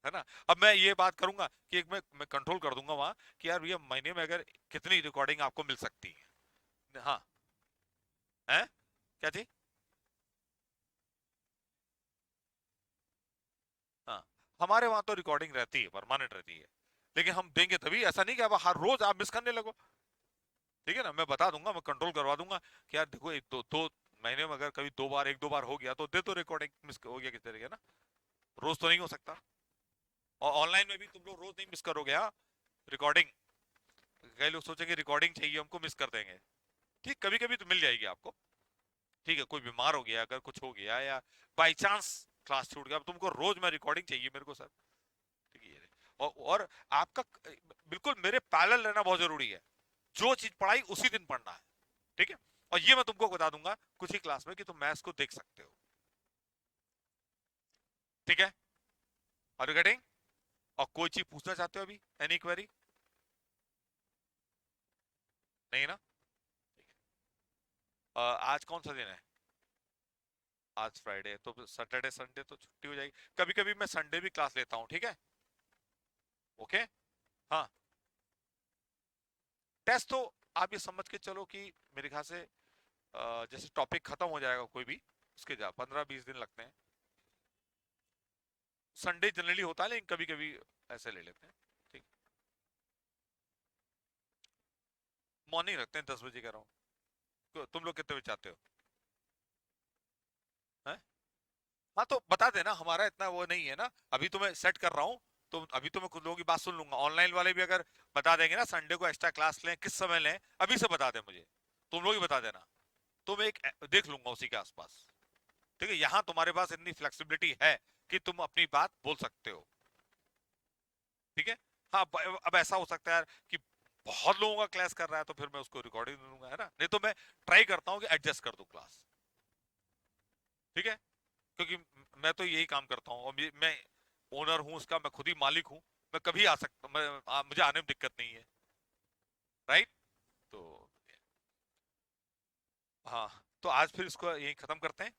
है ना। अब मैं ये बात करूंगा कि एक मैं कंट्रोल कर दूंगा वहां कि यार भैया महीने में अगर कितनी रिकॉर्डिंग आपको मिल सकती है, हाँ है, क्या चीज, हाँ हमारे वहां तो रिकॉर्डिंग रहती है, परमानेंट रहती है, लेकिन हम देंगे तभी, ऐसा नहीं कि अब हर रोज आप मिस करने लगो, ठीक है ना। मैं बता दूंगा, मैं कंट्रोल करवा दूंगा कि यार देखो एक दो दो महीने में अगर कभी दो बार एक दो बार हो गया तो दे दो रिकॉर्डिंग, मिस हो गया किस तरीके ना, रोज तो नहीं हो सकता। और ऑनलाइन में भी तुम लोग रोज नहीं मिस करोगे, हाँ रिकॉर्डिंग, कई लोग सोचेंगे रिकॉर्डिंग चाहिए हमको, मिस कर देंगे, ठीक कभी कभी तो मिल जाएगी आपको, ठीक है। कोई बीमार हो गया, अगर कुछ हो गया या बाई चांस क्लास छूट गया, अब तुमको रोज में रिकॉर्डिंग चाहिए मेरे को सर, ठीक है। और आपका बिल्कुल मेरे पैरेलल रहना बहुत जरूरी है, जो चीज पढ़ाई उसी दिन पढ़ना है, ठीक है। और ये मैं तुमको बता दूंगा कुछ ही क्लास में कि तुम मैथ्स को देख सकते हो, ठीक है। Are you getting? और कोई चीज पूछना चाहते हो अभी, एनी क्वेरी? नहीं ना, आज कौन सा दिन है? आज फ्राइडे है, तो सैटरडे संडे तो छुट्टी हो जाएगी, कभी कभी मैं संडे भी क्लास लेता हूँ, ठीक है। ओके, हाँ टेस्ट तो आप ये समझ के चलो कि मेरे ख्याल से जैसे टॉपिक खत्म हो जाएगा कोई भी, उसके जा 15-20 दिन लगते हैं, संडे जनरली होता है लेकिन कभी कभी ऐसे ले लेते हैं, ठीक। मॉर्निंग रखते हैं, 10 बजे कह रहा हूँ, तुम लोग कितने बजे चाहते हो, हैं? हाँ तो बता देना, हमारा इतना वो नहीं है ना, अभी तो मैं सेट कर रहा हूँ, तो अभी तो मैं कुछ लोगों की बात सुन लूंगा, ऑनलाइन वाले भी अगर बता देंगे ना संडे को एक्स्ट्रा क्लास लें किस समय लें, अभी से बता दें मुझे, तुम लोग ही बता देना, तो मैं एक देख लूंगा उसी के आसपास, ठीक है। यहाँ तुम्हारे पास इतनी फ्लेक्सिबिलिटी है कि तुम अपनी बात बोल सकते हो, ठीक है। हाँ अब ऐसा हो सकता है यार कि बहुत लोगों का क्लास कर रहा है तो फिर मैं उसको रिकॉर्डिंग दूंगा, है ना, नहीं तो मैं ट्राई करता हूँ कि एडजस्ट कर दूं क्लास, ठीक है। क्योंकि मैं तो यही काम करता हूँ, और मैं ओनर हूँ उसका, मैं खुद ही मालिक हूँ, मैं कभी आ सकता, मुझे आने में दिक्कत नहीं है, राइट। तो हाँ, तो आज फिर इसको यही खत्म करते हैं,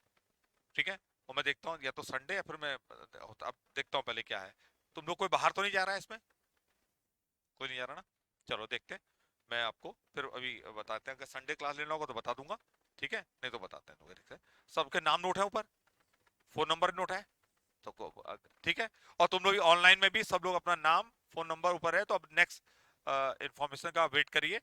ठीक है। और मैं देखता हूँ या तो संडे या फिर मैं अब देखता हूँ पहले क्या है, तुम लोग कोई बाहर तो नहीं जा रहा है इसमें, कोई नहीं जा रहा ना, चलो देखते हैं। मैं आपको फिर अभी बताते हैं, अगर संडे क्लास लेना होगा तो बता दूंगा, ठीक है, नहीं तो बताते हैं, तो देखते हैं। सबके नाम नोट है ऊपर, फोन नंबर नोट है, तो ठीक है। और तुम लोग ऑनलाइन में भी सब लोग अपना नाम फोन नंबर ऊपर है, तो अब नेक्स्ट इंफॉर्मेशन का वेट करिए,